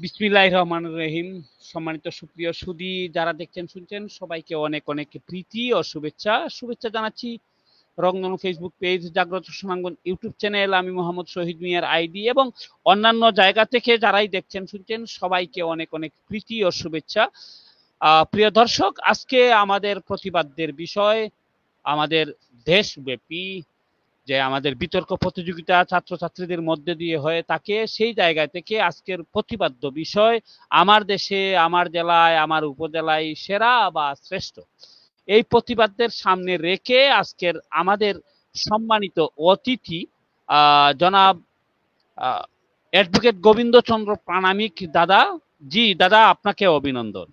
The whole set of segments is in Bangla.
বিসমিল্লাহির রহমানির রহিম। সম্মানিত সুপ্রিয় সুধী যারা দেখছেন শুনছেন সবাইকে অনেক অনেক প্রীতি ও শুভেচ্ছা জানাচ্ছি। রংধনু ফেসবুক পেজ, জাগ্রত সুনামগঞ্জ ইউটিউব চ্যানেল, আমি মোহাম্মদ শহীদ মিয়ার আইডি এবং অন্যান্য জায়গা থেকে যারাই দেখছেন শুনছেন সবাইকে অনেক অনেক প্রীতি ও শুভেচ্ছা। প্রিয় দর্শক, আজকে আমাদের প্রতিবাদের বিষয় আমাদের দেশব্যাপী যে আমাদের বিতর্ক প্রতিযোগিতা ছাত্রছাত্রীদের মধ্যে দিয়ে হয়ে থাকে, সেই জায়গা থেকে আজকের প্রতিপাদ্য বিষয় আমার দেশে, আমার জেলায়, আমার উপজেলায় সেরা বা শ্রেষ্ঠ। এই প্রতিবাদের সামনে রেখে আজকের আমাদের সম্মানিত অতিথি জনাব অ্যাডভোকেট গোবিন্দচন্দ্র প্রামাণিক দাদা। জি দাদা, আপনাকে অভিনন্দন।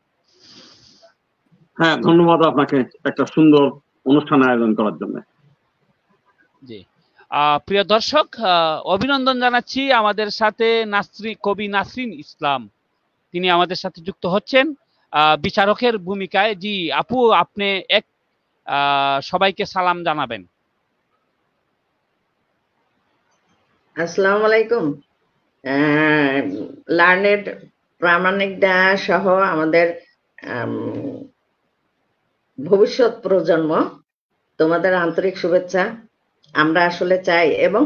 হ্যাঁ, ধন্যবাদ আপনাকে একটা সুন্দর অনুষ্ঠান আয়োজন করার জন্য। জি, প্রিয় দর্শক, অভিনন্দন জানাচ্ছি আমাদের সাথে কবি নাসরিন ইসলাম, তিনি আমাদের সাথে যুক্ত হচ্ছেন বিচারকের ভূমিকায়। জি আপু, আপনি এক সবাইকে সালাম জানাবেন। আসসালামু আলাইকুম। লার্নেড প্রামাণিক দা সহ আমাদের ভবিষ্যৎ প্রজন্ম, তোমাদের আন্তরিক শুভেচ্ছা। আমরা আসলে চাই, এবং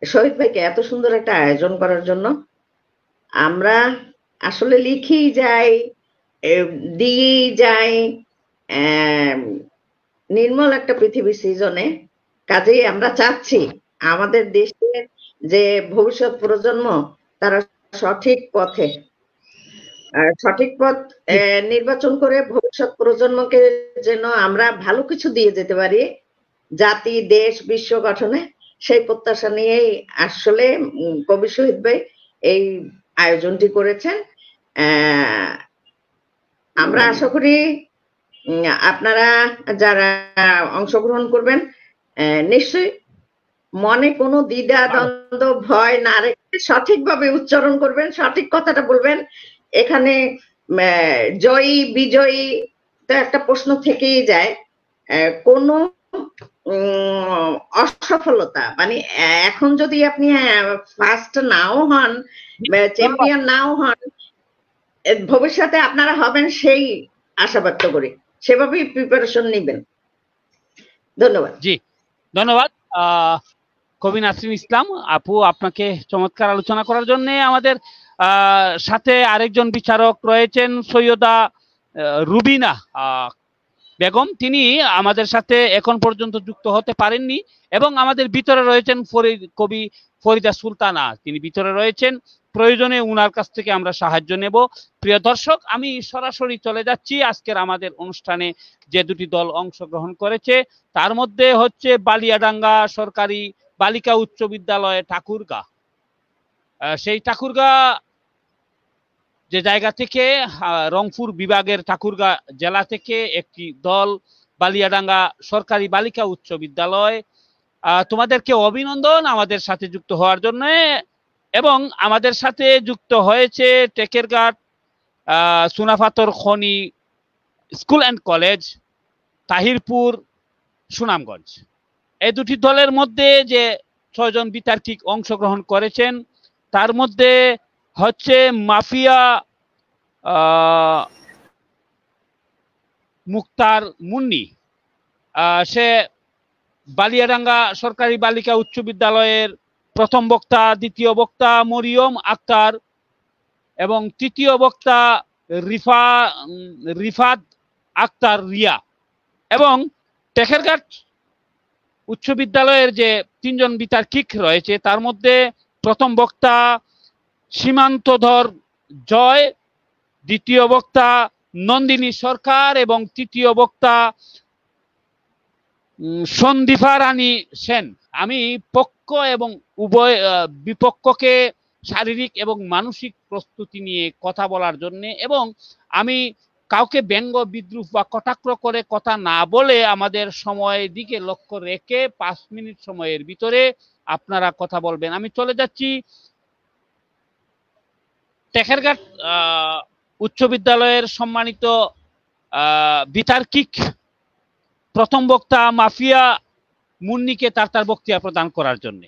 শহীদ ভাইকে এত সুন্দর একটা আয়োজন করার জন্য আমরা আসলে লিখি যাই, দিই যাই নির্মল একটা পৃথিবী সৃজনে। কাজেই আমরা চাচ্ছি আমাদের দেশের যে ভবিষ্যৎ প্রজন্ম তারা সঠিক পথ নির্বাচন করে ভবিষ্যৎ প্রজন্মকে যেন আমরা ভালো কিছু দিয়ে যেতে পারি জাতি, দেশ, বিশ্ব গঠনে, সেই প্রত্যাশা নিয়েই আসলে কবি শহীদ ভাই এই আয়োজনটি করেছেন। আমরা আশা করি আপনারা যারা অংশগ্রহণ করবেন নিশ্চয়ই মনে কোনো দ্বিধা দ্বন্দ্ব ভয় না রেখে সঠিকভাবে উচ্চারণ করবেন, সঠিক কথাটা বলবেন। এখানে জয়ী বিজয়ী তো একটা প্রশ্ন থেকেই যায়। কোনো অসফলতা মানে এখন যদি আপনি ফার্স্ট নাও হন, চ্যাম্পিয়ন নাও হন, ভবিষ্যতে আপনারা হবেন সেই আশা ব্যক্ত করি। সেভাবেই প্রিপারেশন নেবেন। ধন্যবাদ। জি ধন্যবাদ কবি নাসরিন ইসলাম আপু, আপনাকে চমৎকার আলোচনা করার জন্য। আমাদের সাথে আরেকজন বিচারক রয়েছেন সৈয়দা রুবিনা বেগম, তিনি আমাদের সাথে এখন পর্যন্ত যুক্ত হতে পারেননি, এবং আমাদের ভিতরে রয়েছেন কবি ফরিদা সুলতানা, তিনি ভিতরে রয়েছেন। প্রয়োজনে উনার কাছ থেকে আমরা সাহায্য নেব। প্রিয় দর্শক, আমি সরাসরি চলে যাচ্ছি আজকের আমাদের অনুষ্ঠানে যে দুটি দল অংশগ্রহণ করেছে, তার মধ্যে হচ্ছে বালিয়াডাঙ্গা সরকারি বালিকা উচ্চ বিদ্যালয় ঠাকুরগাঁ। সেই ঠাকুরগাঁ যে জায়গা থেকে রংপুর বিভাগের ঠাকুরগাঁ জেলা থেকে একটি দল বালিয়াডাঙ্গা সরকারি বালিকা উচ্চ বিদ্যালয়, তোমাদেরকে অভিনন্দন আমাদের সাথে যুক্ত হওয়ার জন্য। এবং আমাদের সাথে যুক্ত হয়েছে টেকেরঘাট সুনাফাতর খনি school and college, Tahirpur, Sunamganj. এই দুটি দলের মধ্যে যে 6 জন বিতার্কিক অংশগ্রহণ করেছেন, তার মধ্যে হচ্ছে মাফিয়া মুক্তার মুন্নি, সে বালিয়াডাঙ্গা সরকারি বালিকা উচ্চ বিদ্যালয়ের প্রথম বক্তা, দ্বিতীয় বক্তা মরিয়ম আক্তার এবং তৃতীয় বক্তা রিফাত আক্তার রিয়া। এবং টেকেরঘাট উচ্চ বিদ্যালয়ের যে 3 জন বিতার্কিক রয়েছে, তার মধ্যে প্রথম বক্তা সীমান্তধর জয়, দ্বিতীয় বক্তা নন্দিনী সরকার এবং তৃতীয় বক্তা সন্দীপা রানী সেন। আমি পক্ষ এবং উভয় বিপক্ষকে শারীরিক এবং মানসিক প্রস্তুতি নিয়ে কথা বলার জন্য, এবং আমি কাউকে ব্যঙ্গ বিদ্রুপ বা কটাক্ষ করে কথা না বলে আমাদের সময়ের দিকে লক্ষ্য রেখে 5 মিনিট সময়ের ভিতরে আপনারা কথা বলবেন। আমি চলে যাচ্ছি টেকেরঘাট উচ্চ বিদ্যালয়ের সম্মানিত বিতার্কিক প্রথম বক্তা মাফিয়া মুন্নিকে তার বক্তব্য প্রদান করার জন্য।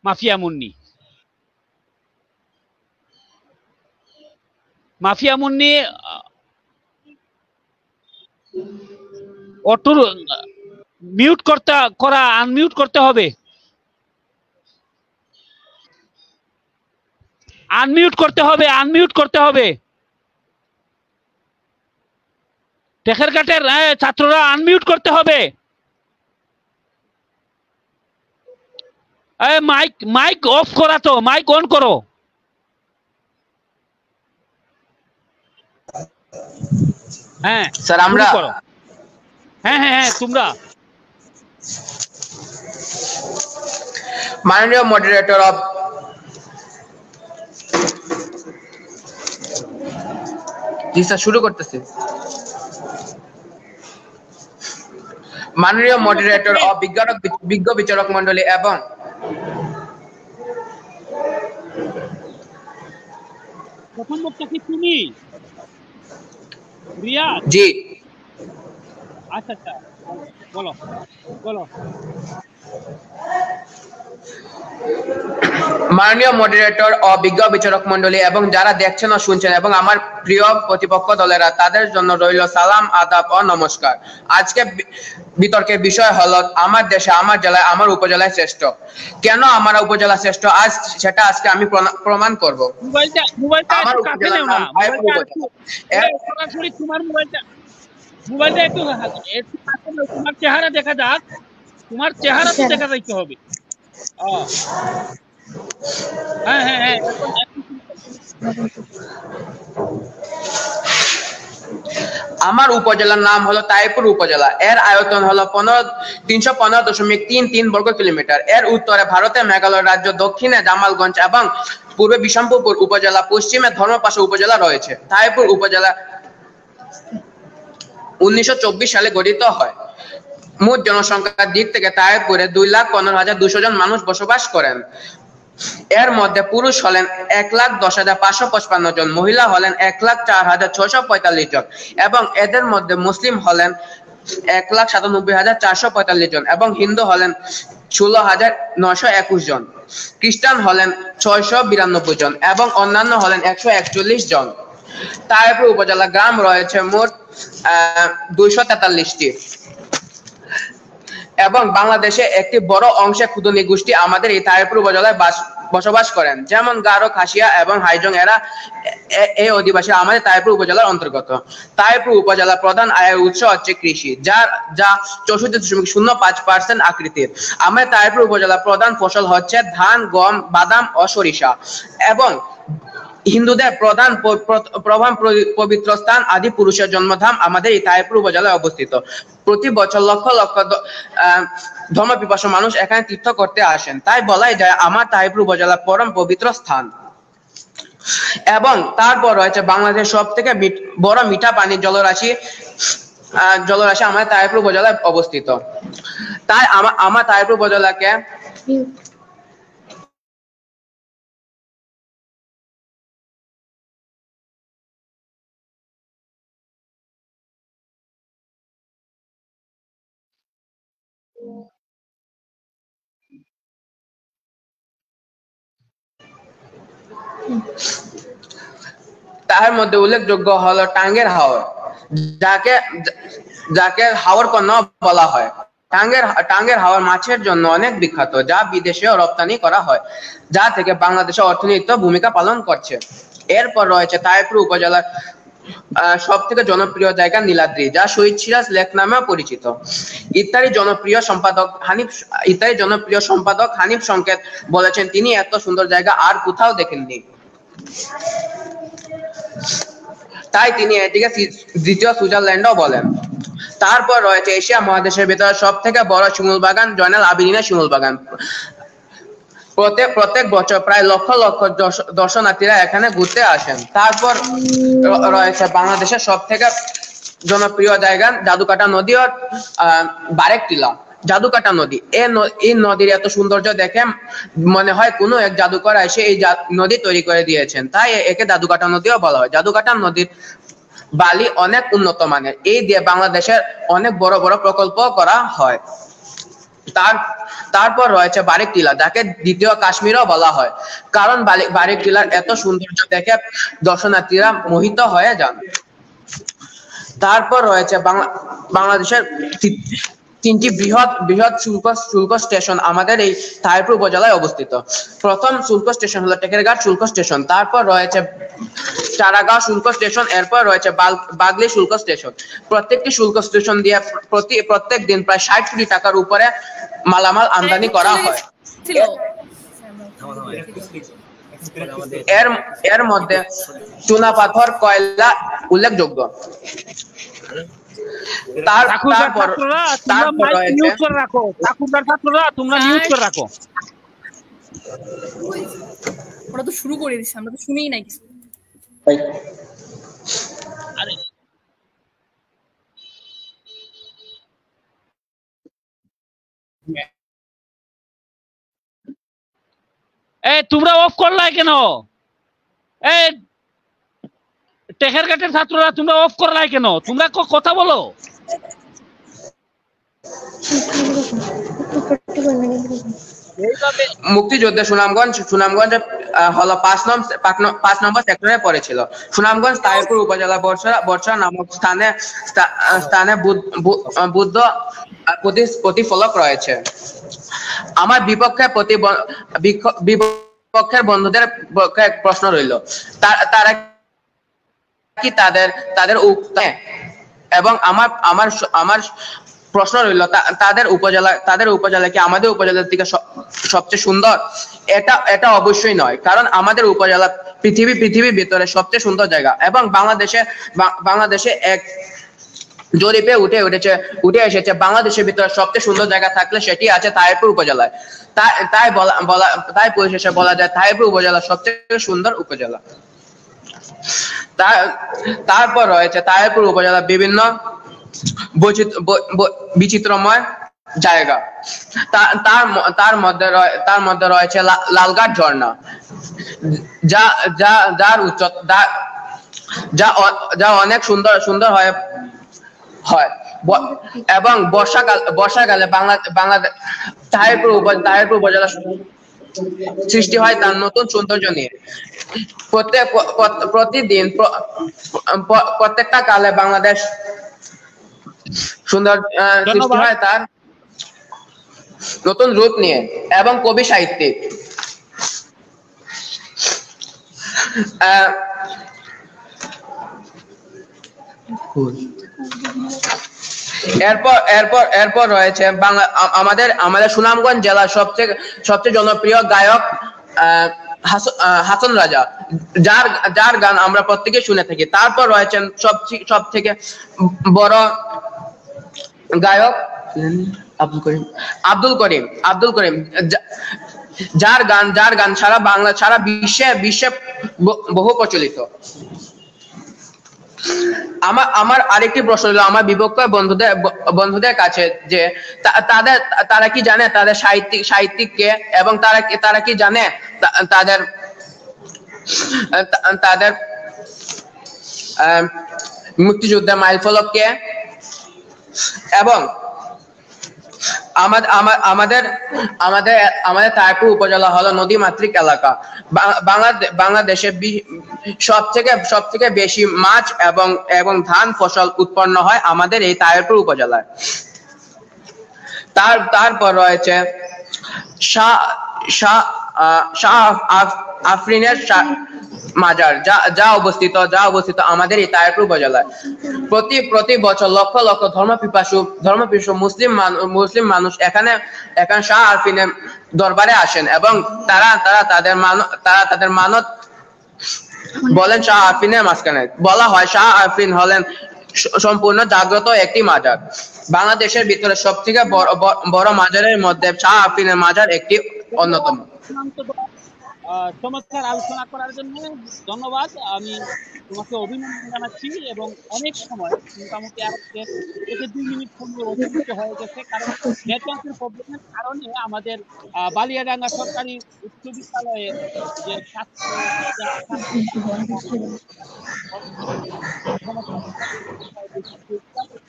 মাফিয়া মুন্নি। মাফিয়া মুন্নি অটোর মিউট করা আনমিউট করতে হবে, আনমিউট করতে হবে। টেকেরঘাটের ছাত্ররা আনমিউট করতে হবে। মাইক অফ করা, তো মাইক অন করো। হ্যাঁ স্যার আমরা করো। হ্যাঁ তোমরা। মাননীয় মডারেটর অফ জি স্যার শুরু করতেছি। মাননীয় মডারেটর অফ বিজ্ঞ বিচারক মন্ডলী এবং প্রথম বক্তা কি তুমি রিয়া? জি আচ্ছা বলো। মাননীয় মডারেটর ও বিজ্ঞ বিচারক মন্ডলী এবং যারা দেখছেন ও শুনছেন এবং আমার প্রিয় প্রতিপক্ষ দলেরা, তাদের জন্য রইল সালাম, আদাব ও নমস্কার। আজকে বিতর্কের বিষয় হলো আমার দেশে, আমার জেলায়, আমার উপজেলায় শ্রেষ্ঠ। কেন আমার উপজেলা শ্রেষ্ঠ আজ সেটা আজকে আমি প্রমাণ করব। আমার উপজেলার নাম সরাসরি তোমার মোবাইলটা একটু তোমার চেহারা দেখা যাক, তোমার চেহারা তো দেখা যাইতে হবে। হ্যাঁ আমার উপজেলার নাম হলো তাইপুর উপজেলা। এর আয়তন হলো 315.33 বর্গ কিলোমিটার। এর উত্তরে ভারতের মেঘালয় রাজ্য, দক্ষিণে জামালগঞ্জ এবং পূর্বে বিশম্পুর উপজেলা, পশ্চিমে ধর্মপাশা উপজেলা রয়েছে। তাইপুর উপজেলা 1924 সালে গঠিত হয়। মোট জনসংখ্যার দিক থেকে তাইপুরে 2,15,200 জন মানুষ বসবাস করেন। এর মধ্যে পুরুষ হলেন 1,10,555 জন, মহিলা হলেন 1,04,645 জন এবং এদের মধ্যে মুসলিম হলেন 1,97,445 জন এবং হিন্দু হলেন 16,921 জন, খ্রিস্টান হলেন 692 জন এবং অন্যান্য হলেন 141 জন। তাইপুর উপজেলা গ্রাম রয়েছে মোট 243টি এবং বাংলাদেশে একটি বড় অংশে ক্ষুদ্র গোষ্ঠী আমাদের এই তাইপুর উপজেলায় বসবাস করেন, যেমন গারো, খাসিয়া এবং হাইজং। এরা এই অধিবাসী আমাদের তাইপুর উপজেলার অন্তর্গত। তাইপুর উপজেলার প্রধান আয়ের উৎস হচ্ছে কৃষি, যা 64.05% আকৃতির। আমাদের তাইপুর উপজেলার প্রধান ফসল হচ্ছে ধান, গম, বাদাম ও সরিষা এবং হিন্দুদের প্রধান পবিত্র স্থান আদি পুরুষের জন্মধাম আমাদের এই তাইপুর উপজেলায় অবস্থিত। প্রতি বছর লক্ষ লক্ষ ধর্মপিপাসু মানুষ এখানে তীর্থ করতে আসেন, তাই বলাই যায় আমার তাইপুর উপজেলা পরম পবিত্র স্থান। এবং তারপর রয়েছে বাংলাদেশের সব থেকে বড় মিঠা পানির জলরাশি আমাদের তাইপুর উপজেলায় অবস্থিত। তাই আমার তাইপুর উপজেলাকে তার মধ্যে উল্লেখযোগ্য হলো টাঙ্গের হাওর, যাকে হাওর কন্যা বলা হয়। টাঙ্গের হাওর মাছের জন্য অনেক বিখ্যাত, যা বিদেশেও রপ্তানি করা হয়, যা থেকে বাংলাদেশের অর্থনীতিতে ভূমিকা পালন করছে। এরপর রয়েছে তাইপুর উপজেলার সব থেকে জনপ্রিয় জায়গা নীলাদ্রি, যা শহীদ সিরাজ লেক নামেও পরিচিত। ইত্যাদি জনপ্রিয় সম্পাদক হানিফ সংকেত বলেছেন তিনি এত সুন্দর জায়গা আর কোথাও দেখেননি, তাই তিনি এটিকে দ্বিতীয় সুইজারল্যান্ডও বলেন। তারপর রয়েছে এশিয়া মহাদেশের ভেতরে সব থেকে বড় শিমুল বাগান, জয়নাল আবেদিনের শিমুল বাগান। প্রত্যেক বছর প্রায় লক্ষ লক্ষ দর্শনার্থীরা এখানে ঘুরতে আসেন। তারপর রয়েছে বাংলাদেশের সব থেকে জনপ্রিয় জায়গা জাদুকাটা নদী ও বারেক টিলা। জাদুকাটা নদী, এই নদীর এত সৌন্দর্য দেখে মনে হয় কোনো এক জাদুকর এসে এই নদী তৈরি করে দিয়েছেন, তাই একে জাদুকাটা নদীও বলা হয়। জাদুকাটা নদীর বালি অনেক উন্নত মানের, এই দিয়ে বাংলাদেশের অনেক বড় বড় প্রকল্প করা হয়। তারপর রয়েছে বারিক টিলা, যাকে দ্বিতীয় কাশ্মীরও বলা হয়, কারণ বারিক টিলার এত সৌন্দর্য দেখে দর্শনার্থীরা মোহিত হয়ে যান। তারপর রয়েছে বাংলাদেশের তিনটি বৃহৎ শুল্ক স্টেশন আমাদের এই তাহিরপুর উপজেলায় অবস্থিত। প্রথম শুল্ক স্টেশন হলো টেকেরঘাট শুল্ক স্টেশন, তারপর রয়েছে চারাগাঁও শুল্ক স্টেশন, এরপর রয়েছে বাগলি শুল্ক স্টেশন। প্রত্যেকটি শুল্ক স্টেশন দিয়ে প্রত্যেক দিন প্রায় 60 কোটি টাকার উপরে মালামাল আমদানি করা হয়। এর মধ্যে চুনাপাথর, কয়লা উল্লেখযোগ্য। ওরা তো শুরু করে দিচ্ছে, আমরা তো শুনেই নাই কিছু। তোমরা অফ করলাই কেন? টেকেরঘাটের ছাত্ররা তোমরা অফ করলাই কেন? তোমরা কথা বলো। মুক্তিযুদ্ধে সুনামগঞ্জ হলো 5 নম্বর সেক্টরে পড়েছিল। সুনামগঞ্জ তাহিরপুর উপজেলা বর্ষা নামক স্থানে বুদ্ধ প্রতিফলক রয়েছে। আমার বিপক্ষের বন্ধুদের প্রশ্ন রইল, তারা কি তাদের এবং আমার প্রশ্ন রইল তাদের উপজেলা কি আমাদের উপজেলার থেকে সবচেয়ে সুন্দর? এটা অবশ্যই নয়, কারণ আমাদের উপজেলা পৃথিবীর ভিতরে সবচেয়ে সুন্দর জায়গা, এবং বাংলাদেশে এক জরিপে উঠে এসেছে বাংলাদেশের ভিতরে সবচেয়ে সুন্দর জায়গা থাকলে সেটি আছে তাহিরপুর উপজেলায়। তাই পরিশেষে বলা যায় তাহিরপুর উপজেলা সবচেয়ে সুন্দর উপজেলা। তারপর রয়েছে তাহিরপুর উপজেলা বিভিন্ন বিচিত্রময় জায়গা। তার মধ্যে রয়েছে লালঘাট ঝর্ণা, যার উচ্চতা যা অনেক সুন্দর হয় এবং বর্ষাকালে বাংলাদেশ তাহিরপুর উপজেলা সৃষ্টি হয় তার নতুন সৌন্দর্য নিয়ে। প্রত্যেকটা কালে বাংলাদেশ সুন্দর সৃষ্টি হয় তার নতুন রূপ নিয়ে, এবং কবি সাহিত্যিক এরপর রয়েছে আমাদের সুনামগঞ্জ জেলার সবচেয়ে জনপ্রিয় গায়ক হাসন রাজা, যার গান আমরা প্রত্যেকে শুনে থাকি। তারপর রয়েছেন সব থেকে বড় গায়ক আব্দুল করিম, যার গান সারা বিশ্বে বহু প্রচলিত। আমার আরেকটি প্রশ্ন হলো আমার বিপক্ষ বন্ধুদের কাছে, যে তারা কি জানে তাদের সাহিত্যিক কে, এবং তারা কি জানে তাদের মুক্তিযুদ্ধের মাইলফলক কে? এবং আমাদের তাহিরপুর উপজেলা হলো নদীমাতৃক এলাকা। বাংলাদেশে সব থেকে বেশি মাছ এবং ধান ফসল উৎপন্ন হয় আমাদের এই তাহিরপুর উপজেলায়। তারপর রয়েছে শাহ আফরিনের মাজার, যা অবস্থিত আমাদের এই তাহিরপুর উপজেলায়। প্রতি বছর লক্ষ লক্ষ ধর্মপিপাসু মুসলিম মানুষ এখানে শাহ আফরিনের দরবারে আসেন, এবং তারা তাদের মানত বলেন শাহ আফরিনের মাঝখানে। বলা হয় শাহ আফরিন হলেন সম্পূর্ণ জাগ্রত একটি মাজার। বাংলাদেশের ভিতরে সবথেকে বড় মাজারের মধ্যে শাহ আফরিনের মাজার একটি অন্যতম। চমৎকার আলোচনা করার জন্য ধন্যবাদ। আমি তোমাকে অভিনন্দন জানাচ্ছি, এবং অনেক সময় মোটামুটি 2 মিনিট সময় অতিরিক্ত হয়ে গেছে, কারণ নেটওয়ার্কের প্রবলেমের কারণে আমাদের বালিয়াডাঙ্গা সরকারি উচ্চ বিদ্যালয়ে যে ছাত্র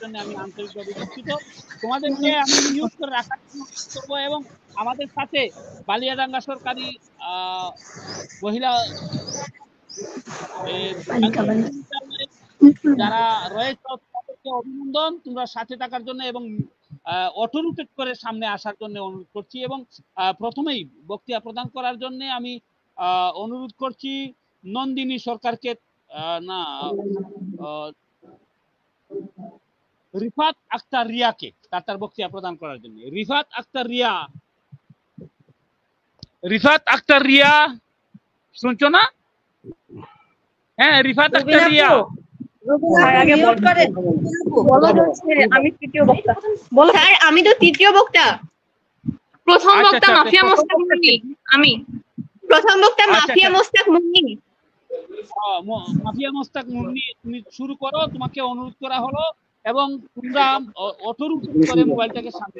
জন্য আমি আন্তরিকভাবে দুঃখিত। তোমাদেরকে আমি মিউট করে রাখার জন্য অনুরোধ করবো এবং আমাদের সাথে বালিয়াডাঙ্গা সরকারি মহিলা যারা রয়েছে তাদেরকে অভিনন্দন, তোমরা সাথে থাকার জন্য এবং অটোরোটেট করে সামনে আসার জন্য অনুরোধ করছি। এবং প্রথমেই বক্তৃতা প্রদান করার জন্য আমি অনুরোধ করছি নন্দিনী সরকারকে, না রিফাত আক্তার রিয়াকে তার বক্তৃতা প্রদান করার জন্য। রিফাত আক্তার রিয়া শুনছো না? হ্যাঁ, রিফাত আক্তার রিয়া। আমি তৃতীয় বক্তা। বলো স্যার, আমি তো তৃতীয় বক্তা। প্রথম বক্তা মাফিয়া মোস্তাক মুন্নি। আমি প্রথম বক্তা মাফিয়া মোস্তাক মুন্নি। মাফিয়া মোস্তাক মুন্নি, তুমি শুরু করো, তোমাকে অনুরোধ করা হলো এবং তোমরা অটোরোটেট করে মোবাইলটাকে সামনে।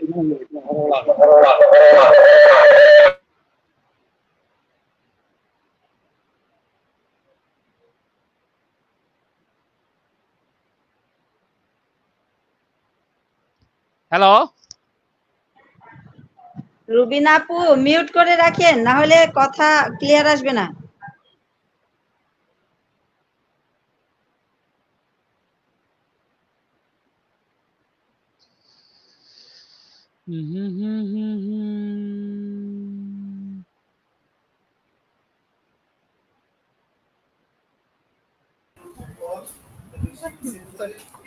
হ্যালো রুবিনা আপু, মিউট করে রাখেন, না হলে কথা ক্লিয়ার আসবে না।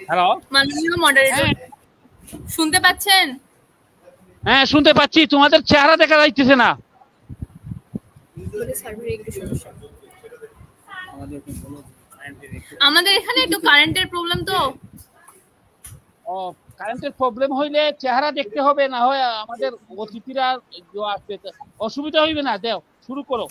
হ্যালো, মাননীয় মডারেটর, শুনতে পাচ্ছেন? হ্যাঁ শুনতে পাচ্ছি, তোমাদের চেহারা দেখা যাইতেছে না। আমাদের এখানে একটু কারেন্টের প্রবলেম তো। ও, কারেন্টের প্রবলেম হইলে চেহারা দেখতে হবে, না হয় আমাদের অতিথিরা আসবে, অসুবিধা হইবে না। দেও, শুরু করো।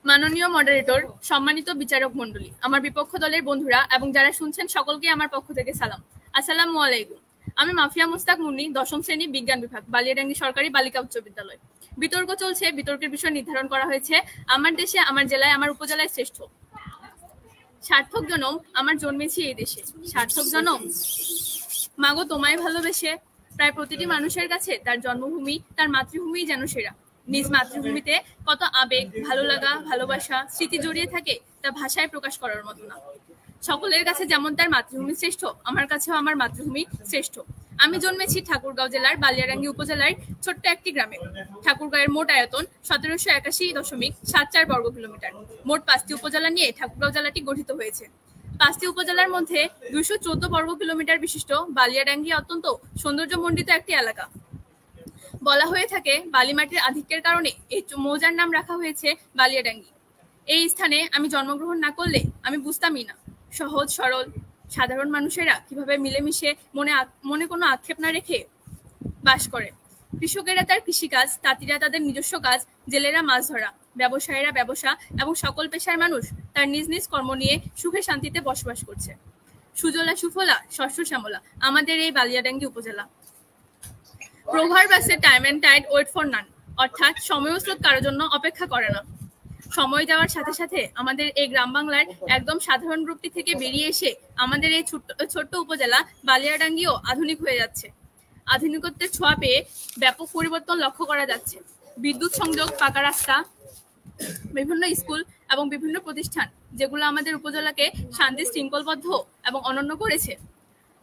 মাননীয় মডারেটর, সম্মানিত বিচারক মণ্ডলী, আমার বিপক্ষ দলের বন্ধুরা এবং যারা শুনছেন সকলকে আমার পক্ষ থেকে সালাম। আসসালামু আলাইকুম। আমি মাফিয়া মোস্তাক মুন্নি, 10ম শ্রেণী বিজ্ঞান বিভাগ, বালিয়াডাঙ্গি সরকারি বালিকা উচ্চ বিদ্যালয়। বিতর্ক চলছে, বিতর্কের বিষয় নির্ধারণ করা হয়েছে আমার দেশে, আমার জেলায়, আমার উপজেলায় শ্রেষ্ঠ। সার্থক জনম, আমার জন্মেছি এই দেশে। সার্থক জনম, মাগো তোমায় ভালোবেসে। প্রায় প্রতিটি মানুষের কাছে তার জন্মভূমি, তার মাতৃভূমি যেন সেরা। নিজ মাতৃভূমিতে কত আবেগ, ভালো লাগা, ভালোবাসা, স্মৃতি জড়িয়ে থাকে, তা ভাষায় প্রকাশ করার মতো না। সকলের কাছে যেমন তার মাতৃভূমি শ্রেষ্ঠ, আমার কাছেও আমার মাতৃভূমি শ্রেষ্ঠ। আমি জন্মেছি ঠাকুরগাঁও জেলার বালিয়াডাঙ্গি উপজেলার ছোট্ট একটি গ্রামে। ঠাকুরগাঁওয়ের মোট আয়তন 1781.74 বর্গ কিলোমিটার। মোট 5টি উপজেলা নিয়ে ঠাকুরগাঁও জেলাটি গঠিত হয়েছে। 5টি উপজেলার মধ্যে 214 বর্গ কিলোমিটার বিশিষ্ট বালিয়াডাঙ্গি অত্যন্ত সৌন্দর্যমণ্ডিত একটি এলাকা। বলা হয়ে থাকে বালিমাটির আধিক্যের কারণে এই মৌজার নাম রাখা হয়েছে বালিয়াডাঙ্গি। এই স্থানে আমি জন্মগ্রহণ না করলে আমি বুঝতামই না সহজ সরল সাধারণ মানুষেরা কিভাবে মিলেমিশে মনে কোনো আক্ষেপ না রেখে বাস করে। কৃষকেরা তার কৃষিকাজ, তাঁতিরা তাদের নিজস্ব কাজ, জেলেরা মাছ ধরা, ব্যবসায়ীরা ব্যবসা এবং সকল পেশার মানুষ তার নিজ নিজ কর্ম নিয়ে সুখে শান্তিতে বসবাস করছে। সুজলা সুফলা শস্য শ্যামলা আমাদের এই বালিয়াডাঙ্গি উপজেলা। প্রভার বাসে time and tide wait for none, অর্থাৎ সময় স্রোত কারোর জন্য অপেক্ষা করে না। সময় যাওয়ার সাথে সাথে আমাদের এই গ্রাম বাংলার একদম সাধারণ রূপটি থেকে বেরিয়ে এসে আমাদের এই ছোট্ট উপজেলা বালিয়াডাঙ্গিও আধুনিক হয়ে যাচ্ছে। আধুনিকত্বের ছোঁয়া পেয়ে ব্যাপক পরিবর্তন লক্ষ্য করা যাচ্ছে। বিদ্যুৎ সংযোগ, পাকা রাস্তা, বিভিন্ন স্কুল এবং বিভিন্ন প্রতিষ্ঠান যেগুলো আমাদের উপজেলাকে শান্তি শৃঙ্খলবদ্ধ এবং অনন্য করেছে।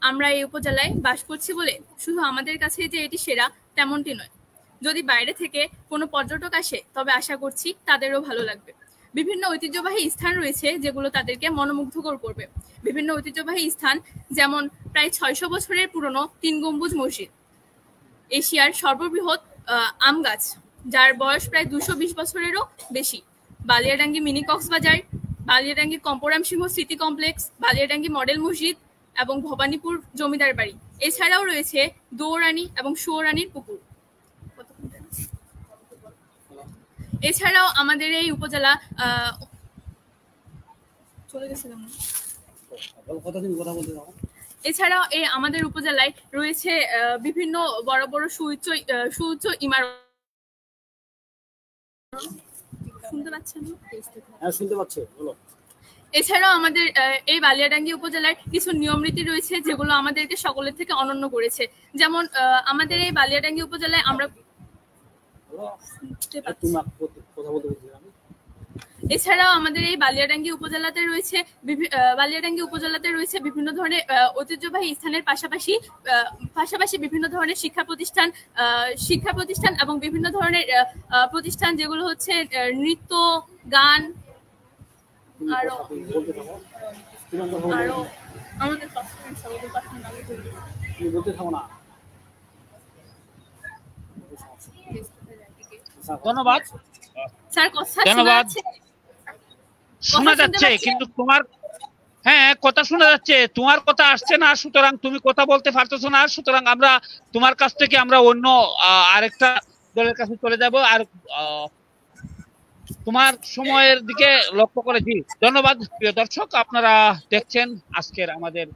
আমরা এই উপজেলায় বাস করছি বলে শুধু আমাদের কাছে যে এটি সেরা তেমনটি নয়। যদি বাইরে থেকে কোনো পর্যটক আসে তবে আশা করছি তাদেরও ভালো লাগবে। বিভিন্ন ঐতিহ্যবাহী স্থান রয়েছে যেগুলো তাদেরকে মনোমুগ্ধকর করবে। বিভিন্ন ঐতিহ্যবাহী স্থান যেমন প্রায় 600 বছরের পুরনো 3 গম্বুজ মসজিদ, এশিয়ার সর্ববৃহৎ আম গাছ যার বয়স প্রায় 220 বছরেরও বেশি, বালিয়াডাঙ্গি মিনি কক্সবাজার, বালিয়াডাঙ্গি কম্পরাম সিংহ স্মৃতি কমপ্লেক্স, বালিয়াডাঙ্গি মডেল মসজিদ এবং ভবানীপুর জমিদার বাড়ি। এছাড়াও রয়েছে দৌরানী এবং সুয়োরানীর পুকুর। এছাড়াও আমাদের এই উপজেলা এছাড়াও আমাদের উপজেলায় রয়েছে বিভিন্ন বড় বড় সুউচ্চ ইমারত। শুনতে পাচ্ছেন? হ্যাঁ শুনতে পাচ্ছি, বলো। এছাড়াও আমাদের এই বালিয়াডাঙ্গি উপজেলার কিছু নিয়ম রীতি রয়েছে যেগুলো আমাদেরকে সকলের থেকে অনন্য করেছে। যেমন আমাদের এই বালিয়াডাঙ্গি উপজেলায় আমরা এছাড়াও আমাদের এই বালিয়াডাঙ্গি উপজেলাতে রয়েছে বিভিন্ন ধরনের ঐতিহ্যবাহী স্থানের পাশাপাশি বিভিন্ন ধরনের শিক্ষা প্রতিষ্ঠান এবং বিভিন্ন ধরনের প্রতিষ্ঠান যেগুলো হচ্ছে নৃত্য, গান, আরো আমাদের ধন্যবাদ। স্যার কথা ধন্যবাদ। শোনা যাচ্ছে কিন্তু তোমার, হ্যাঁ কথা শোনা যাচ্ছে, তোমার কথা আসছে না, সুতরাং তুমি কথা বলতে পারতেছো না, সুতরাং আমরা তোমার কাছ থেকে আমরা অন্য আরেকটা দলের কাছে চলে যাব। আর তোমার সময়ের দিকে লক্ষ্য করেছি। ধন্যবাদ প্রিয় দর্শক, আপনারা দেখছেন আজকের আমাদের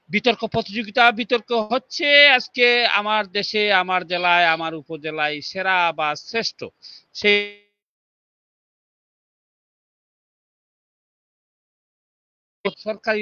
বিতর্ক প্রতিযোগিতা। বিতর্ক হচ্ছে আজকে আমার দেশে, আমার জেলায়, আমার উপজেলায় সেরা বা শ্রেষ্ঠ সেই সরকারি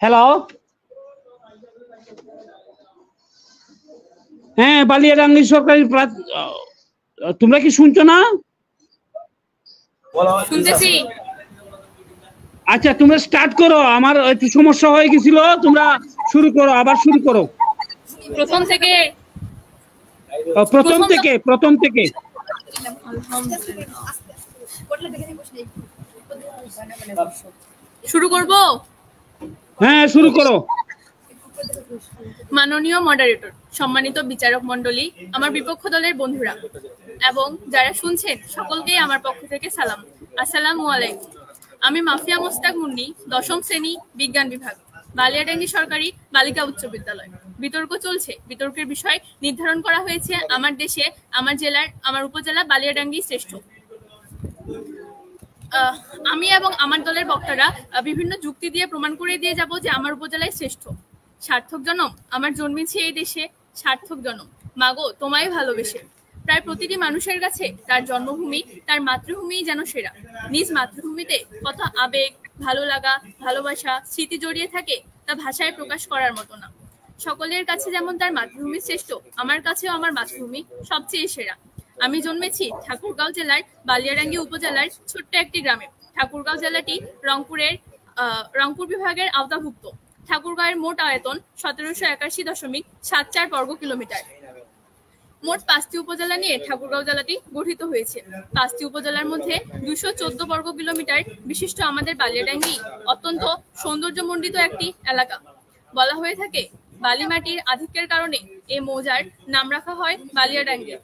হ্যালো, হ্যাঁ বালিয়াডাঙ্গি সরকারি তোমরা কি শুনছো না? শুনতেছি। আচ্ছা তোমরা স্টার্ট করো, আমার একটু সমস্যা হয়ে গেছিল, তোমরা শুরু করো, আবার শুরু করো প্রথম থেকে। প্রথম থেকে শুরু করব? হ্যাঁ শুরু করো। মাননীয় মডারেটর, সম্মানিত বিচারক মণ্ডলী, আমার বিপক্ষ দলের বন্ধুরা এবং যারা শুনছেন সকলকেই আমার পক্ষ থেকে সালাম। আসসালামু আলাইকুম। আমি মাফিয়া মোস্তাক মুন্নি, 10ম শ্রেণী, বিজ্ঞান বিভাগ, বালিয়াডাঙ্গি সরকারি বালিকা উচ্চ বিদ্যালয়। বিতর্ক চলছে। বিতর্কের বিষয় নির্ধারণ করা হয়েছে আমার দেশে, আমার জেলার, আমার উপজেলা বালিয়াডাঙ্গি শ্রেষ্ঠ। আমি এবং আমার দলের বক্তারা বিভিন্ন যুক্তি দিয়ে প্রমাণ করে দিয়ে যাব যে আমার উপজেলায় শ্রেষ্ঠ। সার্থক জনম, আমার জন্মেছি এই দেশে, সার্থক জনম, মাগো তোমায় ভালোবেসে। প্রায় প্রতিটি মানুষের কাছে তার জন্মভূমি, তার মাতৃভূমিই যেন সেরা। নিজ মাতৃভূমিতে কত আবেগ, ভালো লাগা, ভালোবাসা, স্মৃতি জড়িয়ে থাকে তা ভাষায় প্রকাশ করার মতো না। সকলের কাছে যেমন তার মাতৃভূমি শ্রেষ্ঠ, আমার কাছেও আমার মাতৃভূমি সবচেয়ে সেরা। আমি জন্মেছি ঠাকুরগাঁও জেলার বালিয়াডাঙ্গি উপজেলার ছোট্ট একটি গ্রামে। ঠাকুরগাঁও জেলাটি রংপুর বিভাগের আওতাভুক্ত। ঠাকুরগাঁওয়ের মোট আয়তন 1781.74 বর্গ কিলোমিটার। মোট 5টি উপজেলা নিয়ে ঠাকুরগাঁও জেলাটি গঠিত হয়েছে। 5টি উপজেলার মধ্যে 214 বর্গ কিলোমিটার বিশিষ্ট আমাদের বালিয়াডাঙ্গি অত্যন্ত সৌন্দর্যমণ্ডিত একটি এলাকা। বলা হয়ে থাকে বালি মাটির আধিক্যের কারণে এই মৌজার নাম রাখা হয় বালিয়াডাঙ্গি।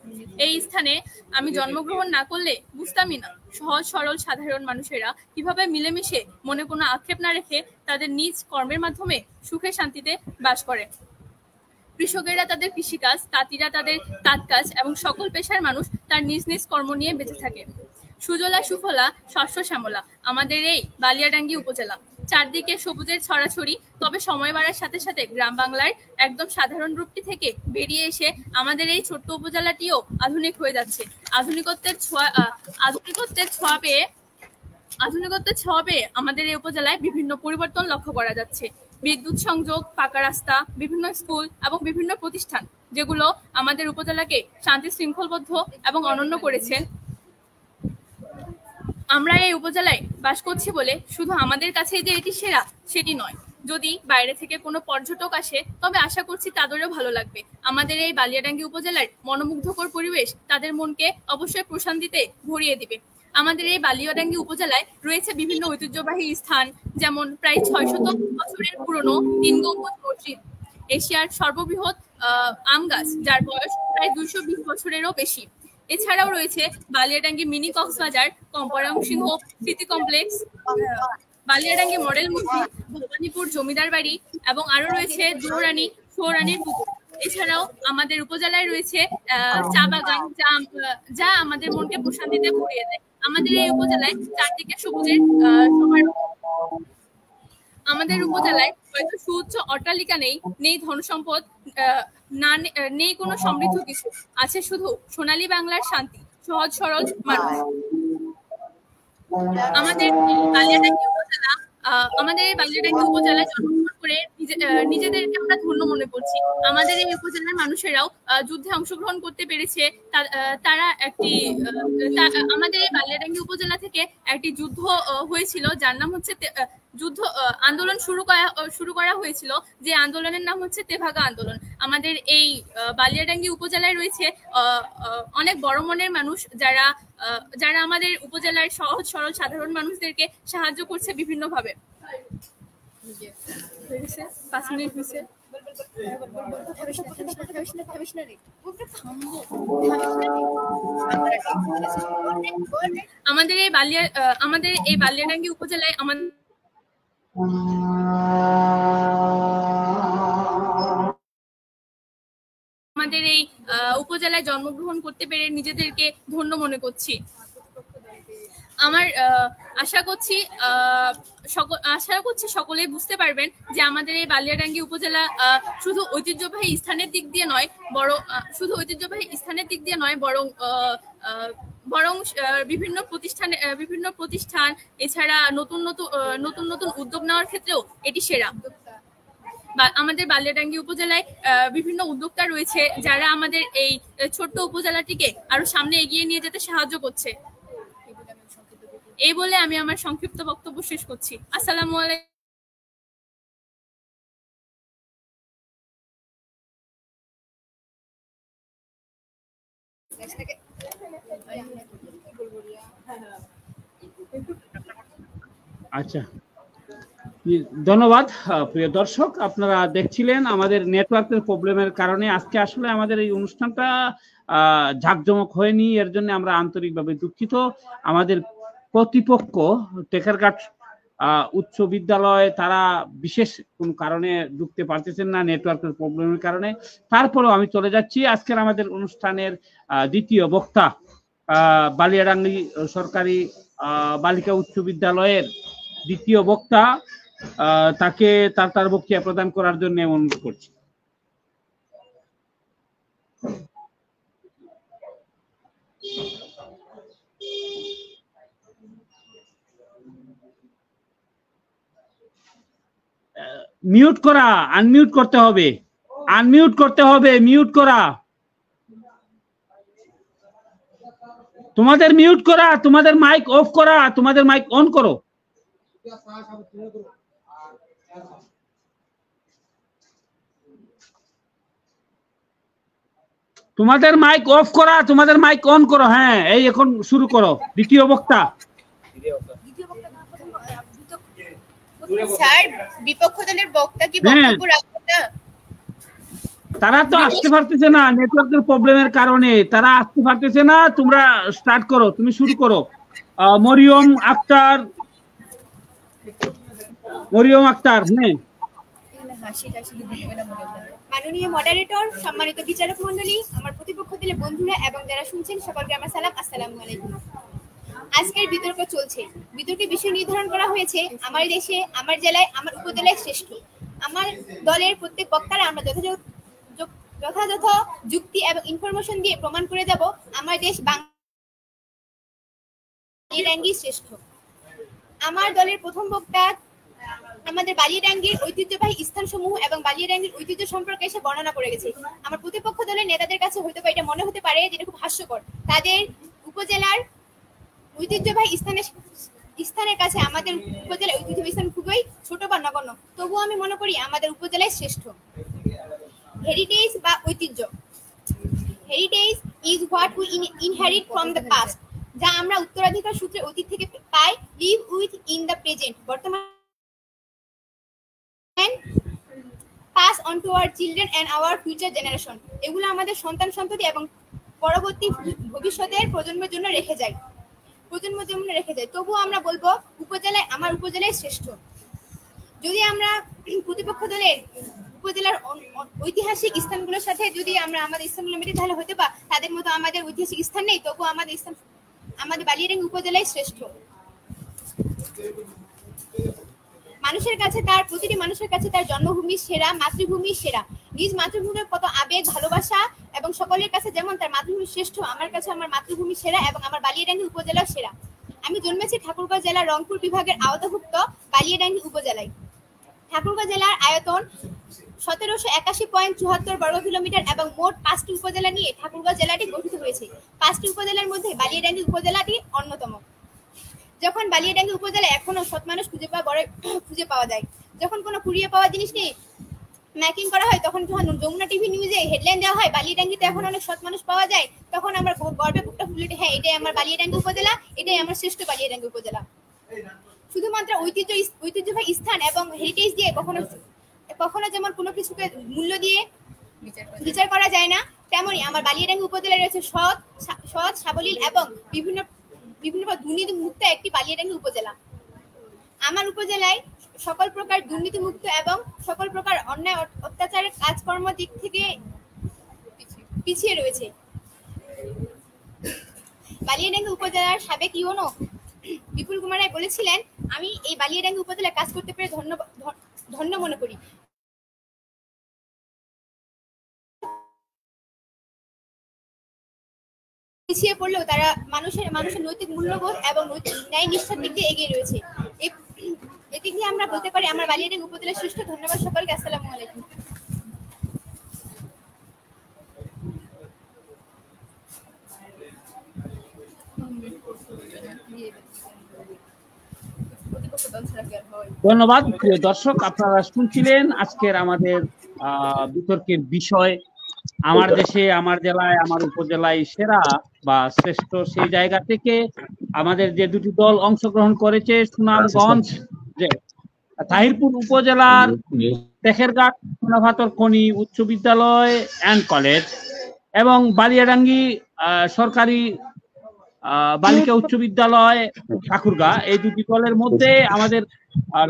এই স্থানে আমি জন্মগ্রহণ না করলে বুঝতামই না সহজ সরল সাধারণ মানুষেরা কিভাবে মিলেমিশে মনে কোনো আক্ষেপ না রেখে তাদের নিজ কর্মের মাধ্যমে সুখে শান্তিতে বাস করে। কৃষকেরা তাদের কৃষিকাজ, তাঁতিরা তাদের তাঁত কাজ এবং সকল পেশার মানুষ তার নিজ নিজ কর্ম নিয়ে বেঁচে থাকে। সুজলা সুফলা শস্য শ্যামলা আমাদের এই বালিয়াডাঙ্গি উপজেলা। চারদিকে সবুজের ছড়াছড়ি। তবে সময় বাড়ার সাথে সাথে গ্রাম বাংলার একদম সাধারণ রূপটি থেকে বেরিয়ে এসে আমাদের এই ছোট্ট উপজেলাটিও আধুনিক হয়ে যাচ্ছে। আধুনিকত্বের ছোঁয়া পেয়ে আমাদের এই উপজেলায় বিভিন্ন পরিবর্তন লক্ষ্য করা যাচ্ছে। বিদ্যুৎ সংযোগ, পাকা রাস্তা, বিভিন্ন স্কুল এবং বিভিন্ন প্রতিষ্ঠান যেগুলো আমাদের উপজেলাকে শান্তি শৃঙ্খলবদ্ধ এবং অনন্য করেছে। আমরা এই উপজেলায় বাস করছি বলে শুধু আমাদের কাছে যে এটি সেরা সেটি নয়। যদি বাইরে থেকে কোনো পর্যটক আসে তবে আশা করছি তাদেরও ভালো লাগবে। আমাদের এই বালিয়াডাঙ্গি উপজেলার মনোমুগ্ধকর পরিবেশ তাদের মনকে অবশ্যই প্রশান্তিতে ভরিয়ে দিবে। আমাদের এই বালিয়াডাঙ্গি উপজেলায় রয়েছে বিভিন্ন ঐতিহ্যবাহী স্থান, যেমন প্রায় 600 বছরের পুরনো 3 গম্বুজ মসজিদ, এশিয়ার সর্ববৃহৎ আম গাছ যার বয়স প্রায় 220 বছরেরও বেশি। এছাড়াও রয়েছে বালিয়াডাঙ্গি মিনি কক্সবাজার, কম্পারং সিংহ স্মৃতি কমপ্লেক্স, বালিয়াডাঙ্গি মডেল মসজিদ, ভবানীপুর জমিদার বাড়ি এবং আরো রয়েছে দুরানির পুকুর। এছাড়াও আমাদের উপজেলায় রয়েছে চা বাগান, যা আমাদের মনকে প্রশান্তিতে ভরিয়ে দেয়। আমাদের এই উপজেলায় চারদিকে সবুজের সমারোহ। আমাদের উপজেলায় হয়তো সুউচ্চ অট্টালিকা নেই ধন সম্পদ, নেই কোনো সমৃদ্ধ কিছু, আছে শুধু সোনালী বাংলার শান্তি, সহজ সরল মানুষ। আমাদের এই বালিয়াডাঙ্গি উপজেলায় জন্মগ্রহণ করে নিজেদেরকে আমরা ধন্য মনে করছি। আমাদের এই উপজেলার মানুষেরাও যুদ্ধে অংশগ্রহণ করতে পেরেছে। আমাদের এই বালিয়াডাঙ্গি উপজেলা থেকে একটি যুদ্ধ হয়েছিল যার নাম হচ্ছে আন্দোলন শুরু করা হয়েছিল, যে আন্দোলনের নাম হচ্ছে তেভাগা আন্দোলন। আমাদের এই বালিয়াডাঙ্গি উপজেলায় রয়েছে অনেক বড় মনের মানুষ যারা আমাদের উপজেলার সহজ সরল সাধারণ মানুষদেরকে সাহায্য করছে বিভিন্ন ভাবে। 5 মিনিট হয়েছে। আমাদের এই বালিয়াডাঙ্গি উপজেলায় আমাদের এই উপজেলায় জন্মগ্রহণ করতে পেরে নিজেদেরকে ধন্য মনে করছি। আমার আশা করছি সকলেই বুঝতে পারবেন যে আমাদের এই বালিয়াডাঙ্গি উপজেলা শুধু ঐতিহ্যবাহী স্থানের দিক দিয়ে নয় বরং বিভিন্ন প্রতিষ্ঠান এছাড়া নতুন নতুন উদ্যোগ নেওয়ার ক্ষেত্রেও এটি সেরা। আমাদের বালিয়াডাঙ্গি উপজেলায় বিভিন্ন উদ্যোক্তা রয়েছে যারা আমাদের এই ছোট্ট উপজেলাটিকে আরো সামনে এগিয়ে নিয়ে যেতে সাহায্য করছে। এই বলে আমি আমার সংক্ষিপ্ত বক্তব্য শেষ করছি। আসসালামু আলাইকুম। আচ্ছা, ধন্যবাদ প্রিয় দর্শক। আপনারা দেখছিলেন আমাদের নেটওয়ার্কের প্রবলেমের কারণে আজকে আসলে আমাদের এই অনুষ্ঠানটা জাঁকজমক হয়নি, এর জন্য আমরা আন্তরিকভাবে দুঃখিত। আমাদের প্রতিপক্ষ টেকারঘাট উচ্চ বিদ্যালয় তারা বিশেষ কোন কারণে ঢুকতে পারতেছেন না নেটওয়ার্কের প্রবলেমের কারণে। তারপরেও আমি চলে যাচ্ছি আজকের আমাদের অনুষ্ঠানের দ্বিতীয় বক্তা, বালিয়াডাঙ্গি সরকারি বালিকা উচ্চ বিদ্যালয়ের দ্বিতীয় বক্তা, তাকে তার বক্তব্য প্রদান করার জন্য অনুরোধ করছি। মিউট করা, আনমিউট করতে হবে, মিউট করা, তোমাদের মিউট করা, তোমাদের মাইক অফ করা, তোমাদের মাইক অন করো। তোমাদের মাইক অফ করা, তোমাদের মাইক অন করো। হ্যাঁ, এই এখন শুরু করো। দ্বিতীয় বক্তা। স্যার, বিপক্ষ দলের বক্তা কি বক্তব্য রাখবেন না? তারা তো আসতে পারতেছে না নেটওয়ার্কের প্রবলেমের কারণে, তারা আসতে পারতেছে না। তোমরা স্টার্ট করো, তুমি শুরু করো। মরিয়ম আক্তার। হ্যাঁ। মাননীয় মডারেটর, সম্মানিত বিচারক মণ্ডলী, আমার প্রতিপক্ষ দলের বন্ধুরা এবং যারা শুনছেন সকলকে আমার সালাম। আসসালামু আলাইকুম। আজকের বিতর্ক চলছে। বিতর্কের বিষয় নির্ধারণ করা হয়েছে আমার দেশে, আমার জেলায়, আমার উপজেলায় শ্রেষ্ঠ। আমার দলের প্রত্যেক বক্তারা আমরা যথাযথ যুক্তি এবং ইনফরমেশন দিয়ে প্রমাণ করে যাব আমার দেশ বালিয়াডাঙ্গি শ্রেষ্ঠ। আমার দলের প্রথম বক্তা আমাদের বালিয়াডাঙ্গির ঐতিহ্যবাহী স্থানসমূহ এবং বালিয়াডাঙ্গির ঐতিহ্য সম্পর্কে এসে বর্ণনা করে গেছে। আমার প্রতিপক্ষ দলের নেতাদের কাছে হয়তো এটা মনে হতে পারে যেটা খুব হাস্যকর। তাদের উপজেলার ঐতিহ্যবাহী স্থানের কাছে আমাদের উপজেলার ঐতিহ্যবাহী স্থান খুবই ছোট বা নগণ্য। তবুও আমি মনে করি আমাদের উপজেলায় শ্রেষ্ঠ। হেরিটেজ বা ঐতিহ্য। Heritage is what we inherit from the past, যা আমরা উত্তরাধিকার সূত্রে অতীত থেকে পাই। Live with in the present, বর্তমান pass on to our children and our future generation. এগুলো আমাদের সন্তান সন্ততি এবং পরবর্তী ভবিষ্যতের প্রজন্মের জন্য রেখে যায়। তবুও আমরা বলবো আমার উপজেলায় শ্রেষ্ঠ। যদি আমরা প্রতিপক্ষ দলের উপজেলার ঐতিহাসিক স্থানগুলোর সাথে যদি আমরা আমাদের স্থানগুলো মিলে তাহলে হয়তো বা তাদের মতো আমাদের ঐতিহাসিক স্থান নেই, তবুও আমাদের বালিয়াডাঙ্গি উপজেলায় শ্রেষ্ঠ। প্রতিটি মানুষের কাছে তার জন্মভূমি সেরা, মাতৃভূমি সেরা। নিজ মাতৃভূমির কত আবেগ, ভালোবাসা এবং সকলের কাছে যেমন তার মাতৃভূমি শ্রেষ্ঠ, আমার কাছে আমার মাতৃভূমি সেরা এবং আমার বালিয়াডাঙ্গি উপজেলা সেরা। আমি জন্মেছি ঠাকুরগাঁও জেলার রংপুর বিভাগের আওতাভুক্ত বালিয়াডাঙ্গি উপজেলায়। ঠাকুরগাঁও জেলার আয়তন 1781.74 বর্গ কিলোমিটার এবং মোট 5টি উপজেলা নিয়ে ঠাকুরগাঁও জেলাটি গঠিত হয়েছে। 5টি উপজেলার মধ্যে বালিয়াডাঙ্গি উপজেলাটি অন্যতম। যখন বালিয়াডাঙ্গি উপজেলায় এখনো সৎ মানুষ খুঁজে পাওয়া যায়, যখন কোনো কুড়িয়ে পাওয়া জিনিস নিয়ে ম্যাকিং করা হয়, তখন যখন যমুনা টিভি নিউজে হেডলাইন দেওয়া হয় বালিয়াডাঙ্গিতে এখন অনেক সৎ মানুষ পাওয়া যায়, তখন আমার গর্বে বুকটা ফুলে ওঠে। হ্যাঁ, এটাই আমার বালিয়াডাঙ্গি উপজেলা, এটাই আমার শ্রেষ্ঠ বালিয়াডাঙ্গি উপজেলা। শুধুমাত্র ঐতিহ্যবাহী স্থান এবং হেরিটেজ দিয়ে কখনো যেমন কোনো কিছুকে মূল্য দিয়ে বিচার করা যায় না, তেমনি আমার বালিয়াডাঙ্গি উপজেলায় রয়েছে সৎ, সাবলীল এবং বিভিন্ন দুর্নীতি মুক্ত একটি বালিয়াডাঙ্গি উপজেলা। আমার উপজেলায় সকল প্রকার দুর্নীতি মুক্ত এবং সকল প্রকার অন্যায় অত্যাচারের কাজকর্ম দিক থেকে পিছিয়ে রয়েছে। বালিয়াডাঙ্গি উপজেলার সাবেক ইউনো বিপুল কুমার রায় বলেছিলেন, আমি এই বালিয়াডাঙ্গি উপজেলায় কাজ করতে পেরে ধন্য মনে করি। পিছিয়ে পড়লেও তারা মানুষের নৈতিক মূল্যবোধ এবং নৈতিক ন্যায় নিষ্ঠার দিক দিয়ে এগিয়ে রয়েছে। এদিক দিয়ে আমরা বলতে পারি আমার বালিয়াডাঙ্গি উপজেলার শ্রেষ্ঠ। ধন্যবাদ সকলকে। আসসালামু আলাইকুম। ধন্যবাদ প্রিয় দর্শক, আপনারা শুনছিলেন আজকের আমাদের বিতর্কের বিষয়, আমার দেশে, আমার জেলায়, আমার উপজেলায় সেরা বা শ্রেষ্ঠ। সেই জায়গা থেকে আমাদের যে দুটি দল অংশগ্রহণ করেছে, সুনামগঞ্জ যে তাহিরপুর উপজেলার তেখেরঘাট সোনাভাতর খনি উচ্চ বিদ্যালয় অ্যান্ড কলেজ এবং বালিয়াডাঙ্গি সরকারি বালিকা উচ্চ বিদ্যালয় ঠাকুরগা, এই দুটি দলের মধ্যে আমাদের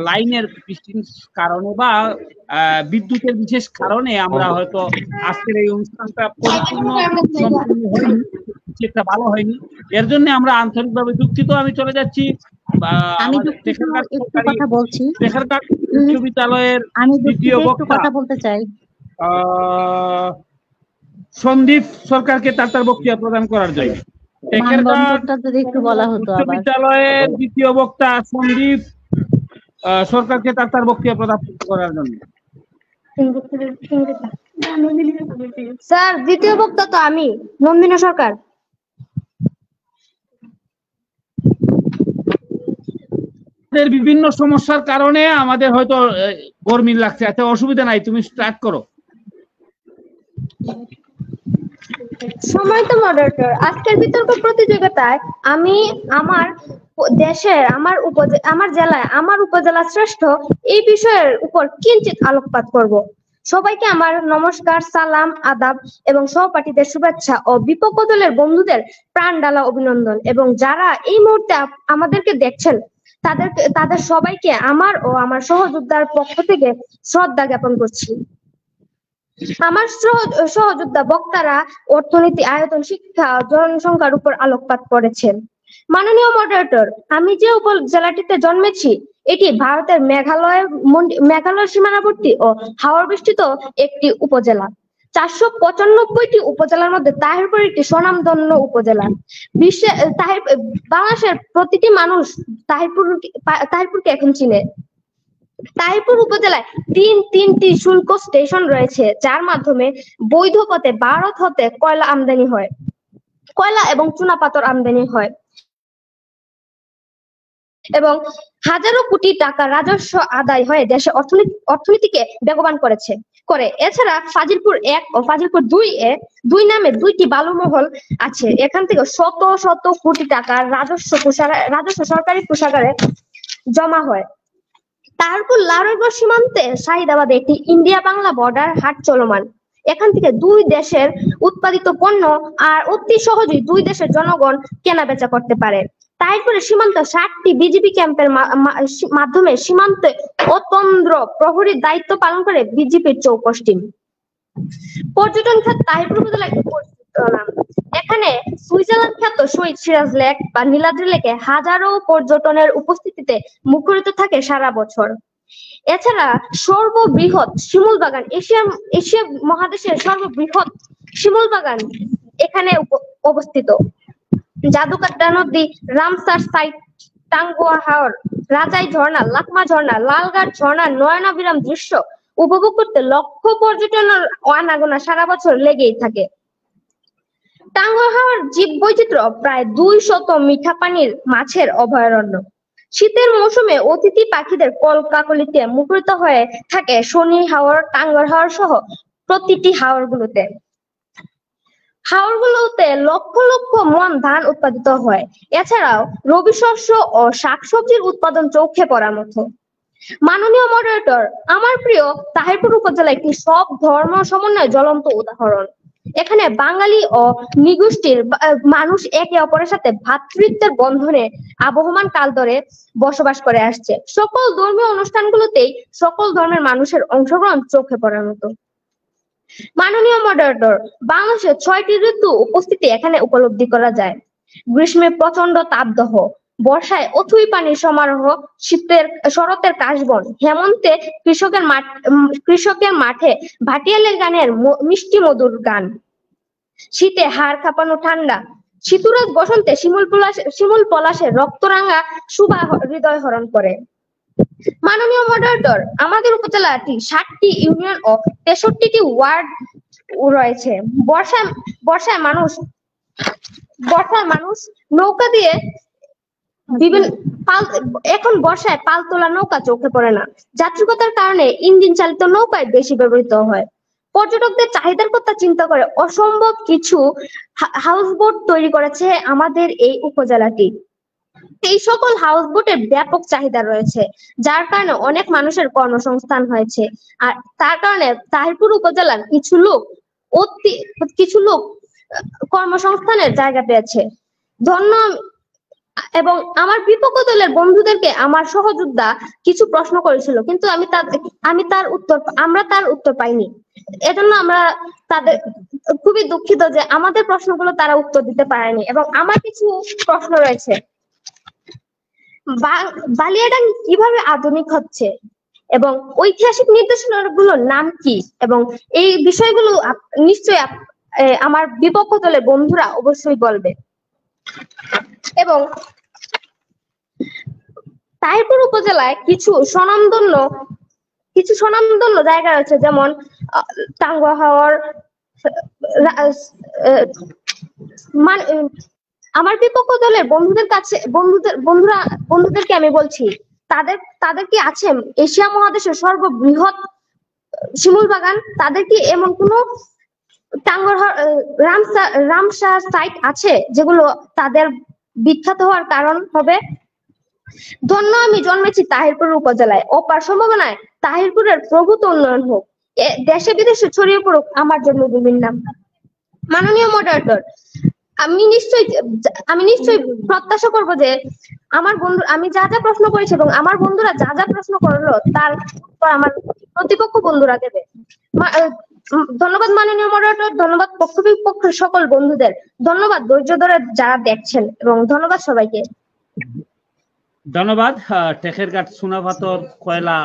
লাইনের বিশেষ কারণে বা বিদ্যুতের বিশেষ কারণে আমরা হয়তো আজকের এই অনুষ্ঠানটা পরিপূর্ণ সম্পূর্ণ হয়নি, সেটা ভালো হয়নি। এর জন্য আমরা আন্তরিকভাবে দুঃখিত। আমি চলে যাচ্ছি তেখেরঘাট উচ্চ বিদ্যালয়ের দ্বিতীয় বক্তা বলতে চাই সন্দীপ সরকারকে তার বক্তব্য প্রদান করার জন্য। একটু বলা হতো। বিদ্যালয়ের দ্বিতীয় বক্তা সন্দীপ সরকারকে তার বক্তব্য প্রদান করার জন্য। স্যার, দ্বিতীয় বক্তা তো আমি, নন্দিনী সরকার। বিভিন্ন সমস্যার কারণে আমাদের হয়তো গরমিল লাগছে। আচ্ছা, অসুবিধা নাই, তুমি স্টার্ট করো। সম্মানিত মডারেটর, আজকের বিতর্ক প্রতিযোগিতায় আমি আমার দেশের, আমার জেলায়, আমার উপজেলা শ্রেষ্ঠ এই বিষয়ের উপর কিঞ্চিত আলোকপাত করব। সবাইকে আমার নমস্কার, সালাম, আদাব এবং সহপাঠীদের শুভেচ্ছা ও বিপক্ষ দলের বন্ধুদের প্রাণ ঢালা অভিনন্দন, এবং যারা এই মুহূর্তে আমাদেরকে দেখছেন তাদের সবাইকে আমার ও আমার সহযোদ্ধার পক্ষ থেকে শ্রদ্ধা জ্ঞাপন করছি। আমার সহযোদ্ধা বক্তারা অর্থনীতি, আয়তন, শিক্ষা, জনসংখ্যার উপর আলোকপাত করেছেন। মাননীয় মডারেটর, আমি যে উপজেলাটিতে জন্মেছি এটি ভারতের মেঘালয় সীমানাবর্তী ও হাওর বেষ্টিত একটি উপজেলা। 495টি উপজেলার মধ্যে তাহিরপুর একটি স্বনামধন্য উপজেলা। বাংলাদেশের প্রতিটি মানুষ তাহিরপুরকে এখন চিনে। তাহিরপুর উপজেলায় তিনটি শুল্ক স্টেশন রয়েছে, যার মাধ্যমে বৈধ পথে ভারত হতে কয়লা আমদানি হয়, কয়লা এবং চুনাপাথর আমদানি হয় এবং হাজারো কোটি টাকা রাজস্ব আদায় হয়ে দেশের অর্থনীতিকে বেগবান করে। এছাড়া ফাজিলপুর 1 ও ফাজিলপুর 2 নামে 2টি বালুমহল আছে। এখান থেকে শত শত কোটি টাকা রাজস্ব সরকারি কোষাগারে জমা হয়। তারপর লারগড় সীমান্তে শাহিদাবাদে একটি ইন্ডিয়া বাংলা বর্ডার হাট চলমান। এখান থেকে দুই দেশের উৎপাদিত পণ্য আর অতি সহজেই দুই দেশের জনগণ কেনা বেচা করতে পারে। তারপরে সীমান্ত 60টি বিজিবি ক্যাম্পের মাধ্যমে সীমান্তে অতন্দ্র প্রহরীর দায়িত্ব পালন করে বিজিবির 24 টিম। পর্যটন খাত তাহিরপুর উপজেলা একটি পরিচিত নাম। এখানে সুইজারল্যান্ড খ্যাত শহীদ সিরাজ লেক বা নীলাদ্রি লেকে হাজারো পর্যটনের উপস্থিতিতে মুখরিত থাকে সারা বছর। এছাড়া সর্ববৃহৎ শিমুল বাগান, এশিয়া মহাদেশের সর্ববৃহৎ শিমুল বাগান এখানে অবস্থিত। জাদুকাটা নদী, রামসার সাইট, টাঙ্গুয়া হাওর, রাজাই ঝর্ণা, লাকমা ঝর্ণা, লালঘাট ঝর্ণার নয়নাভিরাম দৃশ্য উপভোগ করতে লক্ষ পর্যটনের আনাগোনা সারা বছর লেগেই থাকে। টাঙ্গুয়া হাওর জীব বৈচিত্র্য প্রায় 200 মিঠা পানির মাছের অভয়ারণ্য। শীতের মৌসুমে অতিথি পাখিদের কলকাকলিতে মুখরিত হয়ে থাকে শনি হাওর, টাঙ্গুয়ার হাওর সহ প্রতিটি হাওরগুলোতে লক্ষ লক্ষ মন ধান উৎপাদিত হয়। এছাড়াও রবি শস্য ও শাকসবজির উৎপাদন চোখে পড়ার মতো। মাননীয় মডারেটর, আমার প্রিয় তাহিরপুর উপজেলা একটি সব ধর্ম সমন্বয়ের জ্বলন্ত উদাহরণ। এখানে বাঙালি ও নিগোষ্ঠীর মানুষ একে অপরের সাথে ভ্রাতৃত্বের বন্ধনে আবহমান কাল ধরে বসবাস করে আসছে। সকল ধর্মীয় অনুষ্ঠানগুলোতেই সকল ধর্মের মানুষের অংশগ্রহণ চোখে পড়ার মতো। মাননীয় মডারেটর, বাংলাদেশের 6টি ঋতু উপস্থিতি এখানে উপলব্ধি করা যায়। গ্রীষ্মে প্রচন্ড তাপদাহ, বর্ষায় অথই পানির সমারোহ, শরতের কাশবন, হেমন্তে কৃষকের মাঠে ভাটিয়ালের গানের মিষ্টি মধুর গান, শীতে হাড় কাঁপানো ঠান্ডা, শীতুরাজ বসন্তে শিমুল পলাশের রক্তরাঙা সুবা হৃদয় হরণ করে। মাননীয় মডারেটর, আমাদের উপজেলাটি 7টি ইউনিয়ন ও 63টি ওয়ার্ড রয়েছে। বর্ষায় মানুষ নৌকা দিয়ে এখন বর্ষায় পাল তোলা নৌকা চোখে পড়ে না। যাত্রিকতার কারণে ইঞ্জিন চালিত নৌকায় বেশি ব্যবহৃত হয়। পর্যটকদের চাহিদার কথা চিন্তা করে অসম্ভব কিছু হাউসবোট তৈরি করেছে আমাদের এই উপজেলাটি। এই সকল হাউসবোটের ব্যাপক চাহিদা রয়েছে, যার কারণে অনেক মানুষের কর্মসংস্থান হয়েছে। আর তার কারণে তাহিরপুর উপজেলার কিছু লোক কর্মসংস্থানের জায়গা পেয়েছে। এবং আমার বিপক্ষ দলের বন্ধুদেরকে আমার সহযোদ্ধা কিছু প্রশ্ন করেছিল, কিন্তু আমরা তার উত্তর পাইনি। এজন্য আমরা তাদের খুবই দুঃখিত যে আমাদের প্রশ্নগুলো তারা উত্তর দিতে পারেনি। এবং আমার কিছু প্রশ্ন রয়েছে। বালিয়াডাঙ্গি কিভাবে আধুনিক হচ্ছে এবং ঐতিহাসিক নির্দেশনাগুলোর নাম কি, এবং এই বিষয়গুলো নিশ্চয়ই আমার বিপক্ষ দলের বন্ধুরা অবশ্যই বলবে। এবং তাহিরপুর উপজেলায় কিছু স্বনামধন্য জায়গা রয়েছে, যেমন টাঙ্গুয়া হাওর। আমার বিপক্ষ দলের বন্ধুদেরকে আমি বলছি, তাদের কি আছে এশিয়া মহাদেশের সর্ববৃহৎ শিমুল বাগান? তাদের কি এমন কোনো রামসার সাইট আছে যেগুলো তাদের বিখ্যাত হওয়ার কারণ হবে? ধন্য আমি জন্মেছি তাহিরপুর উপজেলায়, অপার সম্ভাবনায় তাহিরপুরের প্রভূত উন্নয়ন হোক, দেশে বিদেশে ছড়িয়ে পড়ুক আমার জন্মভূমির নাম। মাননীয় মডারেটর, আমি নিশ্চয়ই প্রত্যাশা করব যে আমি যা যা প্রশ্ন করেছি এবং আমার বন্ধুরা যা যা প্রশ্ন করলো তার উত্তর আমার প্রতিপক্ষ বন্ধুরা দেবে। ধন্যবাদ মাননীয় মডারেটর, ধন্যবাদ পক্ষের সকল বন্ধুদের, ধন্যবাদ ধৈর্য ধরে যারা দেখছেন, এবং ধন্যবাদ সবাইকে। ধন্যবাদ। টেকেরঘাট সোনাভাতর কয়লা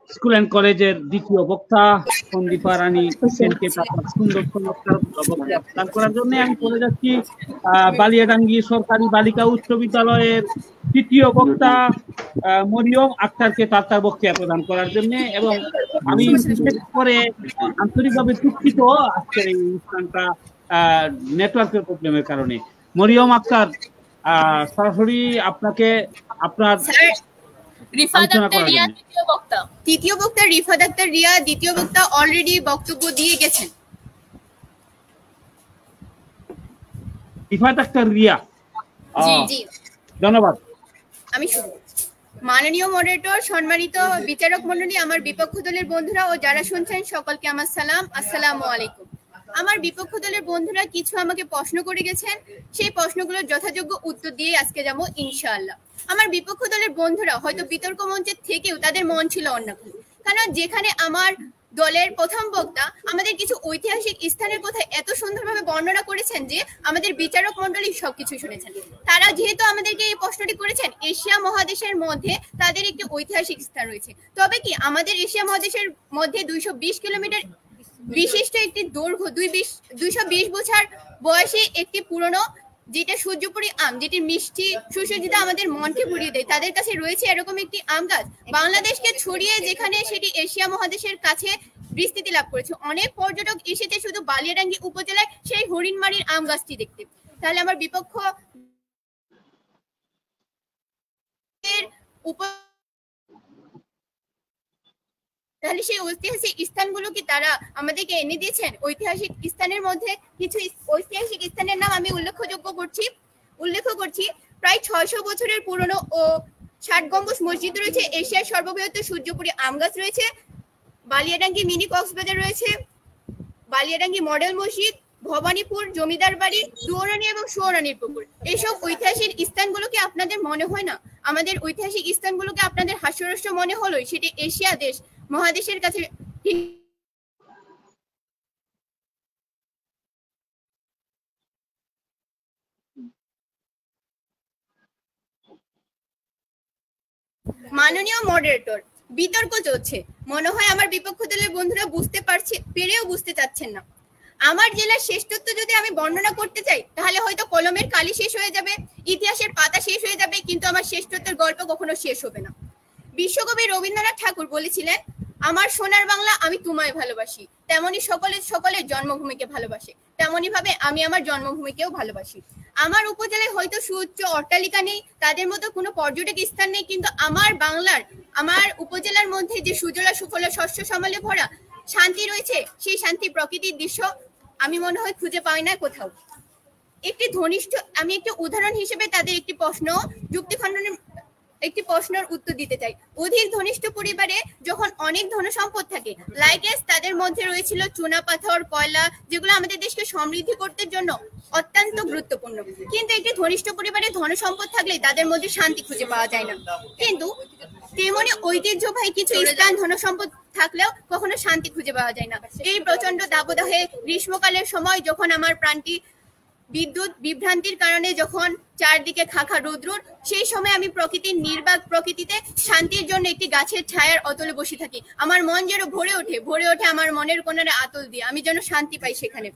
স্কুল অ্যান্ড কলেজের দ্বিতীয় বক্তা সন্দীপা রানী সেনকে সুন্দর চমৎকার বক্তব্য প্রদান করার জন্য আমি চলে যাচ্ছি বালিয়াডাঙ্গি সরকারি বালিকা উচ্চ বিদ্যালয়ের তৃতীয় বক্তা মরিয়ম আক্তারকে তার বক্তব্য প্রদান করার জন্য। এবং আমি বিশেষ করে আন্তরিকভাবে দুঃখিত আজকের এই অনুষ্ঠানটা নেটওয়ার্কের প্রবলেমের কারণে। মরিয়ম আক্তার, সরাসরি আপনাকে আপনার তৃতীয় বক্তা রিফাত আক্তার রিয়া, দ্বিতীয় বক্তা অলরেডি বক্তব্য দিয়ে গেছেন। রিফাত আক্তার রিয়া, জি ধন্যবাদ। আমি শুরু। মাননীয় মডারেটর, সম্মানিত বিচারক মণ্ডলী, আমার বিপক্ষ দলের বন্ধুরা ও যারা শুনছেন সকলকে আমার সালাম, আসসালামু আলাইকুম। আমার বিপক্ষ দলের বন্ধুরা কিছু আমাকে প্রশ্ন করে গেছেন, সেই প্রশ্নগুলোর যথাযোগ্য উত্তর দিয়ে আজকে যাবো ইনশাআল্লাহ। আমার বিপক্ষ দলের বন্ধুরা হয়তো বিতর্ক মঞ্চের থেকেও তাদের মন ছিল অন্যখানে, কারণ যেখানে আমার দলের প্রথম বক্তা আমাদের কিছু ঐতিহাসিক স্থানের কথা এত সুন্দরভাবে বর্ণনা করেছেন যে আমাদের বিচারক মণ্ডলী সবকিছু শুনেছেন। তারা যেহেতু আমাদেরকে এই প্রশ্নটি করেছেন, এশিয়া মহাদেশের মধ্যে তাদের একটি ঐতিহাসিক স্থান রয়েছে, তবে কি আমাদের এশিয়া মহাদেশের মধ্যে 220 কিলোমিটার বিশিষ্ট একটি দৈর্ঘ্য 220 বছর বয়সী একটি পুরনো, যেটা সূর্যপুরী আম, যেটি মিষ্টি সুসজ্জিত আমাদের মনকে ভরিয়ে দেয়, তাদের কাছে রয়েছে এরকম একটি আম গাছ বাংলাদেশকে ছড়িয়ে, যেখানে সেটি এশিয়া মহাদেশের কাছে বিস্তৃতি লাভ করেছে। অনেক পর্যটক এসেছে শুধু বালিয়াডাঙ্গি উপজেলায় সেই হরিণমারির আম গাছটি দেখতে। তাহলে আমার বিপক্ষ তাহলে সেই ঐতিহাসিক স্থানগুলো কি তারা আমাদেরকে এনে দিয়েছেন? ঐতিহাসিক স্থানের মধ্যে কিছু ঐতিহাসিক স্থানের নাম আমি উল্লেখ করছি। প্রায় 600 বছরের পুরনো ও 60 গম্বুজ মসজিদ রয়েছে, এশিয়ার সর্ববৃহৎ সূর্যপুরী আম গাছ রয়েছে, বালিয়াডাঙ্গি মিনি কক্সবাজার রয়েছে, বালিয়াডাঙ্গি মডেল মসজিদ, ভবানীপুর জমিদার বাড়ি, দুয়ারানী এবং সুয়ারানীর পুকুর। এইসব ঐতিহাসিক স্থানগুলোকে আপনাদের মনে হয় না? আমাদের ঐতিহাসিক স্থানগুলোকে আপনাদের হাস্যরস্য মনে হলো সেটি এশিয়া মহাদেশের কাছে মাননীয় মডারেটর, বিতর্ক চলছে, মনে হয় আমার বিপক্ষ দলের বন্ধুরা পেরেও বুঝতে চাচ্ছেন না। আমার জেলার শ্রেষ্ঠত্ব যদি আমি বর্ণনা করতে চাই তাহলে হয়তো কলমের কালি শেষ হয়ে যাবে, ইতিহাসের পাতা শেষ হয়ে যাবে, কিন্তু আমার শ্রেষ্ঠত্বের গল্প কখনো শেষ হবে না। বিশ্বকবি রবীন্দ্রনাথ ঠাকুর বলেছিলেন, আমার সোনার বাংলা আমি তোমায় ভালোবাসি, তেমনি সকলের জন্মভূমিকে ভালোবাসে, তেমনি ভাবে আমি আমার জন্মভূমিকেও ভালোবাসি। আমার উপজেলায় হয়তো সুউচ্চ অট্টালিকা নেই, তাদের মতো কোনো পর্যটক স্থান নেই, কিন্তু আমার উপজেলার মধ্যে যে সুজলা সুফলা শস্য শ্যামলে ভরা শান্তি রয়েছে, সেই শান্তি প্রকৃতির দৃশ্য আমি মনে হয় খুঁজে পাই না কোথাও। আমি একটি উদাহরণ হিসেবে তাদের একটি প্রশ্নের উত্তর দিতে চাই। অধিক ঘনিষ্ঠ পরিবারে যখন অনেক ধনসম্পদ থাকে, লাইকেস তাদের মধ্যে রয়েছিল চুনা পাথর, কয়লা, যেগুলো আমাদের দেশকে সমৃদ্ধি করতে জন্য অত্যন্ত গুরুত্বপূর্ণ। কিন্তু একটি ঘনিষ্ঠ পরিবারে ধনসম্পদ থাকলে তাদের মধ্যে শান্তি খুঁজে পাওয়া যায় না। কিন্তু তেমনি ঐতিহ্যবাহী কিছু স্থান ধনসম্পদ থাকলেও কখনো শান্তি খুঁজে পাওয়া যায় না। এই প্রচন্ড দাবদাহে গ্রীষ্মকালের সময় যখন আমার প্রাণটি বিদ্যুৎ বিভ্রান্তির কারণে যখন চারদিকে খাখা রৌদ্র, সেই সময় আমি প্রকৃতির নির্বাক প্রকৃতিতে শান্তির জন্য একটি গাছের ছায়ার অতলে বসে থাকি। আমার মন যেন ভরে ওঠে আমার মনের কোণারে আতল দিয়ে, আমি যেন শান্তি পাই সেখানে।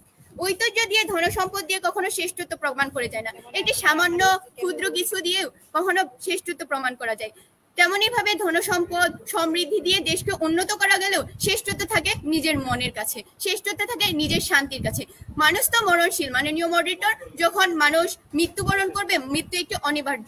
ঐতিহ্য দিয়ে ধনসম্পদ দিয়ে কখনো শ্রেষ্ঠত্ব প্রমাণ করে যায় না, একটি সামান্য ক্ষুদ্র কিছু দিয়েও কখনো শ্রেষ্ঠত্ব প্রমাণ করা যায়। তেমনি ভাবে ধনসম্পদ সমৃদ্ধি দিয়ে দেশকে উন্নত করা গেলেও শ্রেষ্ঠত্ব থাকে নিজের মনের কাছে, শ্রেষ্ঠত্ব থাকে নিজের শান্তির কাছে। মানুষ তো মরণশীল মাননীয় মডারেটর, যখন মানুষ মৃত্যুবরণ করবে, মৃত্যু একটি অনিবার্য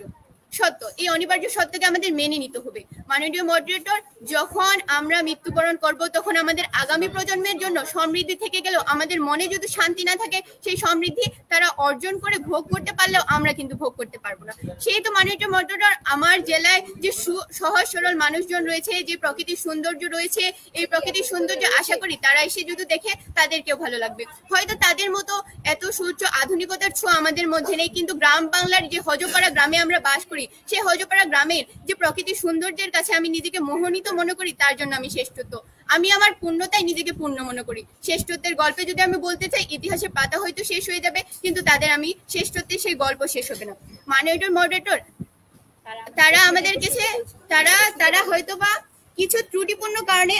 সত্য, এই অনিবার্য সত্যকে আমাদের মেনে নিতে হবে। মাননীয় মডারেটর, যখন আমরা মৃত্যুবরণ করব তখন আমাদের আগামী প্রজন্মের জন্য সমৃদ্ধি থেকে গেলেও আমাদের মনে যদি শান্তি না থাকে, সেই সমৃদ্ধি তারা অর্জন করে ভোগ করতে পারলেও আমরা কিন্তু ভোগ করতে পারবো না। সেই তো মাননীয় মডারেটর, আমার জেলায় যে সহজ সরল মানুষজন রয়েছে, যে প্রকৃতির সৌন্দর্য রয়েছে, এই প্রকৃতির সৌন্দর্য আশা করি তারা এসে যদি দেখে তাদেরকেও ভালো লাগবে। হয়তো তাদের মতো এত সুউচ্চ আধুনিকতার ছোঁয়া আমাদের মধ্যে নেই, কিন্তু গ্রাম বাংলার যে হজপাড়া গ্রামে আমরা বাস করি, সেই হজপাড়া গ্রামের যে প্রকৃতির সৌন্দর্যের কাছে আমি নিজেকে মোহিত মনে করি, তার জন্য আমি শ্রেষ্ঠত্ব, আমি আমার পূর্ণতায় নিজেকে পূর্ণ মনে করি। শ্রেষ্ঠত্বের গল্পে যদি আমি বলতে চাই, ইতিহাসের পাতা হয়তো শেষ হয়ে যাবে, কিন্তু তাদের আমি শ্রেষ্ঠত্বের সেই গল্প শেষ হবে না। মাননীয় মডারেটর, তারা আমাদের কাছে তারা হয়তো বা কিছু ত্রুটিপূর্ণ কারণে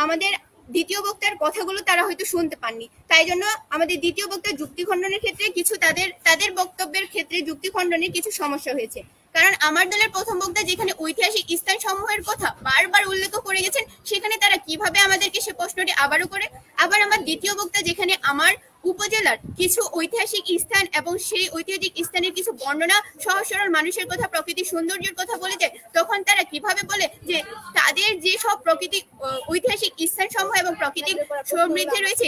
আমাদের দ্বিতীয় বক্তার কথাগুলো তারা হয়তো শুনতে পাননি, তাই জন্য আমাদের দ্বিতীয় বক্তার যুক্তি খণ্ডনের ক্ষেত্রে কিছু তাদের বক্তব্যের ক্ষেত্রে যুক্তি খণ্ডনের কিছু সমস্যা হয়েছে। কারণ আমার দলের প্রথম বক্তা যেখানে ঐতিহাসিক স্থান সমূহের কথা বারবার উল্লেখ করে গেছেন, সেখানে তারা কিভাবে আমাদেরকে সে প্রশ্নটি আবারও করে। আবার আমার দ্বিতীয় বক্তা যেখানে আমার উপজেলার কিছু ঐতিহাসিক স্থান এবং সেই ঐতিহাসিক স্থানের কিছু বর্ণনা, সহজ সরল মানুষের কথা, প্রকৃতির সৌন্দর্যের কথা বলে যায়, তখন তারা কিভাবে বলে যে তাদের যে সব ঐতিহাসিক স্থান সমূহ এবং প্রাকৃতিক সমৃদ্ধি রয়েছে,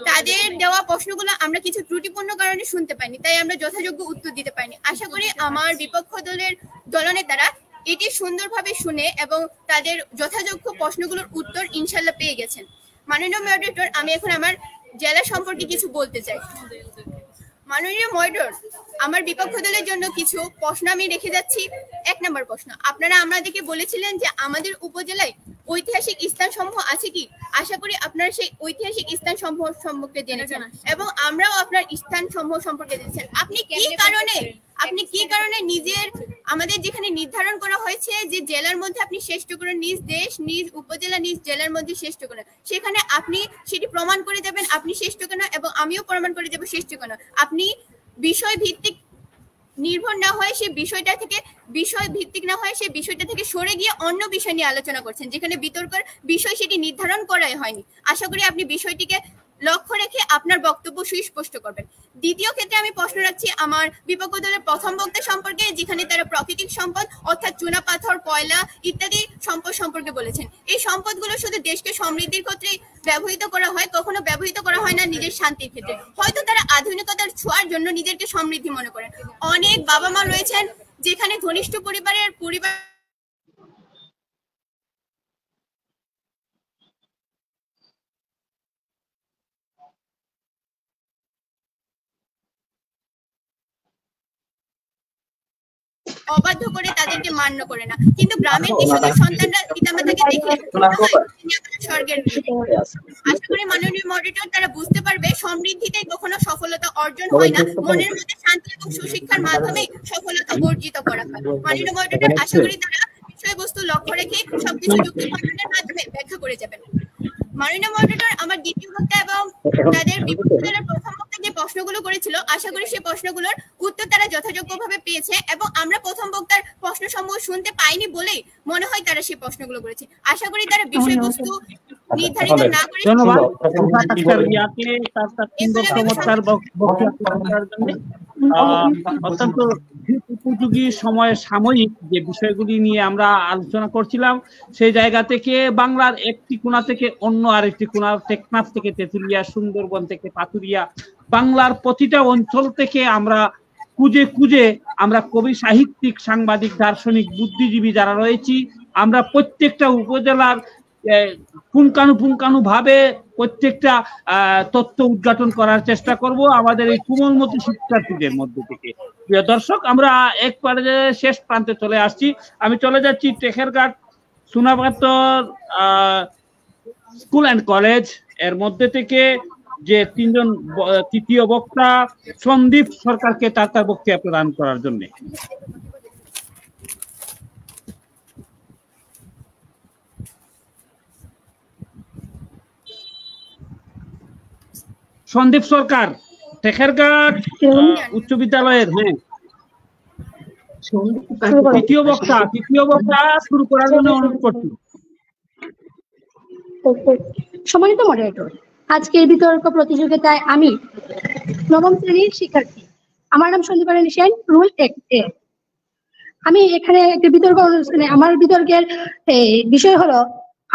তাদের দেওয়া প্রশ্নগুলো আমরা কিছু ত্রুটিপূর্ণ কারণে শুনতে পাইনি, তাই আমরা যথাযোগ্য উত্তর দিতে পারিনি। আশা করি আমার বিপক্ষ দলের দলনেতারা এটি সুন্দরভাবে শুনে এবং তাদের যথাযোগ্য প্রশ্নগুলোর উত্তর ইনশাল্লাহ পেয়ে গেছেন। মাননীয় মডারেটর, আমি এখন আমার জেলা সম্পর্কে কিছু বলতে চাই। মাননীয় মডারেটর, আমার বিপক্ষ দলের জন্য কিছু প্রশ্ন আমি রেখে যাচ্ছি। 1 নম্বর প্রশ্ন, আপনারা আমাদেরকে বলেছিলেন যে আমাদের উপজেলায় ঐতিহাসিক স্থান সমূহ আছে কি? আশা করি আপনারা সেই ঐতিহাসিক স্থান সমূহ সম্পর্কে জেনেছেন এবং আমরাও আপনার স্থান সমূহ সম্পর্কে জেনেছেন। আপনি কি কারণে আমাদের যেখানে নির্ধারণ করা হয়েছে যে জেলার মধ্যে আপনি শ্রেষ্ঠ করেন, নিজ দেশ, নিজ উপজেলা, নিজ জেলার মধ্যে শ্রেষ্ঠ করেন, সেখানে আপনি সেটি প্রমাণ করে দেবেন আপনি শ্রেষ্ঠ কেন, এবং আমিও প্রমাণ করে দেবো শ্রেষ্ঠ কেন। আপনি বিষয় ভিত্তিক নির্ভর না হয়ে সেই বিষয়টা থেকে সরে গিয়ে অন্য বিষয় নিয়ে আলোচনা করছেন, যেখানে বিতর্কের বিষয় সেটি নির্ধারণ করাই হয়নি। আশা করি আপনি বিষয়টিকে লক্ষ্য রেখে আপনার বক্তব্য সুস্পষ্ট করবেন। দ্বিতীয় ক্ষেত্রে আমি প্রশ্ন রাখছি আমার বিপক্ষ দলের প্রথম বক্তা সম্পর্কে, যেখানে তারা প্রাকৃতিক সম্পদ অর্থাৎ চুনা পাথর, কয়লা ইত্যাদি সম্পদ সম্পর্কে বলেছেন। এই সম্পদগুলো শুধু দেশকে সমৃদ্ধির ক্ষেত্রে ব্যবহৃত করা হয়, কখনো ব্যবহৃত করা হয় না নিজের শান্তির ক্ষেত্রে। হয়তো তারা আধুনিকতার ছোঁয়ার জন্য নিজেকে সমৃদ্ধি মনে করেন। অনেক বাবা মা রয়েছেন যেখানে ঘনিষ্ঠ পরিবার অবাধ্য করে তাদেরকে মান্য করে না, কিন্তু গ্রামের যে সকল সন্তানরা পিতামাতাকে দেখে স্বর্গের। আশা করি মাননীয় মডারেটর তারা বুঝতে পারবে সমৃদ্ধিতে কখনো সফলতা অর্জন হয় না, মনের মধ্যে শান্তি এবং সুশিক্ষার মাধ্যমে সফলতা অর্জিত করা হয়। মাননীয় মডারেটর, আশা করি তারা বিষয় বিষয়বস্তু লক্ষ্য রেখে সবকিছু যুক্তিপূর্ণের মাধ্যমে ব্যাখ্যা করে যাবেন। মাননীয় মডারেটর, আমার দ্বিতীয় বক্তা এবং তাদের বিপক্ষ দলের প্রথম বক্তা যে প্রশ্নগুলো করেছিল, আশা করি সেই প্রশ্নগুলোর উত্তর তারা যথাযোগ্যভাবে পেয়েছে এবং আমরা প্রথম বক্তার প্রশ্ন সমূহ শুনতে পাইনি বলেই মনে হয় তারা সেই প্রশ্নগুলো করেছে। আশা করি তারা বিষয়বস্তু নির্ধারিত না করে অত্যন্ত উপযোগী সময়ে সাময়িক যে বিষয়গুলি নিয়ে আমরা আলোচনা করছিলাম সেই জায়গা থেকে বাংলার একটি কোণা থেকে অন্য আরেকটি কোণা, টেকনাফ থেকে তেঁতুলিয়া, সুন্দরবন থেকে পাতুরিয়া, বাংলার প্রতিটা অঞ্চল থেকে আমরা খুঁজে খুঁজে আমরা কবি, সাহিত্যিক, সাংবাদিক, দার্শনিক, বুদ্ধিজীবী যারা রয়েছি আমরা প্রত্যেকটা উপজেলার পুঙ্খানুপুঙ্খানুভাবে প্রত্যেকটা তথ্য উদ্ঘাটন করার চেষ্টা করব আমাদের এই কোমলমতি শিক্ষার্থীদের মধ্যে থেকে। প্রিয় দর্শক, আমরা এক পর্যায়ে শেষ প্রান্তে চলে আসছি। আমি চলে যাচ্ছি টেকেরঘাট সোনাপাতর স্কুল অ্যান্ড কলেজ এর মধ্যে থেকে যে তিনজন তৃতীয় বক্তা সন্দীপ সরকারকে তার বক্তব্য প্রদান করার জন্য। সন্দীপ সরকার, টেকেরঘাট উচ্চ বিদ্যালয়ের তৃতীয় বক্তা শুরু করার জন্য অনুরোধ করছি। সম্মানিত মডারেটর, আজকের বিতর্ক প্রতিযোগিতায় আমি নবম শ্রেণীর শিক্ষার্থী, আমার নাম সন্দীপ সেন, রুল 1A। আমি এখানে একটি বিতর্ক অনুষ্ঠানে আমার বিতর্কের বিষয় হলো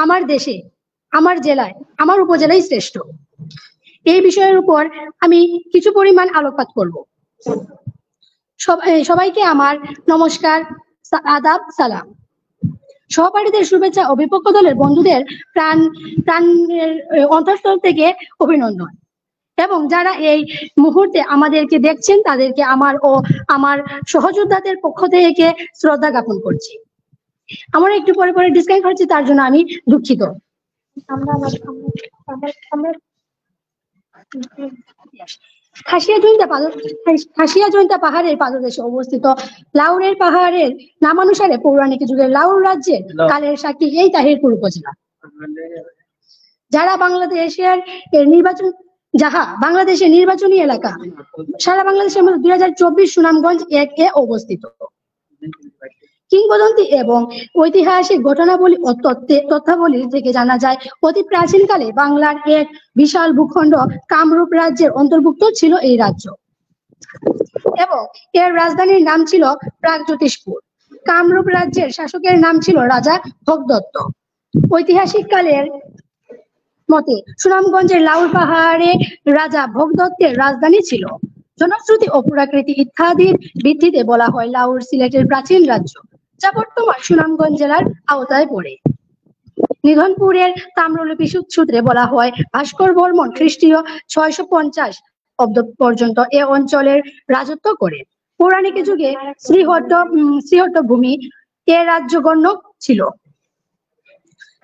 আমার দেশে, আমার জেলায়, আমার উপজেলাই শ্রেষ্ঠ। এই বিষয়ের উপর আমি কিছু পরিমাণ আলোকপাত করব। সবাইকে আমার নমস্কার, আদাব, সালাম। সহপাঠীদের শুভেচ্ছা ও বিপক্ষ দলের বন্ধুদের প্রাণের অন্তঃস্থল থেকে অভিনন্দন, এবং যারা এই মুহূর্তে আমাদেরকে দেখছেন তাদেরকে আমার ও আমার সহযোদ্ধাদের পক্ষ থেকে শ্রদ্ধা জ্ঞাপন করছি। আমরা একটু পরে ডিসকানেক্ট করছি, তার জন্য আমি দুঃখিত। খাসিয়া জৈন্তা পাহাড়ের পাদদেশে অবস্থিত লাউরের পাহাড়ের নামানুসারে পৌরাণিক যুগের লাউর রাজ্যের কালের সাক্ষী এই তাহিরপুর উপজেলা। বাংলাদেশের নির্বাচনী এলাকা সারা বাংলাদেশের মধ্যে 2024 সুনামগঞ্জ 1-এ অবস্থিত। কিংবদন্তি এবং ঐতিহাসিক ঘটনাবলী ও তথ্যাবলী থেকে জানা যায়, অতি প্রাচীনকালে বাংলার এক বিশাল ভূখণ্ড কামরূপ রাজ্যের অন্তর্ভুক্ত ছিল এই রাজ্য, এবং এর রাজধানীর নাম ছিল প্রাগজ্যোতিষপুর। কামরূপ রাজ্যের শাসকের নাম ছিল রাজা ভগদত্ত। ঐতিহাসিক কালের মতে সুনামগঞ্জের লাউর পাহাড়ে রাজা ভগদত্তের রাজধানী ছিল। জনশ্রুতি ও পুরাকৃতি ইত্যাদির ভিত্তিতে বলা হয় লাউর সিলেটের প্রাচীন রাজ্য, যা বর্তমান সুনামগঞ্জ জেলার আওতায় পড়ে। নিধনপুরের তাম্রলিপি সূত্রে বলা হয় ভাস্কর বর্মন খ্রিস্টীয় 650 অব্দ পর্যন্ত এ অঞ্চলের রাজত্ব করে। পৌরাণিক যুগে শ্রীহট্ট ভূমি এ রাজ্যগণ্য ছিল।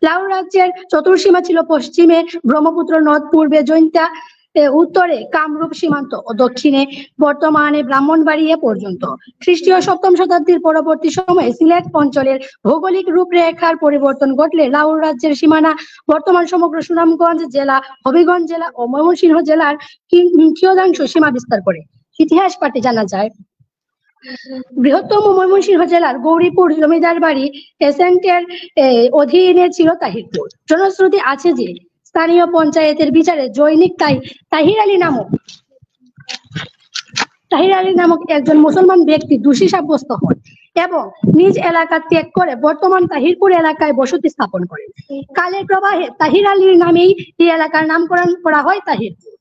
লাউ রাজ্যের চতুর্সীমা ছিল পশ্চিমে ব্রহ্মপুত্র নদ, পূর্বে জৈন্তা, উত্তরে কামরূপ সীমান্ত ও দক্ষিণে বর্তমানে ব্রাহ্মণবাড়িয়া পর্যন্ত। খ্রিস্টীয় 7ম শতাব্দীর পরবর্তী সময়ে সিলেট অঞ্চলের ভৌগোলিক রূপরেখার পরিবর্তন ঘটলে লাউ রাজ্যের সীমানা বর্তমান সমগ্র সুনামগঞ্জ জেলা, হবিগঞ্জ জেলা ও ময়মনসিংহ জেলার কিয়দাংশ সীমা বিস্তার করে। ইতিহাস পাঠে জানা যায়, বৃহত্তম ময়মনসিংহ জেলার গৌরীপুর জমিদার বাড়ি এসেন্টের অধীনে ছিল তাহিরপুর। জনশ্রুতি আছে যে স্থানীয় পঞ্চায়েতের বিচারে জৈনিক তাহির আলী নামক একজন মুসলমান ব্যক্তি দোষী সাব্যস্ত হন এবং নিজ এলাকা ত্যাগ করে বর্তমান তাহিরপুর এলাকায় বসতি স্থাপন করেন। কালের প্রবাহে তাহির আলীর নামেই এই এলাকার নামকরণ করা হয় তাহিরপুর।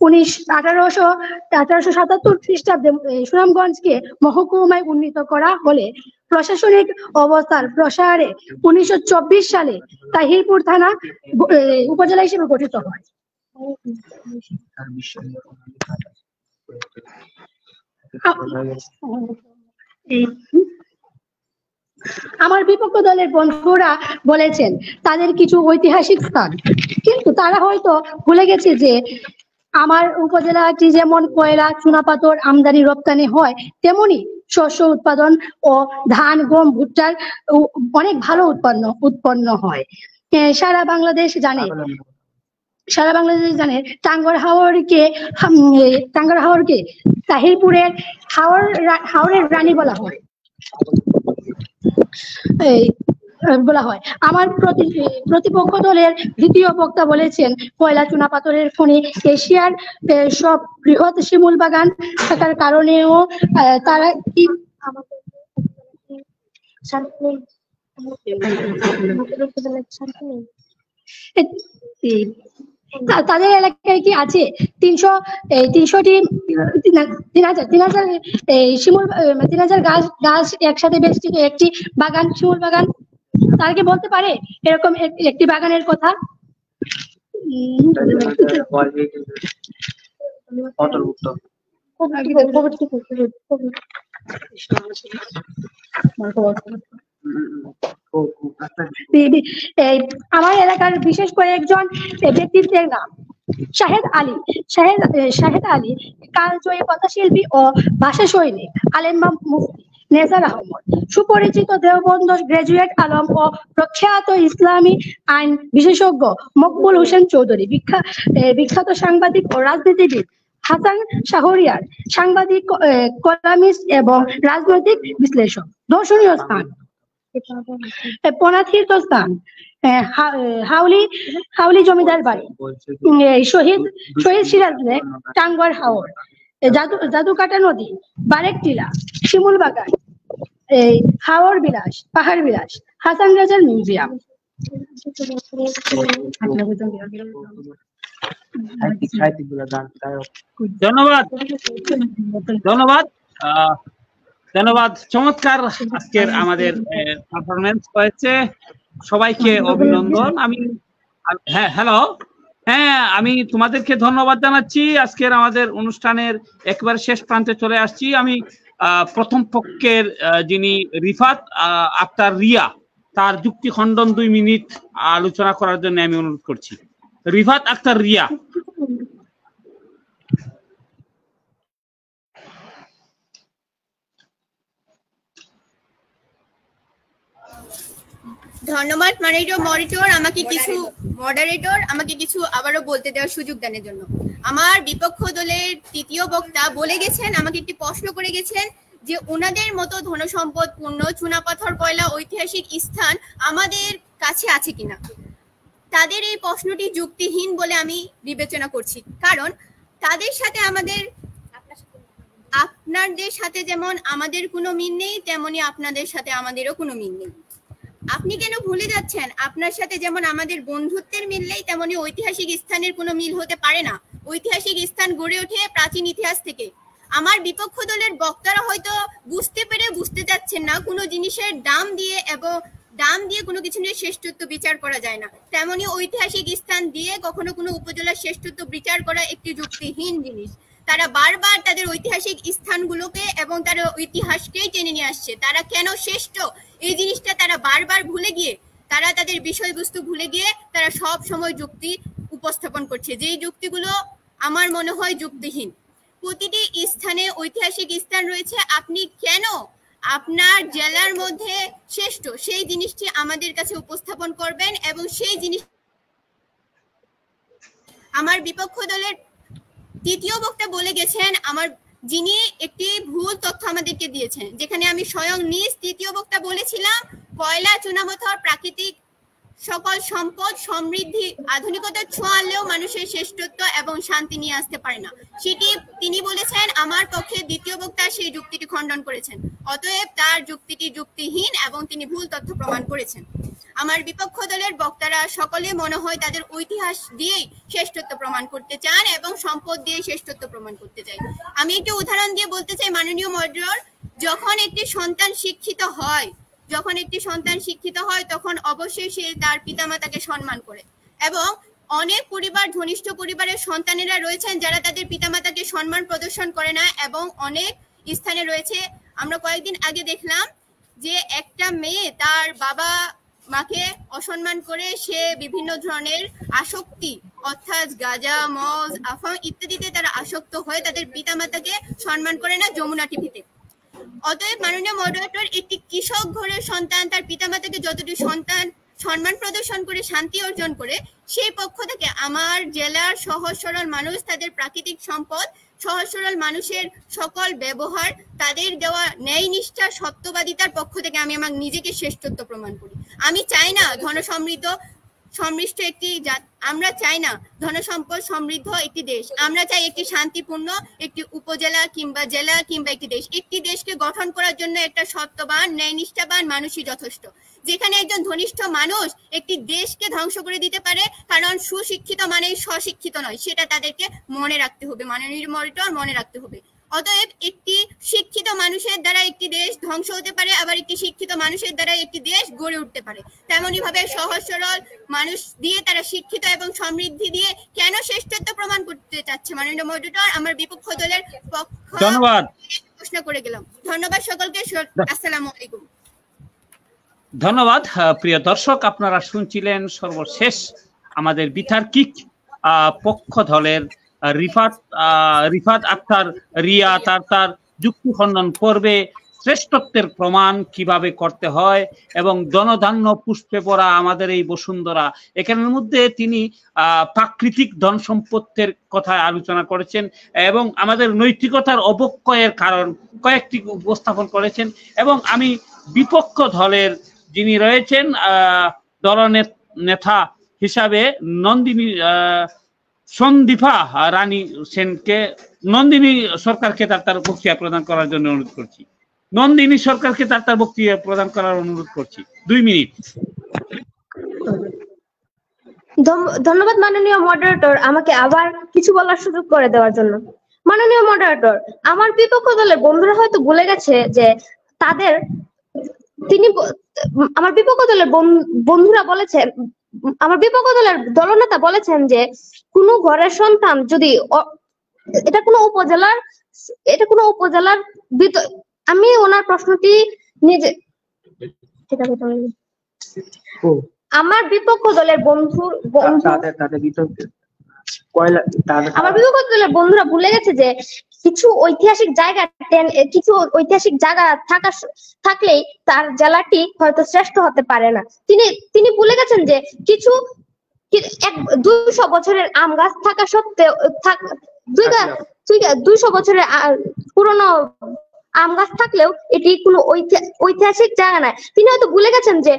1877 খ্রিস্টাব্দে সুনামগঞ্জকে মহকুমায় উন্নীত করা হলে প্রশাসনিক অবস্থার প্রসারে 1924 সালে তাহিরপুর থানা উপজেলা হিসেবে গঠিত হয়। আমার বিপক্ষ দলের বন্ধুরা বলেছেন তাদের কিছু ঐতিহাসিক স্থান, কিন্তু তারা হয়তো ভুলে গেছে যে আমার উপজেলাটি যেমন কয়লা, চুনাপাথর আমদানি রপ্তানি হয়, তেমনি শস্য উৎপাদন ও ধান, গম, ভুট্টার অনেক ভালো উৎপন্ন হয়। সারা বাংলাদেশ জানে টাঙ্গর হাওরকে তাহিরপুরের হাওরের রানী বলা হয়। আমার প্রতিপক্ষ দলের দ্বিতীয় বক্তা বলেছেন, কয়লা চুনাপাথরের খনি এশিয়ার সব বৃহৎ শিমুল বাগান থাকার কারণেও তারা কি তাদের এলাকায় কি আছে 3,000 গাছ একসাথে বেষ্টিত একটি বাগান, শিমুল বাগান? তারা কি বলতে পারে এরকম একটি বাগানের কথা? আমার এলাকার বিশেষ করে একজন ব্যক্তিত্বের নাম শাহেদ আলী, কালজয়ী কথাশিল্পী ও ভাষা সৈনিক, আলেম মুফতি নেজার আহমদ, সুপরিচিত দেওবন্দ গ্রাজুয়েট আলম ও প্রখ্যাত ইসলামী আইন বিশেষজ্ঞ মকবুল হোসেন চৌধুরী, বিখ্যাত সাংবাদিক ও রাজনীতিবিদ হাসান শাহরিয়ার, সাংবাদিক, কলামিস্ট এবং রাজনৈতিক বিশ্লেষক। দর্শনীয় স্থান: পনাতীর্থ স্থান হাউলি জমিদার বাড়ি, শহীদ সিরাজ লেক, টাঙ্গর হাওর, জাদুকাটা নদী, বারেক টিলা, শিমুল বাগান, হাওর বিলাস, পাহাড় বিলাস, হাসান রাজার মিউজিয়াম। ধন্যবাদ। চমৎকার আজকের আমাদের পারফরমেন্স হয়েছে, সবাইকে অভিনন্দন। আমি তোমাদেরকে ধন্যবাদ জানাচ্ছি। আজকের আমাদের অনুষ্ঠানের একেবারে শেষ প্রান্তে চলে আসছি। আমি প্রথম পক্ষের যিনি রিফাত আক্তার রিয়া, তার যুক্তি খণ্ডন 2 মিনিট আলোচনা করার জন্য আমি অনুরোধ করছি। রিফাত আক্তার রিয়া। ধন্যবাদ মডারেটর আমাকে কিছু আবারও বলতে দেওয়ার সুযোগ দানের জন্য। আমার বিপক্ষ দলের তৃতীয় বক্তা বলে গেছেন, আমাকে একটি প্রশ্ন করে গেছেন যে ওনাদের মতো ধনসম্পদ পূর্ণ চুনাপাথর, কয়লা ঐতিহাসিক স্থান আমাদের কাছে আছে কিনা। তাদের এই প্রশ্নটি যুক্তিহীন বলে আমি বিবেচনা করছি, কারণ তাদের সাথে আপনাদের সাথে যেমন আমাদের কোনো মিল নেই, তেমনি আপনাদের সাথে আমাদেরও কোনো মিল নেই। আপনি কেন ভুলে যাচ্ছেন? আপনার সাথে যেমন আমাদের বন্ধুত্বের মিল নেই, তেমনি ঐতিহাসিক স্থানের কোনো মিল হতে পারে না। ঐতিহাসিক স্থান গড়ে ওঠে প্রাচীন ইতিহাস থেকে। আমার বিপক্ষ দলের বক্তারা হয়তো বুঝতে যাচ্ছেন না, কোনো জিনিসের দাম দিয়ে কোনো কিছু নিয়ে শ্রেষ্ঠত্ব বিচার করা যায় না। তেমনি ঐতিহাসিক স্থান দিয়ে কখনো কোনো উপজেলার শ্রেষ্ঠত্ব বিচার করা একটি যুক্তিহীন জিনিস। তারা বারবার তাদের ঐতিহাসিক স্থানগুলোকে এবং তার ইতিহাসকেই টেনে নিয়ে আসছে। তারা কেন শ্রেষ্ঠ এই জিনিসটা তারা বারবার ভুলে গিয়ে, তারা তাদের বিষয়বস্তু ভুলে গিয়ে তারা সব সময় যুক্তি উপস্থাপন করছে, যেই যুক্তিগুলো আমার মনে হয় যুক্তিহীন। প্রতিটি স্থানে ঐতিহাসিক স্থান রয়েছে, আপনি কেন আপনার জেলার মধ্যে শ্রেষ্ঠ সেই জিনিসটি আমাদের কাছে উপস্থাপন করবেন এবং সেই জিনিস। আমার বিপক্ষ দলের তৃতীয় বক্তা বলে গেছেন, যিনি একটি ভুল তথ্য আমাদেরকে দিয়েছেন, যেখানে আমি স্বয়ং নিজ তৃতীয় বক্তা বলেছিলাম কয়লা চুনাপাথর প্রাকৃতিক সকল সম্পদ সমৃদ্ধি আধুনিকতার ছোঁয়া আনলেও মানুষের শ্রেষ্ঠত্ব এবং শান্তি নিয়ে আসতে পারে না, সেটি তিনি বলেছেন। আমার পক্ষে দ্বিতীয় বক্তা সেই যুক্তিটি খণ্ডন করেছেন, অতএব তার যুক্তিটি যুক্তিহীন এবং তিনি ভুল তথ্য প্রমাণ করেছেন। আমার বিপক্ষ দলের বক্তারা সকলে মনে হয় তাদের ঐতিহাস দিয়েই শ্রেষ্ঠত্ব প্রমাণ করতে চান এবং সম্পদ দিয়ে শ্রেষ্ঠত্ব প্রমাণ করতে চাই। আমি একটি উদাহরণ দিয়ে বলতে চাই, মাননীয় মডারেটর, যখন একটি সন্তান শিক্ষিত হয় তখন অবশ্যই সে তার পিতামাতাকে সম্মান করে, এবং অনেক ঘনিষ্ঠ পরিবারের সন্তানেরা রয়েছেন যারা তাদের পিতামাতাকে সম্মান প্রদর্শন করে না, এবং অনেক স্থানে রয়েছে। আমরা কয়েকদিন আগে দেখলাম যে একটা মেয়ে তার বাবা মাকে অসম্মান করে সে বিভিন্ন ধরনের আসক্তি, অর্থাৎ গাঁজা, মদ, আফাম ইত্যাদিতে তারা আসক্ত হয়ে তাদের পিতামাতাকে সম্মান করে না, যমুনা টিভিতে। অতএব মাননীয় মডারেটর, একটি কৃষক ঘরের সন্তান তার পিতামাতাকে যতটুকু সন্তান সম্মান প্রদর্শন করে শান্তি অর্জন করে, সেই পক্ষ থেকে আমার জেলার সহজ সরল মানুষ, তাদের প্রাকৃতিক সম্পদ, সহজ সরল মানুষের সকল ব্যবহার, তাদের দেওয়া ন্যায় নিষ্ঠা সত্যবাদিতার পক্ষ থেকে আমি আমার নিজেকে শ্রেষ্ঠত্ব প্রমাণ করি। আমি চাই না সমৃদ্ধ একটি আমরা চাই না ধনসম্পদ সমৃদ্ধ একটি দেশ। আমরা চাই একটি শান্তিপূর্ণ একটি উপজেলা কিংবা জেলা কিংবা একটি দেশ। একটি দেশকে গঠন করার জন্য একটা সত্যবান ন্যায়নিষ্ঠাবান মানুষই যথেষ্ট। যেখানে একজন ধনিষ্ঠ মানুষ একটি দেশকে ধ্বংস করে দিতে পারে, কারণ সুশিক্ষিত মানেই স্বশিক্ষিত নয়, সেটা তাদেরকে মনে রাখতে হবে, মাননীয় মডারেটর মনে রাখতে হবে। অতএব একটি শিক্ষিত মানুষের দ্বারা একটি দেশ ধ্বংস হতে পারে, আবার একটি শিক্ষিত মানুষের দ্বারা একটি দেশ গড়ে উঠতে পারে। তেমনি ভাবে সহজ সরল মানুষ দিয়ে তারা শিক্ষিত এবং সমৃদ্ধি দিয়ে কেন শ্রেষ্ঠত্ব প্রমাণ করতে চাচ্ছে মাননীয় মডারেটর? আমার বিপক্ষ দলের পক্ষ ধন্যবাদ প্রশ্ন করে গেলাম। ধন্যবাদ সকলকে। আসসালামু আলাইকুম। ধন্যবাদ। প্রিয় দর্শক, আপনারা শুনছিলেন সর্বশেষ আমাদের বিতার্কিক পক্ষ দলের রিফাত আক্তার রিয়া তার যুক্তি খণ্ডন পর্বে শ্রেষ্ঠত্বের প্রমাণ কিভাবে করতে হয় এবং ধনধান্য পুষ্পে পড়া আমাদের এই বসুন্ধরা, এখানের মধ্যে তিনি প্রাকৃতিক ধন সম্পত্তির কথা আলোচনা করেছেন এবং আমাদের নৈতিকতার অবক্ষয়ের কারণ কয়েকটি উপস্থাপন করেছেন। এবং আমি বিপক্ষ দলের যিনি রয়েছেন দলনেতা হিসাবে নন্দিনী সন্দীপা রানী সেনকে, নন্দিনী সরকারকে তার বক্তব্য প্রদান করার জন্য অনুরোধ করছি। নন্দিনী সরকারকে তার বক্তব্য প্রদান করার অনুরোধ করছি। 2 মিনিট। ধন্যবাদ মাননীয় মডারেটর, আমাকে আবার কিছু বলার সুযোগ করে দেওয়ার জন্য। মাননীয় মডারেটর, আমার বিপক্ষ দলের বন্ধুরা হয়তো ভুলে গেছে যে আমার বিপক্ষ দলের বন্ধুরা বলেছেন, আমার বিপক্ষ দলের দলনেতা বলেছেন যে কোনো ঘরের সন্তান যদি এটা কোনো উপজেলার আমি ওনার প্রশ্নটি নিজে আমার বিপক্ষ দলের আমার বিপক্ষ দলের বন্ধুরা ভুলে গেছে যে কিছু ঐতিহাসিক জায়গা থাকলেই তার জেলাটি হয়তো শ্রেষ্ঠ হতে পারে না। তিনি ভুলে গেছেন যে 200 বছরের আম গাছ থাকা সত্ত্বেও 200 বছরের পুরনো আম গাছ থাকলেও এটি কোনো ঐতিহাসিক জায়গা নয়। তিনি হয়তো ভুলে গেছেন যে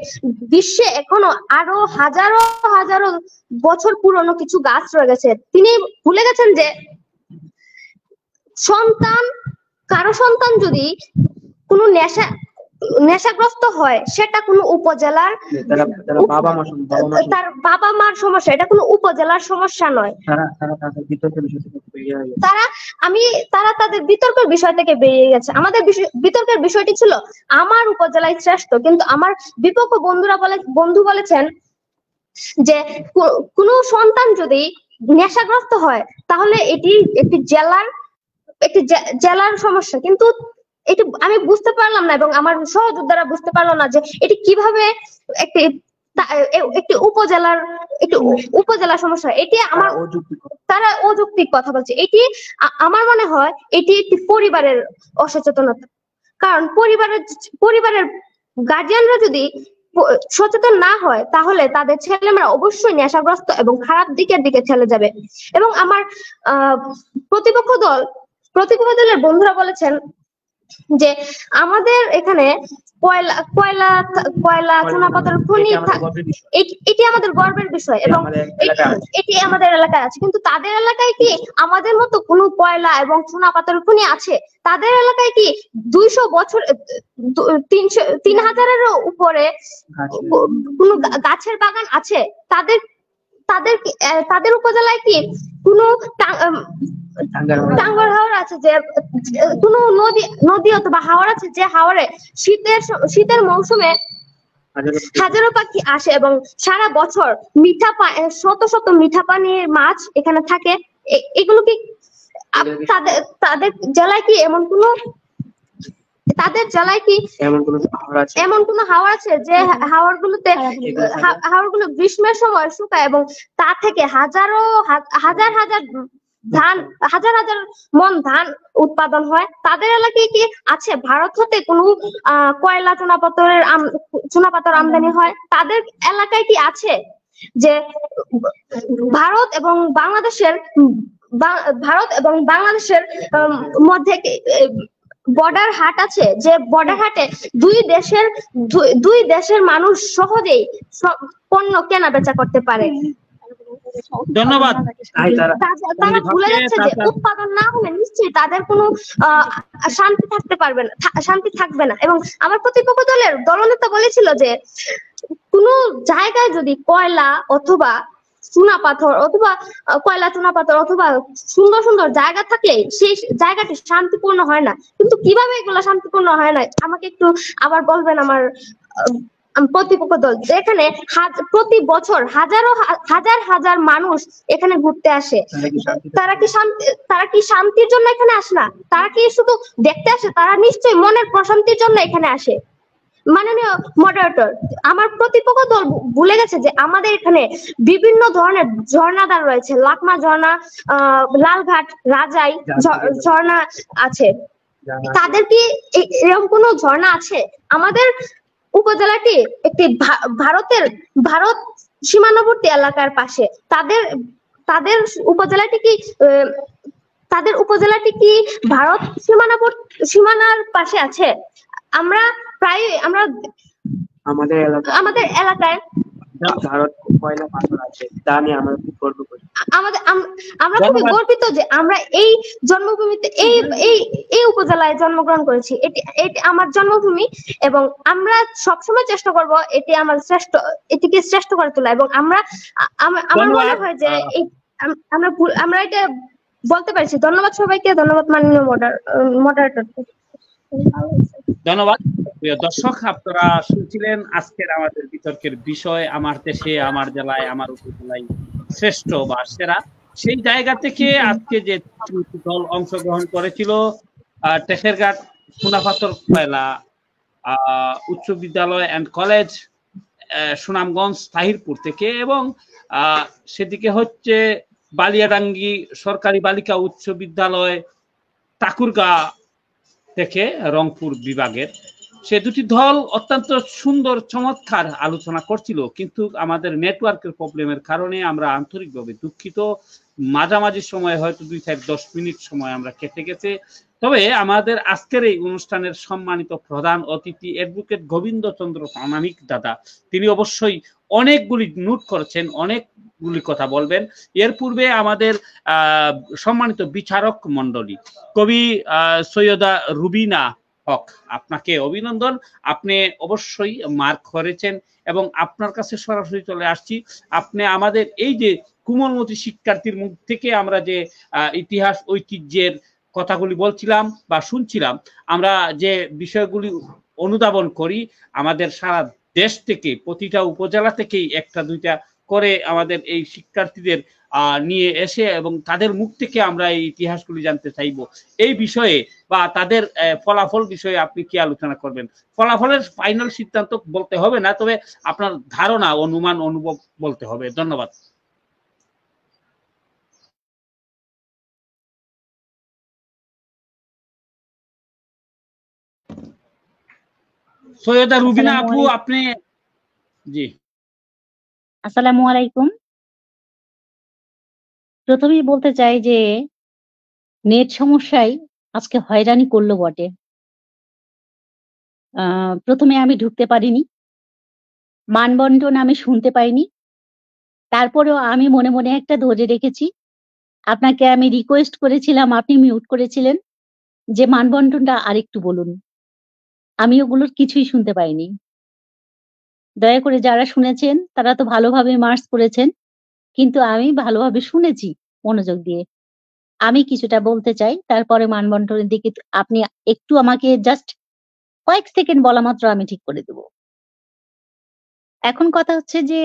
বিশ্বে এখনো আরো হাজারো হাজারো বছর পুরনো কিছু গাছ রয়ে গেছে। তিনি ভুলে গেছেন যে কারো সন্তান যদি কোনো নেশাগ্রস্ত হয়, সেটা কোনো উপজেলার তার বাবা মার সমস্যা, এটা কোনো উপজেলার সমস্যা নয়। তারা তাদের বিতর্কের বিষয় থেকে বেরিয়ে গেছে। আমাদের বিতর্কের বিষয়টি ছিল আমার উপজেলায় শ্রেষ্ঠ, কিন্তু আমার বিপক্ষ বন্ধু বলেছেন যে কোনো সন্তান যদি নেশাগ্রস্ত হয় তাহলে এটি একটি জেলার সমস্যা। কিন্তু এটি আমি বুঝতে পারলাম না এবং আমার সহযোদ্ধারা বুঝতে পারলো না যে এটি কিভাবে একটি উপজেলার সমস্যা। এটি তারা অযৌক্তিক কথা বলছে। এটি আমার মনে হয় এটি একটি পরিবারের অসচেতনতা। কারণ পরিবারের গার্জিয়ানরা যদি সচেতন না হয় তাহলে তাদের ছেলেমেয়েরা অবশ্যই নেশাগ্রস্ত এবং খারাপ দিকে ঠেলে যাবে। এবং আমার প্রতিপক্ষ দলের বন্ধুরা বলেছেন যে আমাদের এখানে কয়লা চুনাপাথর খনি, এটি আমাদের গর্বের বিষয় এবং এটি আমাদের এলাকায় আছে। কিন্তু তাদের এলাকায় কি আমাদের মতো কোনো কয়লা এবং চুনাপাথর খনি আছে? তাদের এলাকায় কি 200 বছর 3000-এরও উপরে কোনো গাছের বাগান আছে? তাদের উপজেলায় কি কোনো টাঙ্গর হাওর আছে, যে কোনো নদী অথবা হাওর আছে যে হাওরে শীতের মৌসুমে হাজারো পাখি আসে এবং সারা বছর শত শত মিঠা পানির মাছ এখানে থাকে? এগুলো কি তাদের জেলায় কি এমন কোন হাওর আছে যে হাওরগুলো গ্রীষ্মের সময় শুকায় এবং তা থেকে হাজার হাজার ধান হাজার হাজার মন ধান উৎপাদন হয়, তাদের এলাকায় কি আছে ভারত হতে কোনো কয়লা চুনাপাথর আমদানি হয়? তাদের এলাকায় কি আছে যে ভারত এবং বাংলাদেশের মধ্যে বর্ডার হাট আছে, যে বর্ডার হাটে দুই দেশের মানুষ সহজেই পণ্য কেনা বেচা করতে পারে? ধন্যবাদ। তারা ভুলে যাচ্ছে যে উৎপাদন না হলে নিশ্চয়ই তাদের কোনো শান্তি থাকবে না। এবং আমার প্রতিপক্ষ দলের দলনেতা বলেছিল যে কোনো জায়গায় যদি কয়লা অথবা চুনাপাথর অথবা কয়লা চুনাপাথর অথবা সুন্দর সুন্দর জায়গা থাকলে সেই জায়গাটি শান্তিপূর্ণ হয় না। কিন্তু কিভাবে এগুলো শান্তিপূর্ণ হয় না আমাকে একটু আবার বলবেন আমার প্রতিপক্ষ দল। যেখানে প্রতি বছর হাজার হাজার মানুষ এখানে ঘুরতে আসে, তারা কি শান্তির জন্য এখানে আসে না? তারা কি শুধু দেখতে আসে? তারা নিশ্চয়ই মনের প্রশান্তির জন্য এখানে আসে। মাননীয় মডারেটর, আমার প্রতিপক্ষ দল ভুলে গেছে যে আমাদের এখানে বিভিন্ন ধরনের ঝর্ণাদার রয়েছে। লাকমা ঝর্ণা, লালঘাট, রাজাই ঝর্ণা আছে। তাদের কি এরকম কোনো ঝর্ণা আছে? আমাদের উপজেলাটি একটি ভারত সীমান্তবর্তী এলাকার পাশে। তাদের উপজেলাটি কি ভারত সীমানার পাশে আছে? আমাদের এলাকায় ভারত কয়লা পাথর আছে, তা নিয়ে আমরা খুব গর্ব করি। আমরা খুবই গর্বিত যে আমরা এই জন্মভূমিতে এই উপজেলায় জন্মগ্রহণ করেছি। এটি আমার জন্মভূমি এবং আমরা সবসময় চেষ্টা করব এটিকে শ্রেষ্ঠ করে তোলা। এবং আমার মনে হয় যে আমরা এটা বলতে পারছি। ধন্যবাদ সবাইকে। ধন্যবাদ মাননীয় মডারেটরকে। ধন্যবাদ। প্রিয় দর্শক, আপনারা শুনছিলেন আজকের আমাদের বিতর্কের বিষয়, আমার দেশে, আমার জেলায়, আমার উপজেলায় শ্রেষ্ঠ বা সেরা। সেই জায়গা থেকে আজকে যে দল অংশগ্রহণ করেছিল টেকেরঘাট চুনাপাথর কয়লা উচ্চ বিদ্যালয় অ্যান্ড কলেজ, সুনামগঞ্জ তাহিরপুর থেকে, এবং সেদিকে হচ্ছে বালিয়াডাঙ্গি সরকারি বালিকা উচ্চ বিদ্যালয় ঠাকুরগাঁ থেকে রংপুর বিভাগের, সে দুটি দল অত্যন্ত সুন্দর চমৎকার আলোচনা করছিল। কিন্তু আমাদের নেটওয়ার্কের প্রবলেমের কারণে আমরা আন্তরিকভাবে দুঃখিত। মাঝামাঝি সময় হয়তো 2-10 মিনিট সময় আমরা কেটে গেছে। তবে আমাদের আজকের এই অনুষ্ঠানের সম্মানিত প্রধান অতিথি অ্যাডভোকেট গোবিন্দচন্দ্র প্রামাণিক দাদা, তিনি অবশ্যই অনেকগুলি নোট করেছেন, অনেকগুলি কথা বলবেন। এর পূর্বে আমাদের সম্মানিত বিচারক মন্ডলী কবি সৈয়দা রুবিনা হক, আপনাকে অভিনন্দন। আপনি অবশ্যই মার্ক করেছেন এবং আপনার কাছে সরাসরি চলে আসছি। আপনি আমাদের এই যে কোমলমতি শিক্ষার্থীর মুখ থেকে আমরা যে ইতিহাস ঐতিহ্যের কথাগুলি বলছিলাম বা শুনছিলাম, আমরা যে বিষয়গুলি অনুধাবন করি, আমাদের সারা দেশ থেকে প্রতিটা উপজেলা থেকেই একটা দুইটা করে আমাদের এই শিক্ষার্থীদের নিয়ে এসে এবং তাদের মুখ থেকে আমরা এই ইতিহাসগুলি জানতে চাইব। এই বিষয়ে বা তাদের ফলাফল বিষয়ে আপনি কি আলোচনা করবেন? ফলাফলের ফাইনাল সিদ্ধান্ত বলতে হবে না, তবে আপনার ধারণা, অনুমান, অনুভব বলতে হবে। ধন্যবাদ। সৈয়দা রুবিনা আপু, আপনি। জি, আসসালামু আলাইকুম। প্রথমেই বলতে চাই যে নেট সমস্যায় আজকে হয়রানি করলো বটে। প্রথমে আমি ঢুকতে পারিনি, মানবন্টন আমি শুনতে পাইনি। তারপরেও আমি মনে মনে একটা ধরে রেখেছি। আপনাকে আমি রিকোয়েস্ট করেছিলাম, আপনি মিউট করেছিলেন যে মানবন্টনটা আরেকটু বলুন। আমি ওগুলোর কিছুই শুনতে পাইনি। দয়া করে যারা শুনেছেন তারা তো ভালোভাবে মার্কস করেছেন, কিন্তু আমি ভালোভাবে শুনেছি মনোযোগ দিয়ে। আমি কিছুটা বলতে চাই, তারপরে মানবন্টনের দিকে আপনি একটু আমাকে জাস্ট কয়েক সেকেন্ড বলা মাত্র আমি ঠিক করে দেব। এখন কথা হচ্ছে যে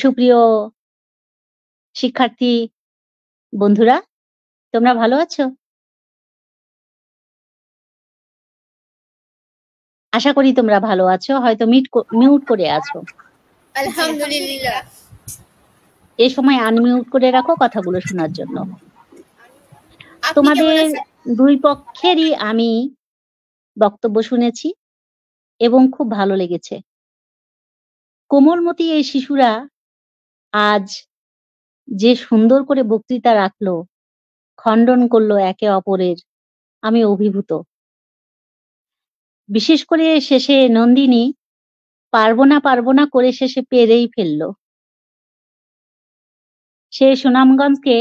সুপ্রিয় শিক্ষার্থী বন্ধুরা, তোমরা ভালো আছো? আশা করি তোমরা ভালো আছো, হয়তো মিউট করে আছো। আলহামদুলিল্লাহ। এ সময় আনমিউট করে রাখো কথাগুলো শোনার জন্য। তোমাদের দুই পক্ষেরই আমি বক্তব্য শুনেছি এবং খুব ভালো লেগেছে। কোমলমতি এই শিশুরা আজ যে সুন্দর করে বক্তৃতা রাখলো, খণ্ডন করলো একে অপরের, আমি অভিভূত। বিশেষ করে শেষে নন্দিনী পারবো না করে শেষে পেরেই ফেললো। সে সুনামগঞ্জকে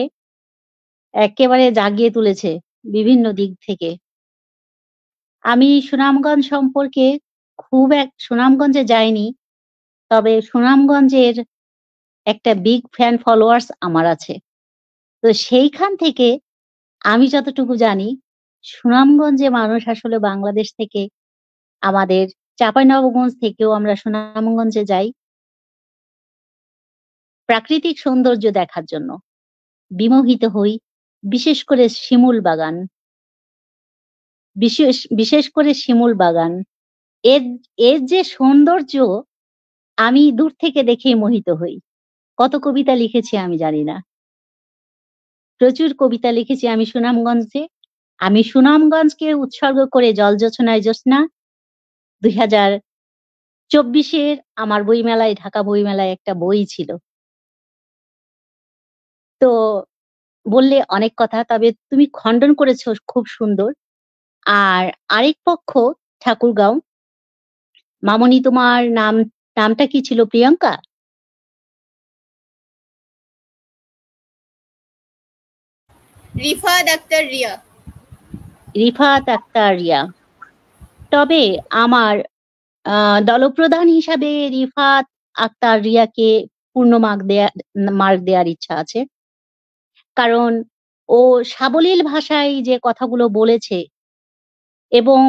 একেবারে জাগিয়ে তুলেছে বিভিন্ন দিক থেকে। আমি সুনামগঞ্জ সম্পর্কে সুনামগঞ্জে যাইনি, তবে সুনামগঞ্জের একটা বিগ ফ্যান ফলোয়ার্স আমার আছে। তো সেইখান থেকে আমি যতটুকু জানি, সুনামগঞ্জে মানুষ আসলে বাংলাদেশ থেকে, আমাদের চাঁপাইনবাবগঞ্জ থেকেও আমরা সুনামগঞ্জে যাই প্রাকৃতিক সৌন্দর্য দেখার জন্য। বিমোহিত হই, বিশেষ করে শিমুল বাগান, বিশেষ করে শিমুল বাগান, এর যে সৌন্দর্য আমি দূর থেকে দেখেই মোহিত হই। কত কবিতা লিখেছি আমি জানি না, প্রচুর কবিতা লিখেছি আমি সুনামগঞ্জে। আমি সুনামগঞ্জকে উৎসর্গ করে জলজোছনায় জ্যোৎস্না 2024 আমার বইমেলায়, ঢাকা বইমেলায় একটা বই ছিল। তো বললে অনেক কথা, তবে তুমি খণ্ডন করেছো খুব সুন্দর। আর আরেক পক্ষ ঠাকুরগাঁও। মামনি, তোমার নামটা কি ছিল? প্রিয়াঙ্কা? রিফাত আক্তার রিয়া। রিফাত আক্তার রিয়া। তবে আমার দলপ্রধান হিসাবে রিফাত আক্তার রিয়াকে পূর্ণ মার্ক দেওয়ার ইচ্ছা আছে, কারণ ও সাবলীল ভাষায় যে কথাগুলো বলেছে এবং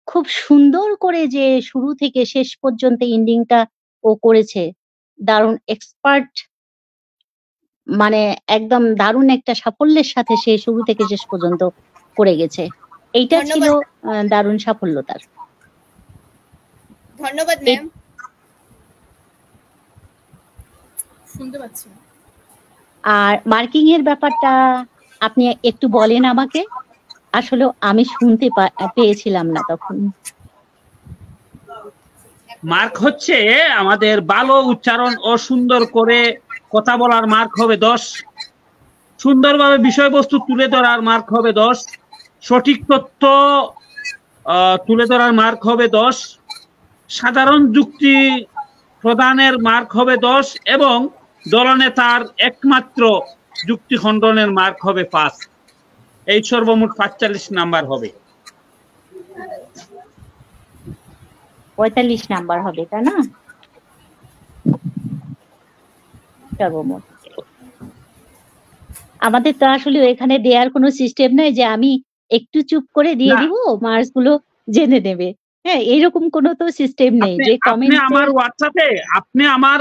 খুব সুন্দর করে যে শুরু থেকে শেষ পর্যন্ত এন্ডিংটা ও করেছে, দারুণ এক্সপার্ট, মানে একদম দারুণ একটা সাফল্যের সাথে সে শুরু থেকে শেষ পর্যন্ত করে গেছে। এইটা ছিল দারুণ সাফল্য তার। ধন্যবাদ ম্যাম। শুনতে পাচ্ছি। আর মার্কিং এর ব্যাপারটা আপনি একটু বলেন আমাকে, আসলে আমি শুনতে পেয়েছিলাম না তখন। মার্ক হচ্ছে আমাদের ভালো উচ্চারণ ও সুন্দর করে কথা বলার মার্ক হবে 10, সুন্দরভাবে বিষয়বস্তু তুলে ধরার মার্ক হবে 10, সঠিক তথ্য তুলে ধরার মার্ক হবে 10, সাধারণ যুক্তি প্রদানের মার্ক হবে 10 এবং দলনেতার একমাত্র যুক্তি খণ্ডনের মার্ক হবে 5। এই সর্বমোট 45 নাম্বার হবে। 45 নাম্বার হবে, তাই না? সর্বমোট। আমাদের তো আসলে এখানে দেওয়ার কোনো সিস্টেম নাই যে আমি একটু চুপ করে দিয়ে দিব, মার্কস গুলো জেনে নেবে। হ্যাঁ, এইরকম কোনো তো সিস্টেম নেই যে কমেন্ট। আমার হোয়াটসঅ্যাপে, আপনি আমার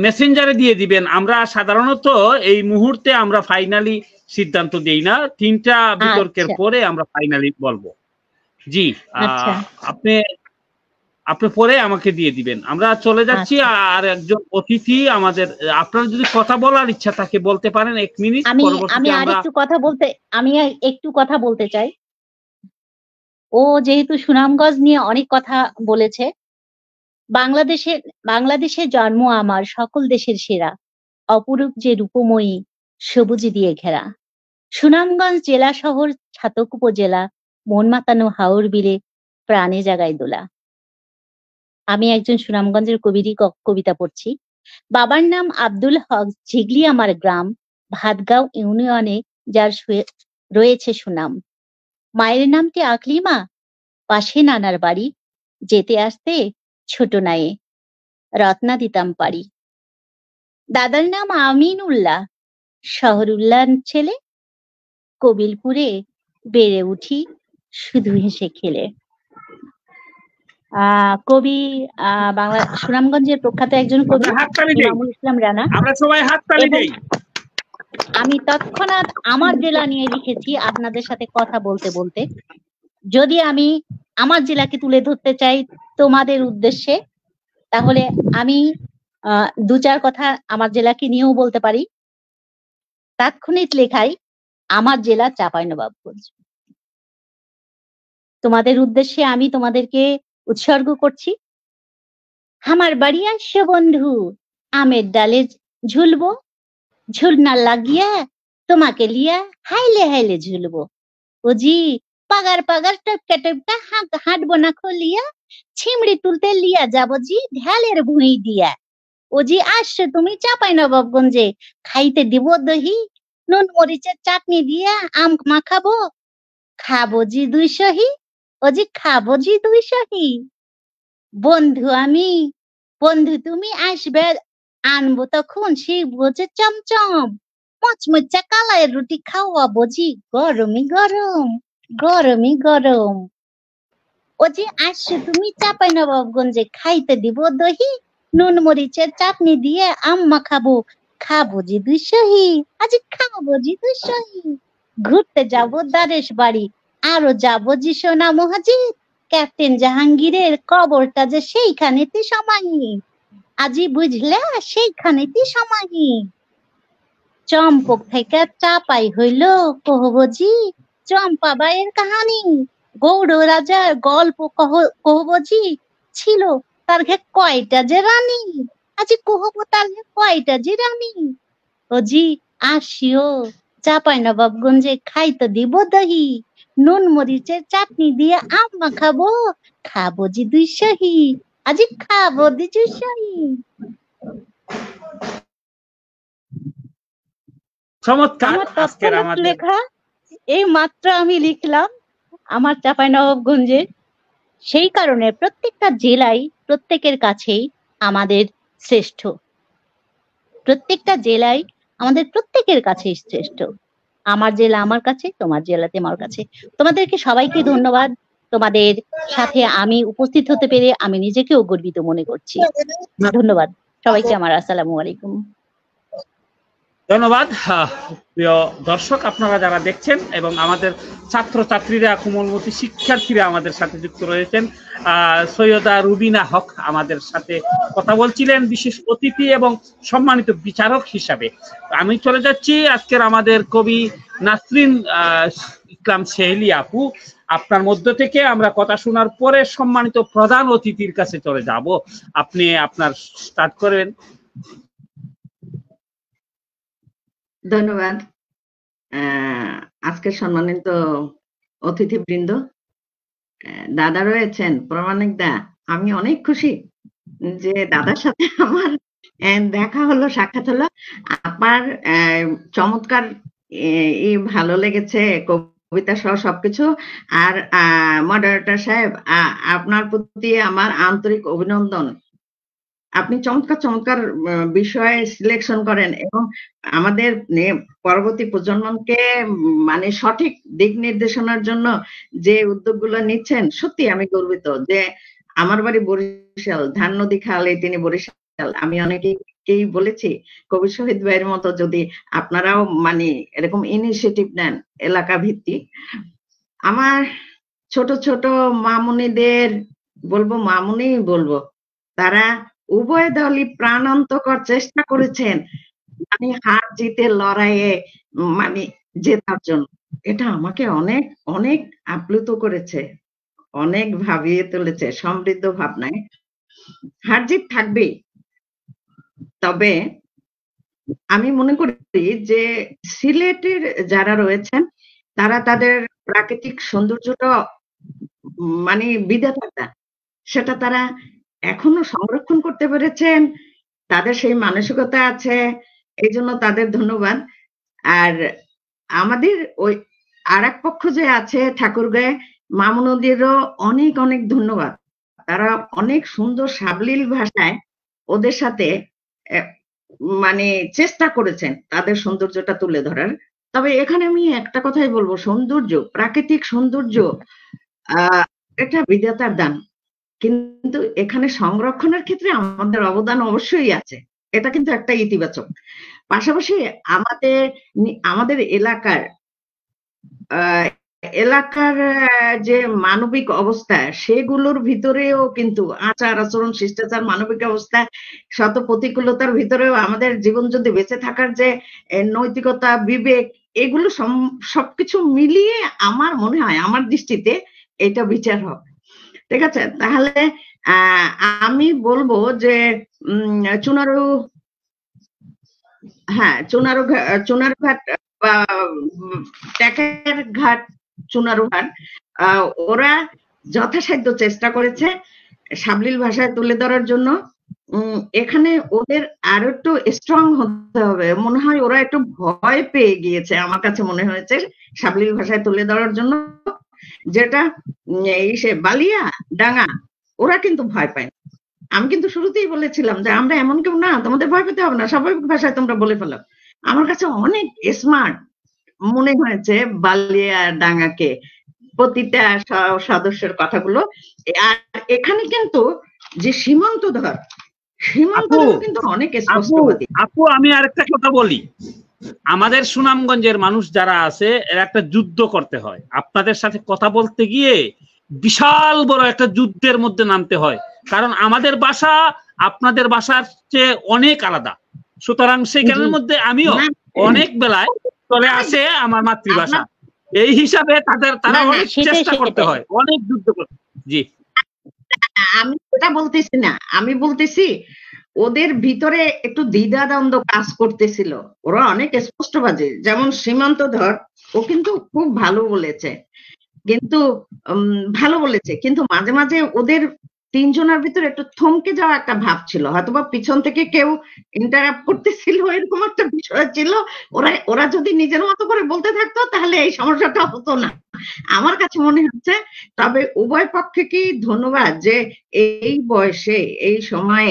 মেসেঞ্জারে দিয়ে দিবেন। আমরা সাধারণত এই মুহূর্তে আমরা ফাইনালি সিদ্ধান্ত দেই না, 3টা বিতর্কের পরে আমরা ফাইনালি বলবো। জি, আপনি পরে আমাকে দিয়ে দিবেন। আমরা চলে যাচ্ছি। আর একজন অতিথি আমাদের, আপনার যদি কথা বলার ইচ্ছা থাকে বলতে পারেন 1 মিনিট। আমি একটু কথা বলতে চাই। ও যেহেতু সুনামগঞ্জ নিয়ে অনেক কথা বলেছে, বাংলাদেশের জন্ম আমার, সকল দেশের সেরা, অপরূপ যে রূপময়ী, সবুজ দিয়ে ঘেরা। সুনামগঞ্জ জেলা শহর, ছাতক উপজেলা, মন মাতানো হাওর বিলে, প্রাণে জাগায় দোলা। আমি একজন সুনামগঞ্জের কবিরই কবিতা পড়ছি। বাবার নাম আব্দুল হক, ঝিগলি আমার গ্রাম, ভাতগাঁও ইউনিয়নে যার রয়েছে সুনাম। মায়ের নামটি আকলিমা, পাশে নানার বাড়ি, যেতে আসতে ছোট নায়ে, রত্না দিতাম পারি। দাদার নাম আমিনুল্লাহ, শহরুল্লাহ ছেলে, কবিলপুরে বেড়ে উঠি শুধু হেসে খেলে। কবি সুনামগঞ্জের প্রখ্যাত একজন কবি ইমামুল ইসলাম রানা। আমি তৎক্ষণাৎ আমার জেলা নিয়ে লিখেছি আপনাদের সাথে কথা বলতে বলতে। যদি আমি আমার জেলাকে তুলে ধরতে চাই তোমাদের উদ্দেশ্যে, তাহলে আমি দু চার কথা আমার জেলাকে নিয়েও বলতে পারি। তাৎক্ষণিক লেখায় আমার জেলা চাঁপাইনবাবগঞ্জ। তোমাদের উদ্দেশ্যে আমি তোমাদেরকে উৎসর্গ করছি। আমার বাড়ি আসছে বন্ধু, আমের ডালে ঝুলবো, ঝুলনা লাগিয়া তোমাকে লিয়া হাইলে হাইলে ঝুলবো। ওজি পাগার পাগার টপকা টপকা হাঁটবো না খলিয়া, ছিমড়ি তুলতে লিয়া যাবো জি ঢালের ভুঁই দিয়া। ওজি আসছো তুমি চাঁপাইনবাবগঞ্জে, খাইতে দিব দহি, নুন মরিচের চাটনি দিয়া আম মাখাবো, খাবো জি 200। ওজি খাবো জি 200। বন্ধু আমি, বন্ধু তুমি আসবে, আনবো তখন শিখবো যে চমচম, মচমচা কালাইয়ের রুটি খাওয়াবো জি গরমই গরম, গরমই গরম। ও যে আসছো তুমি চাঁপাইনবাবগঞ্জে, খাইতে দিব দহি, নুন মরিচের চাটনি দিয়ে আম মাখাবো, খাবো জি 200। আজ খাবো জি 200। ঘুরতে যাবো দারেশ বাড়ি, আরো যাবো জি সোনা মসজিদ, ক্যাপ্টেন জাহাঙ্গীরের কবরটা যে সেইখানেতে সমাহি, আজি বুঝলে সেইখানেতে সমাহি। চম্পক থেকে চাপাই হইল কহবজি চম্পাবাইয়ের কাহানি, গৌড় রাজার গল্প কহবজি, ছিল তার ঘে কয়টা যে রানী, আজি কহব তার ঘে কয়টা যে রানী। ওজি আসিও চাঁপাইনবাবগঞ্জে, খাইতে দিব দহি, নুন মরিচের চাটনি দিয়ে আম মাখাবো, খাবো জি 200। আজি খাবো জি 200। চমৎকার। আমার আজকের তৎক্ষণাৎ আমাদের লেখা এই মাত্র আমি লিখলাম আমার চাঁপাইনবাবগঞ্জে। সেই কারণে প্রত্যেকটা জেলাই প্রত্যেকের কাছেই আমাদের শ্রেষ্ঠ, প্রত্যেকটা জেলাই আমাদের প্রত্যেকের কাছেই শ্রেষ্ঠ। আমার জেলা আমার কাছে, তোমার জেলা তোমার কাছে। তোমাদেরকে সবাইকে ধন্যবাদ। তোমাদের সাথে আমি উপস্থিত হতে পেরে আমি নিজেকেও গর্বিত মনে করছি। ধন্যবাদ সবাইকে আমার। আসসালামু আলাইকুম। ধন্যবাদ। প্রিয় দর্শক, আপনারা যারা দেখছেন এবং আমাদের ছাত্রছাত্রীরা, কোমলমতি শিক্ষার্থীরা আমাদের সাথে যুক্ত রয়েছেন, সৈয়দা রুবিনা হক আমাদের সাথে কথা বলছিলেন বিশেষ অতিথি এবং সম্মানিত বিচারক হিসাবে। আমি চলে যাচ্ছি আজকের আমাদের কবি নাসরিন ইসলাম সেহেলি আপু, আপনার মধ্য থেকে আমরা কথা শোনার পরে সম্মানিত প্রধান অতিথির কাছে চলে যাব। আপনি আপনার স্টার্ট করেন। ধন্যবাদ। আজকে সম্মানিত অতিথিবৃন্দ, দাদা রয়েছেন, প্রমাণিক দা, আমি অনেক খুশি যে দাদার সাথে আমার দেখা হলো, সাক্ষাৎ হলো। আপনার চমৎকার ভালো লেগেছে, কবিতা সহ সবকিছু। আর মডারেটর সাহেব, আপনার প্রতি আমার আন্তরিক অভিনন্দন। আপনি চমৎকার চমৎকার বিষয় সিলেকশন করেন এবং আমাদের পরবর্তী প্রজন্মকে মানে সঠিক দিক নির্দেশনার জন্য যে উদ্যোগগুলো নিচ্ছেন, সত্যি আমি গর্বিত যে আমার বাড়ি বরিশাল, ধান নদী খালে তিনি বরিশাল। আমি অনেকেই বলেছি কবি শহীদ ভাইয়ের মতো যদি আপনারাও মানে এরকম ইনিশিয়েটিভ নেন এলাকা ভিত্তিক। আমার ছোট ছোট মামুনিদের বলবো, মামুনি বলবো, তারা উভয় দলই প্রাণান্তকর চেষ্টা করেছেন মানে হার জিতের লড়াইয়ে মানে জেতার জন্য। এটা আমাকে অনেক অনেক আপ্লুত করেছে, অনেক ভাবিয়ে তুলেছে। সমৃদ্ধ ভাবনায় হার জিত থাকবেই, তবে আমি মনে করি যে সিলেটের যারা রয়েছেন তারা তাদের প্রাকৃতিক সৌন্দর্যটা মানে বিধাতা, সেটা তারা এখনো সংরক্ষণ করতে পেরেছেন, তাদের সেই মানসিকতা আছে, এই জন্য তাদের ধন্যবাদ। আর আমাদের ওই আর এক পক্ষ যে আছে ঠাকুরগাঁয়ে, মামুনদেরও অনেক অনেক ধন্যবাদ। তারা অনেক সুন্দর সাবলীল ভাষায় ওদের সাথে মানে চেষ্টা করেছেন তাদের সৌন্দর্যটা তুলে ধরার। তবে এখানে আমি একটা কথাই বলবো, সৌন্দর্য, প্রাকৃতিক সৌন্দর্য এটা বিধাতার দান, কিন্তু এখানে সংরক্ষণের ক্ষেত্রে আমাদের অবদান অবশ্যই আছে, এটা কিন্তু একটা ইতিবাচক। পাশাপাশি আমাদের এলাকার এলাকার যে মানবিক অবস্থা সেগুলোর ভিতরেও কিন্তু আচার আচরণ শিষ্টাচার মানবিক অবস্থা শত প্রতিকূলতার ভিতরেও আমাদের জীবন যদি বেঁচে থাকার যে নৈতিকতা বিবেক এগুলো সবকিছু মিলিয়ে আমার মনে হয় আমার দৃষ্টিতে এটা বিচার হবে। ঠিক আছে, তাহলে আমি বলবো যে চুনারুঘাট বা ট্যাকের ঘাট চুনারুঘাট ওরা যথাসাধ্য চেষ্টা করেছে সাবলীল ভাষায় তুলে ধরার জন্য। এখানে ওদের আরো একটু স্ট্রং হতে হবে, মনে হয় ওরা একটু ভয় পেয়ে গিয়েছে আমার কাছে মনে হয়েছে সাবলীল ভাষায় তুলে ধরার জন্য, যেটা এই সে বালিয়া ডাঙ্গা ওরা কিন্তু ভয় পায় না। আমি কিন্তু শুরুতেই বলেছিলাম যে আমরা এমন কেউ না, তোমাদের ভয় পেতে হবে না, স্বাভাবিক ভাষায় তোমরা বলে ফেলো। আমার কাছে অনেক স্মার্ট মনে হয়েছে বালিয়া ডাঙ্গাকে, প্রতিটা সদস্যের কথাগুলো। আর এখানে কিন্তু যে সীমান্ত কিন্তু অনেক স্পষ্টবাদী। আপু আমি আরেকটা কথা বলি, আমাদের সুনামগঞ্জের মানুষ যারা আছে এর একটা যুদ্ধ করতে হয়, আপনাদের সাথে কথা বলতে গিয়ে বিশাল বড় একটা যুদ্ধের মধ্যে নামতে হয়, কারণ আমাদের ভাষা আপনাদের ভাষার চেয়ে অনেক আলাদা। সুতরাং সেখানের মধ্যে আমিও অনেক বেলায় চলে আসে আমার মাতৃভাষা, এই হিসাবে তারা অনেক চেষ্টা করতে হয়, অনেক যুদ্ধ করতে। জি, আমি সেটা বলতেছি না, আমি বলতেছি ওদের ভিতরে একটু দ্বিধাদ্বন্দ্ব কাজ করতেছিল। ওরা অনেক স্পষ্টবাদী, যেমন সীমান্ত ধর ও কিন্তু খুব ভালো বলেছে, কিন্তু মাঝে মাঝে ওদের তিনজনের ভিতরে একটু থমকে যাওয়া একটা ভাব ছিল, হয়তোবা পিছন থেকে কেউ ইন্টারাপ্ট করতেছিল, এরকম একটা বিষয় ছিল। ওরা যদি নিজের মতো করে বলতে থাকতো তাহলে এই সমস্যাটা হতো না আমার কাছে মনে হচ্ছে। তবে উভয় পক্ষকেই ধন্যবাদ যে এই বয়সে এই সময়ে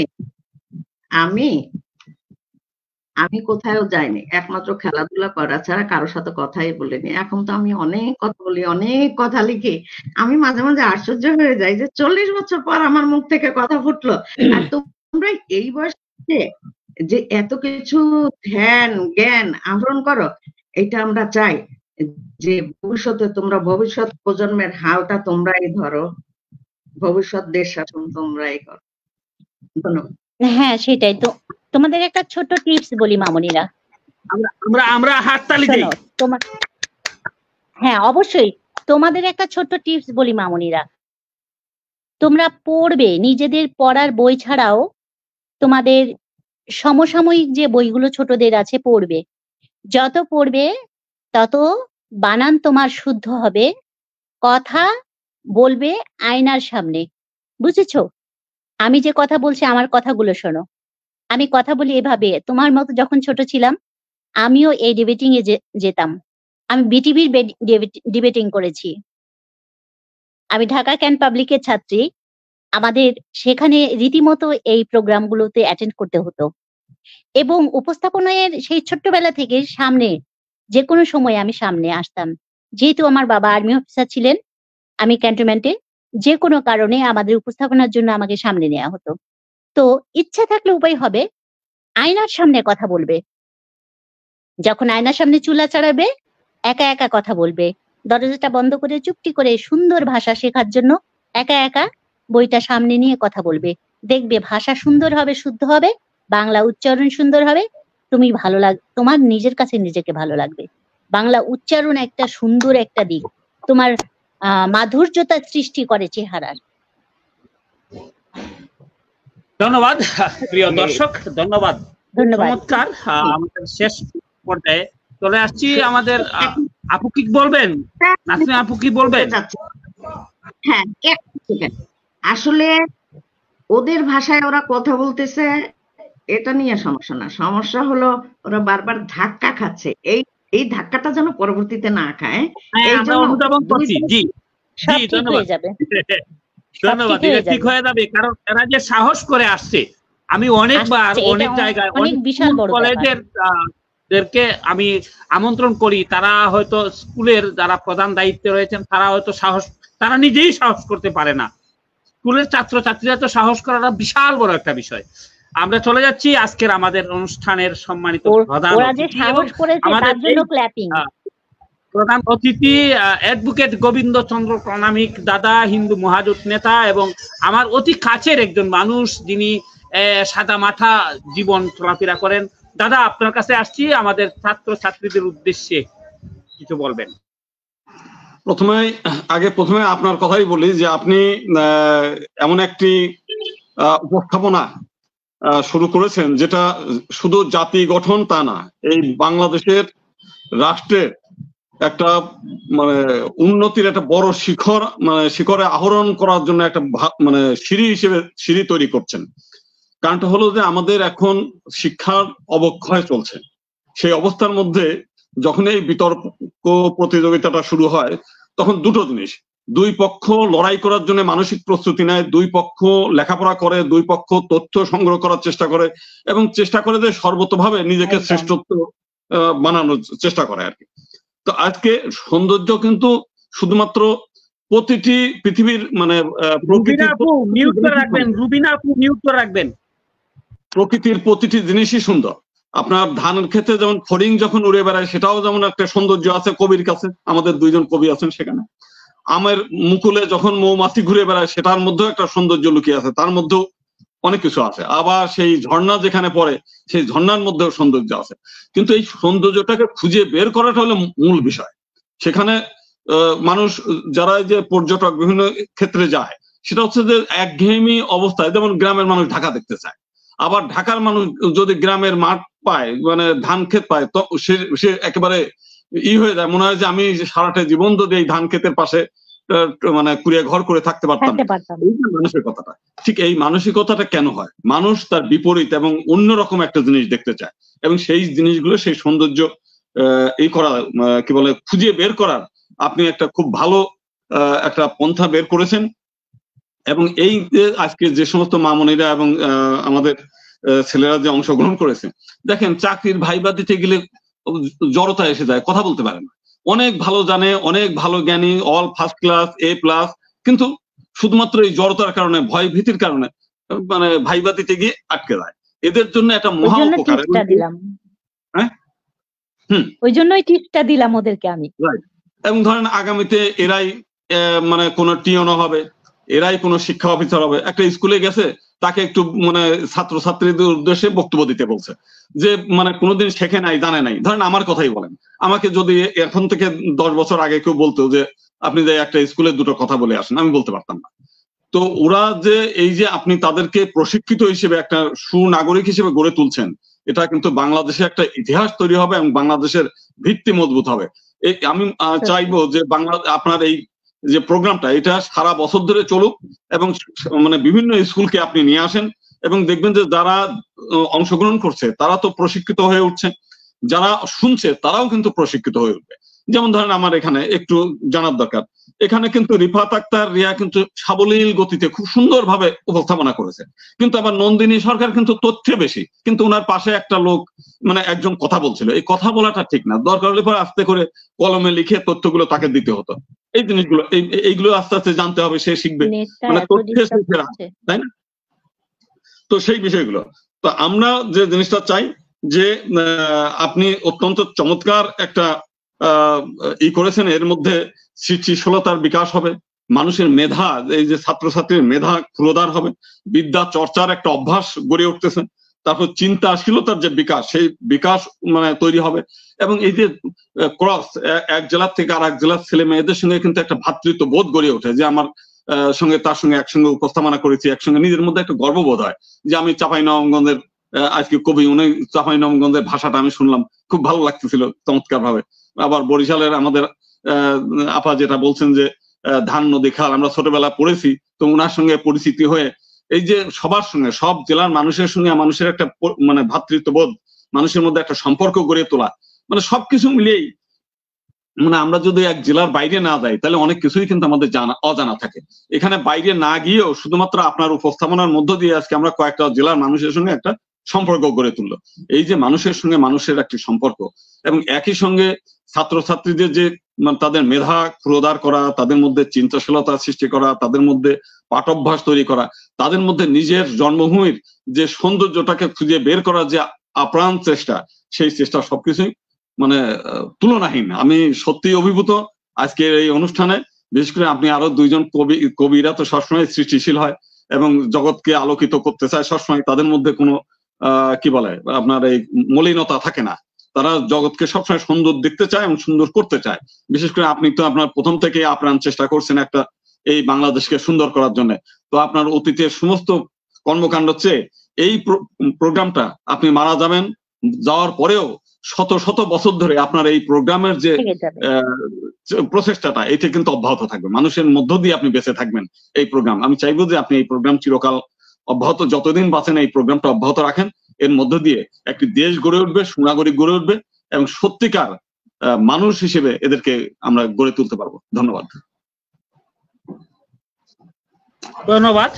আমি কোথাও যাইনি, একমাত্র খেলাধুলা করা ছাড়া কারোর সাথে কথাই বলিনি। এখন তো আমি অনেক কথা বলি, অনেক কথা লিখি। আমি মাঝে মাঝে আশ্চর্য হয়ে যাই যে 40 বছর পর আমার মুখ থেকে কথা ফুটলো। আর তোমরা এই বয়সে যে এত কিছু ধ্যান জ্ঞান আহরণ করো, এটা আমরা চাই যে ভবিষ্যতে তোমরা ভবিষ্যৎ প্রজন্মের হালটা তোমরাই ধরো, ভবিষ্যৎ দেশ শাসন তোমরাই করো। ধন্যবাদ। হ্যাঁ সেটাই তো, তোমাদের একটা ছোট্ট টিপস বলি মামনিরা, আমরা হাততালি দেই তোমার, হ্যাঁ অবশ্যই তোমাদের একটা ছোট্ট টিপস বলি মামনিরা, তোমরা পড়বে নিজেদের পড়ার বই ছাড়াও তোমাদের সমসাময়িক যে বইগুলো ছোটদের আছে পড়বে, যত পড়বে তত বানান তোমার শুদ্ধ হবে, কথা বলবে আয়নার সামনে, বুঝেছো? আমি যে কথা বলছি আমার কথাগুলো শোনো, আমি কথা বলি এভাবে। তোমার মতো যখন ছোট ছিলাম আমিও এই ডিবেটিং এ যেতাম, আমি বিটিভির ডিবেটিং করেছি, আমি ঢাকা ক্যান্ট পাবলিকের ছাত্রী, আমাদের সেখানে রীতিমতো এই প্রোগ্রামগুলোতে অ্যাটেন্ড করতে হতো এবং উপস্থাপনের সেই ছোট্টবেলা থেকে সামনে যে কোনো সময় আমি সামনে আসতাম। যেহেতু আমার বাবা আর্মি অফিসার ছিলেন, আমি ক্যান্টনমেন্টে, যে কোনো কারণে আমাদের উপস্থাপনার জন্য আমাকে সামনে নেওয়া হতো। তো ইচ্ছা থাকলে উপায় হবে, আয়নার সামনে কথা বলবে, যখন আয়নার সামনে চুলা চালাবে একা একা কথা বলবে, দরজাটা বন্ধ করে চুপটি করে সুন্দর ভাষা শেখার জন্য একা একা বইটা সামনে নিয়ে কথা বলবে, দেখবে ভাষা সুন্দর হবে, শুদ্ধ হবে, বাংলা উচ্চারণ সুন্দর হবে, তুমি ভালো তোমার নিজের কাছে নিজেকে ভালো লাগবে। বাংলা উচ্চারণ একটা সুন্দর একটা দিক, তোমার মাধুর্যতা সৃষ্টি করে চেহারার। ধন্যবাদ প্রিয় দর্শক, ধন্যবাদ, চমৎকার। আমাদের শেষ পর্যায়ে চলে আসছি, আমাদের আপু কি বলবেন? নাসরিন আপু কি বলবেন? হ্যাঁ, আসলে ওদের ভাষায় ওরা কথা বলতেছে, এটা নিয়ে সমস্যা না, সমস্যা হলো ওরা বারবার ধাক্কা খাচ্ছে, এই ধাক্কাটা যেন পরবর্তীতে না খায়। অনুধাবন করছি। জি জি, ধন্যবাদ, ধন্যবাদ। এটা ঠিক হয়ে যাবে, কারণ এরা যে সাহস করে আসছে, আমি অনেকবার অনেক জায়গায় অনেক কলেজের দেরকে আমি আমন্ত্রণ করি, তারা হয়তো স্কুলের যারা প্রধান দায়িত্বে রয়েছেন তারা হয়তো তারা নিজেই সাহস করতে পারে না, স্কুলের ছাত্রছাত্রীরা তো সাহস করাটা বিশাল বড় একটা বিষয়। আমরা চলে যাচ্ছি আজকের আমাদের অনুষ্ঠানের সম্মানিত প্রধান প্রধান অতিথি অ্যাডভোকেট গোবিন্দ চন্দ্র প্রণামিক দাদা, হিন্দু মহাজোট নেতা এবং আমার অতি কাছের একজন মানুষ, যিনি সাদা মাথা জীবন চলাফেরা করেন। দাদা, আপনার কাছে আসছি আমাদের ছাত্র ছাত্রীদের উদ্দেশ্যে কিছু বলবেন। প্রথমে আপনার কথাই বলি যে আপনি এমন একটি উপস্থাপনা শুরু করেছেন যেটা শুধু জাতি গঠন তা না, এই বাংলাদেশের রাষ্ট্রের একটা মানে উন্নতির একটা বড় শিখরে আহরণ করার জন্য একটা মানে সিঁড়ি তৈরি করছেন। কারণটা হলো যে আমাদের এখন শিক্ষার অবক্ষয় চলছে। সেই অবস্থার মধ্যে যখন এই বিতর্ক প্রতিযোগিতাটা শুরু হয়, তখন দুটো জিনিস, দুই পক্ষ লড়াই করার জন্য মানসিক প্রস্তুতি নেয়, দুই পক্ষ লেখাপড়া করে, দুই পক্ষ তথ্য সংগ্রহ করার চেষ্টা করে এবং চেষ্টা করে যে সর্বতোভাবে নিজেকে শ্রেষ্ঠত্ব বানানোর চেষ্টা করে আর কি। তো আজকে সৌন্দর্য কিন্তু শুধুমাত্র প্রতিটি পৃথিবীর মানে প্রকৃতির প্রতিটি জিনিসই সুন্দর। আপনার ধানের ক্ষেতে যেমন ফড়িং যখন উড়ে বেড়ায় সেটাও যেমন একটা সৌন্দর্য আছে কবির কাছে, আমাদের দুইজন কবি আছেন সেখানে। আমের মুকুলে যখন মৌমাছি ঘুরে বেড়ায় সেটার মধ্যেও একটা সৌন্দর্য লুকিয়ে আছে, তার মধ্যেও অনেক কিছু আছে। আবার সেই ঝর্ণা যেখানে পড়ে সেই ঝর্ণার মধ্যেও সৌন্দর্য আছে। কিন্তু এই সৌন্দর্যটাকে খুঁজে বের করাটা হলো মূল বিষয়। সেখানে মানুষ যারা যে পর্যটক বিভিন্ন ক্ষেত্রে যায়, সেটা হচ্ছে যে একঘেয়েমি অবস্থায়, যেমন গ্রামের মানুষ ঢাকা দেখতে চায়, আবার ঢাকার মানুষ যদি গ্রামের মাঠ পায় মানে ধান ক্ষেত পায় তো সে একেবারে হয়ে যায়, মনে হয় যে আমি সারাটা জীবন যদি এই ধান ক্ষেতের পাশে মানে কুড়িয়ে ঘর করে থাকতে পারতাম। এই যে মানসিকতাটা, ঠিক এই মানসিকতাটা কেন হয়? মানুষ তার বিপরীত এবং অন্যরকম একটা জিনিস দেখতে চায় এবং সেই জিনিসগুলো, সেই সৌন্দর্য এই করা কি বলে খুঁজে বের করার আপনি একটা খুব ভালো একটা পন্থা বের করেছেন। এবং এই যে আজকে যে সমস্ত মামনিরা এবং আমাদের ছেলেরা যে অংশগ্রহণ করেছে, দেখেন চাকরির ভাইবা দিতে গেলে জড়তা এসে যায়, কথা বলতে পারে না, অনেক ভালো জানে, অনেক ভালো জ্ঞানী, অল ফার্স্ট ক্লাস A+, কিন্তু শুধুমাত্র এই জড়তার কারণে, ভয় ভীতির কারণে মানে ভাইবা দিতে গিয়ে আটকে যায়। এদের জন্য একটা মহা উপকার। ওই জন্যই টিপসটা দিলাম ওদেরকে আমি। এবং ধরেন আগামীতে এরাই মানে কোনো টিওনো হবে, এরাই কোনো শিক্ষা অফিসার হবে। একটা স্কুলে গেছে, তাকে একটু মানে ছাত্রছাত্রীদের উদ্দেশ্যে বক্তব্য দিতে বলছে যে মানে কোনোদিন শেখে নাই, জানে নাই। ধরেন আমার কথাই বলেন, আমাকে যদি এখন থেকে 10 বছর আগে কেউ বলতো যে আপনি যে একটা স্কুলে দুটো কথা বলে আসেন, আমি বলতে পারতাম না। তো ওরা যে এই যে আপনি তাদেরকে প্রশিক্ষিত হিসেবে একটা সুনাগরিক হিসেবে গড়ে তুলছেন, এটা কিন্তু বাংলাদেশে একটা ইতিহাস তৈরি হবে এবং বাংলাদেশের ভিত্তি মজবুত হবে। আমি চাইবো যে আপনার এই যে প্রোগ্রামটা এটা সারা বছর ধরে চলুক এবং মানে বিভিন্ন স্কুলকে আপনি নিয়ে আসেন এবং দেখবেন যে যারা অংশগ্রহণ করছে তারা তো প্রশিক্ষিত হয়ে উঠছে, যারা শুনছে তারাও কিন্তু প্রশিক্ষিত হয়ে উঠবে। যেমন ধরেন আমার এখানে একটু জানার দরকার, এখানে কিন্তু রিফাত আক্তার রিয়া কিন্তু সাবলীল গতিতে খুব সুন্দরভাবে উপস্থাপনা করেছে, কিন্তু আবার নন্দিনী সরকার কিন্তু তথ্যে বেশি, কিন্তু ওনার পাশে একটা লোক মানে একজন কথা বলছিল। এই কথা বলাটা ঠিক না, দরকার হলে পরে আস্তে করে কলমে লিখে তথ্যগুলো তাকে দিতে হতো। এই জিনিসগুলো এইগুলো আস্তে আস্তে জানতে হবে, সে শিখবে, মানে তথ্যে তাই না? তো সেই বিষয়গুলো তো আমরা যে জিনিসটা চাই যে আপনি অত্যন্ত চমৎকার একটা করেছেন, এর মধ্যে সৃষ্টিশীলতার বিকাশ হবে, মানুষের মেধা, এই যে ছাত্রছাত্রীর মেধা ক্ষুরোদার হবে, বিদ্যা চর্চার একটা অভ্যাস গড়ে উঠতেছে, তারপর চিন্তাশীলতার যে বিকাশ, সেই বিকাশ মানে তৈরি হবে। এবং এই যে ক্রস এক জেলার থেকে আর এক জেলার ছেলে মেয়েদের সঙ্গে কিন্তু একটা ভ্রাতৃত্ব বোধ গড়ে ওঠে, যে আমার সঙ্গে তার সঙ্গে একসঙ্গে উপস্থাপনা করেছি, একসঙ্গে নিজের মধ্যে একটা গর্ববোধ হয় যে আমি চাঁপাইনবাবগঞ্জের আজকে কবি, উনি চাঁপাইনবাবগঞ্জের ভাষাটা আমি শুনলাম, খুব ভালো লাগতেছিল চমৎকার ভাবে। আবার বরিশালের আমাদের আপা যেটা বলছেন যে ধান নদী খাল আমরা ছোটবেলা পড়েছি, তো ওনার সঙ্গে পরিচিতি হয়ে এই যে সবার সঙ্গে, সব জেলার মানুষের সঙ্গে মানুষের একটা মানে ভ্রাতৃত্ববোধ, মানুষের মধ্যে একটা সম্পর্ক গড়ে তোলা, মানে সবকিছু মিলিয়েই মানে আমরা যদি এক জেলার বাইরে না যাই তাহলে অনেক কিছুই কিন্তু আমাদের অজানা থাকে। এখানে বাইরে না গিয়েও শুধুমাত্র আপনার উপস্থাপনার মধ্য দিয়ে আজকে আমরা কয়েকটা জেলার মানুষের সঙ্গে একটা সম্পর্ক গড়ে তুললো। এই যে মানুষের সঙ্গে মানুষের একটি সম্পর্ক এবং একই সঙ্গে ছাত্রছাত্রীদের যে তাদের মেধা ক্ষুরোদার করা, তাদের মধ্যে চিন্তাশীলতা সৃষ্টি করা, তাদের মধ্যে পাঠভ্যাস তৈরি করা, তাদের মধ্যে নিজের জন্মভূমির যে সৌন্দর্যটাকে খুঁজে বের করার যে আপ্রাণ চেষ্টা, সেই চেষ্টা সবকিছুই মানে তুলনাহীন। আমি সত্যি অভিভূত আজকের এই অনুষ্ঠানে। বিশেষ করে আপনি আরো দুইজন কবিরা তো সবসময় সৃষ্টিশীল হয় এবং জগৎকে আলোকিত করতে চায় সবসময়, তাদের মধ্যে কোনো কি বলে আপনার এই মলিনতা থাকে না, তারা জগৎকে সবসময় সুন্দর দেখতে চায় এবং সুন্দর করতে চায়। বিশেষ করে আপনি তো আপনার প্রথম থেকে আপ্রাণ চেষ্টা করছেন একটা এই বাংলাদেশকে সুন্দর করার জন্য। তো আপনার অতীতের সমস্ত কর্মকাণ্ড চেয়ে এই প্রোগ্রামটা আপনি মারা যাবেন, যাওয়ার পরেও শত শত বছর ধরে আপনার এই প্রোগ্রামের যে প্রচেষ্টাটা এটা কিন্তু অব্যাহত থাকবে, মানুষের মধ্য দিয়ে আপনি বেঁচে থাকবেন এই প্রোগ্রাম। আমি চাইবো যে আপনি এই প্রোগ্রাম চিরকাল অব্যাহত, যতদিন বাঁচেন এই প্রোগ্রামটা অব্যাহত রাখেন। এর মধ্য দিয়ে একটি দেশ গড়ে উঠবে, সুনাগরিক গড়ে উঠবে এবং সত্যিকার মানুষ হিসেবে এদেরকে আমরা গড়ে তুলতে পারবো। ধন্যবাদ। ধন্যবাদ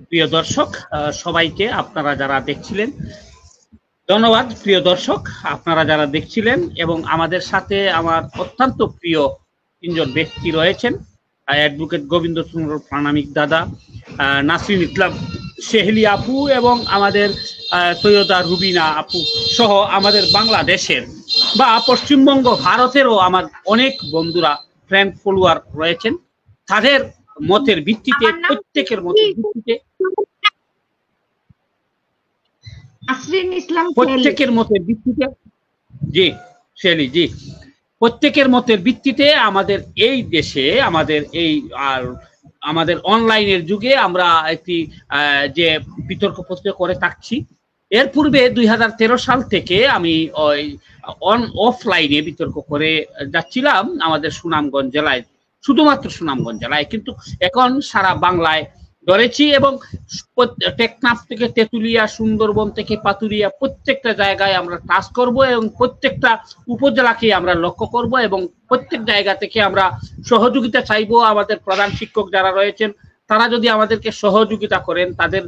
প্রিয় দর্শক সবাইকে, আপনারা যারা দেখছিলেন। ধন্যবাদ প্রিয় দর্শক আপনারা যারা দেখছিলেন। এবং আমাদের সাথে আমার অত্যন্ত প্রিয় তিনজন ব্যক্তি রয়েছেন, অ্যাডভোকেট গোবিন্দ চন্দ্র প্রাণামিক দাদা, নাসরিন ইসলাম শেহলি আপু এবং আমাদের সৈয়দা রুবিনা আপু সহ আমাদের বাংলাদেশের বা পশ্চিমবঙ্গ ভারতেরও আমার অনেক বন্ধুরা ফ্রেন্ড ফলোয়ার রয়েছেন। তাদের মতের ভিত্তিতে প্রত্যেকের মতের ভিত্তিতে প্রত্যেকের মতের ভিত্তিতে জি শেলি জি প্রত্যেকের মতের ভিত্তিতে আমাদের এই দেশে আমাদের এই আর আমাদের অনলাইনের যুগে আমরা একটি যে বিতর্ক প্রতিক্রিয়া করে থাকছি। এর পূর্বে 2013 সাল থেকে আমি ওই অফলাইনে বিতর্ক করে যাচ্ছিলাম আমাদের সুনামগঞ্জ জেলায়, শুধুমাত্র সুনামগঞ্জ জেলায়, কিন্তু এখন সারা বাংলায় ধরেছি এবং টেকনাফ থেকে তেঁতুলিয়া, সুন্দরবন থেকে পাতুরিয়া প্রত্যেকটা জায়গায় আমরা টাচ করব এবং প্রত্যেকটা উপজেলাকে আমরা লক্ষ্য করব এবং প্রত্যেক জায়গা থেকে আমরা সহযোগিতা চাইবো। আমাদের প্রধান শিক্ষক যারা রয়েছেন তারা যদি আমাদেরকে সহযোগিতা করেন তাদের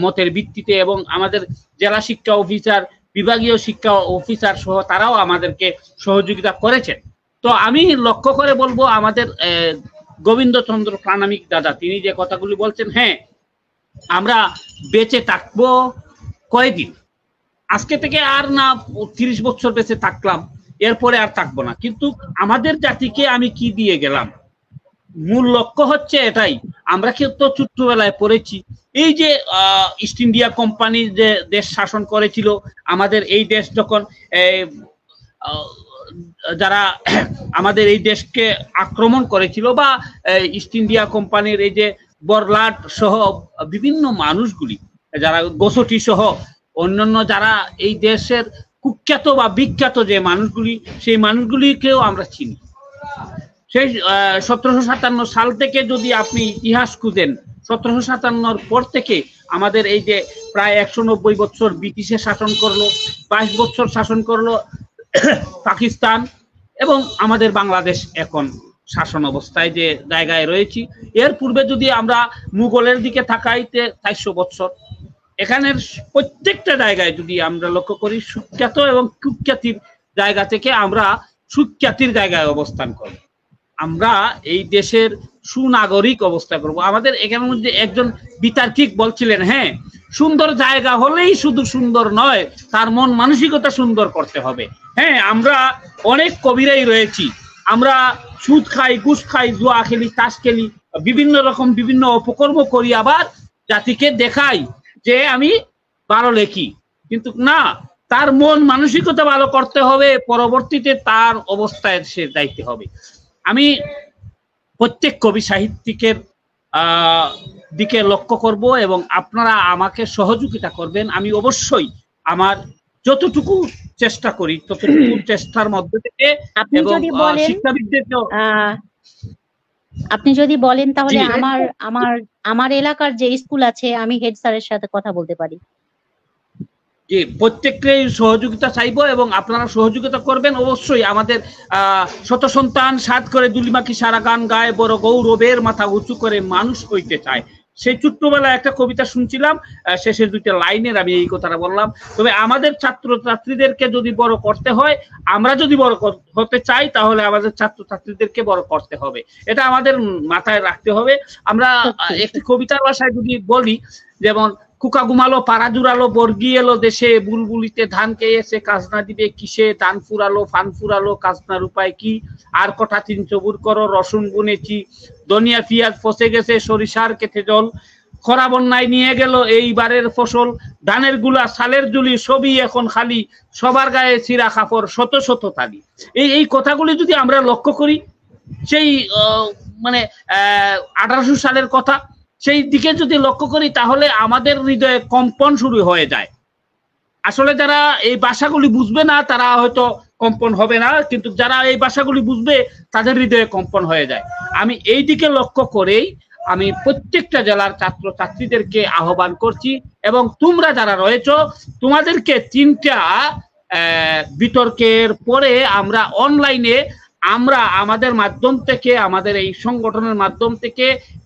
মতের ভিত্তিতে, এবং আমাদের জেলা শিক্ষা অফিসার, বিভাগীয় শিক্ষা অফিসার সহ তারাও আমাদেরকে সহযোগিতা করেছেন। তো আমি লক্ষ্য করে বলবো আমাদের গোবিন্দচন্দ্র প্রাণামিক দাদা তিনি যে কথাগুলি বলছেন, হ্যাঁ আমরা বেঁচে থাকবো কয়দিন, আজকে থেকে আর না 30 বছর বেঁচে থাকলাম, এরপরে আর থাকবো না, কিন্তু আমাদের জাতিকে আমি কি দিয়ে গেলাম, মূল লক্ষ্য হচ্ছে এটাই। আমরা কিন্তু ছোট্টবেলায় পড়েছি এই যে ইস্ট ইন্ডিয়া কোম্পানি যে দেশ শাসন করেছিল, আমাদের এই দেশ যখন যারা আমাদের এই দেশকে আক্রমণ করেছিল বা ইস্ট ইন্ডিয়া কোম্পানির এই যে বরলাট সহ বিভিন্ন মানুষগুলি, যারা গোসটি সহ অন্যান্য যারা এই দেশের কুখ্যাত বা বিখ্যাত যে মানুষগুলি, সেই মানুষগুলিকেও আমরা চিনি। সেই 1757 সাল থেকে যদি আপনি ইতিহাস খুঁজেন, 1757 পর থেকে আমাদের এই যে প্রায় 190 বছর ব্রিটিশে শাসন করলো, 22 বছর শাসন করলো পাকিস্তান, এবং আমাদের বাংলাদেশ এখন শাসন অবস্থায় যে জায়গায় রয়েছি। এর পূর্বে যদি আমরা মুঘলের দিকে তাকাইতে 400 বছর, এখানের প্রত্যেকটা জায়গায় যদি আমরা লক্ষ্য করি সুখ্যাত এবং কুখ্যাতির জায়গা থেকে আমরা সুখ্যাতির জায়গায় অবস্থান করব, আমরা এই দেশের সুনাগরিক অবস্থা করব। আমাদের এখানের মধ্যে একজন বিতার্কিক বলছিলেন, হ্যাঁ সুন্দর জায়গা হলেই শুধু সুন্দর নয়, তার মন মানসিকতা সুন্দর করতে হবে। হ্যাঁ আমরা অনেক কবিরাই রয়েছি, আমরা সুদ খাই, ঘুষ খাই, জুয়া খেলি, তাস খেলি, বিভিন্ন রকম বিভিন্ন অপকর্ম করি, আবার জাতিকে দেখাই যে আমি ভালো লেখি, কিন্তু না, তার মন মানসিকতা ভালো করতে হবে, পরবর্তীতে তার অবস্থায় সে যাইতে হবে। আমি প্রত্যেক কবি সাহিত্যিকের দিকে লক্ষ্য করব এবং আপনারা আমাকে সহযোগিতা করবেন। আমি অবশ্যই আমার যতটুকু চেষ্টা করি ততটুকু চেষ্টার মধ্যে থেকে আপনি যদি বলেন তাহলে আমার এলাকার যে স্কুল আছে আমি হেড স্যারের সাথে কথা বলতে পারি। জি, প্রত্যেককে সহযোগিতা চাইবো এবং আপনারা সহযোগিতা করবেন অবশ্যই। আমাদের শত সন্তান সাত করে দুলিমাকি সারা গান গায়, বড় গৌরবের মাথা উঁচু করে মানুষ হইতে চায়। সেই ছোট্টবেলায় একটা কবিতা শুনছিলাম, শেষের 2টা লাইনের আমি এই কথাটা বললাম। তবে আমাদের ছাত্রছাত্রীদেরকে যদি বড় করতে হয়, আমরা যদি বড় হতে চাই, তাহলে আমাদের ছাত্রছাত্রীদেরকে বড় করতে হবে, এটা আমাদের মাথায় রাখতে হবে। আমরা একটি কবিতার ভাষায় যদি বলি, যেমন কুকা ঘুমালো পাড়া জুড়ালো বর্গি এলো দেশে, বুলবুলিতে ধান খেয়েছে কাজ না দিবে কিসে, ধান ফুরালো ফান ফুরালো কাজনার উপায় কি, আর কটা 300 বুর করো রসুন বুনেছি, ধনিয়া পিঁয়াজ ফসে গেছে সরিষার কেটে জল, খরা বন্যায় নিয়ে গেল এইবারের ফসল, ধানের গুলা সালের জুলি সবই এখন খালি, সবার গায়ে চিরা কাপড় শত শত তালি। এই কথাগুলি যদি আমরা লক্ষ্য করি, সেই মানে 1800 সালের কথা, সেই দিকে যদি লক্ষ্য করি তাহলে আমাদের হৃদয়ে কম্পন শুরু হয়ে যায়। আসলে যারা এই ভাষাগুলি বুঝবে না তারা হয়তো কম্পন হবে না, কিন্তু যারা এই ভাষাগুলি বুঝবে তাদের হৃদয়ে কম্পন হয়ে যায়। আমি এই দিকে লক্ষ্য করেই আমি প্রত্যেকটা জেলার ছাত্র ছাত্রীদেরকে আহ্বান করছি, এবং তোমরা যারা রয়েছো তোমাদেরকে 3টা বিতর্কের পরে আমরা অনলাইনে আমরা আমাদের মাধ্যম থেকে, আমাদের এই সংগঠনের মাধ্যম থেকে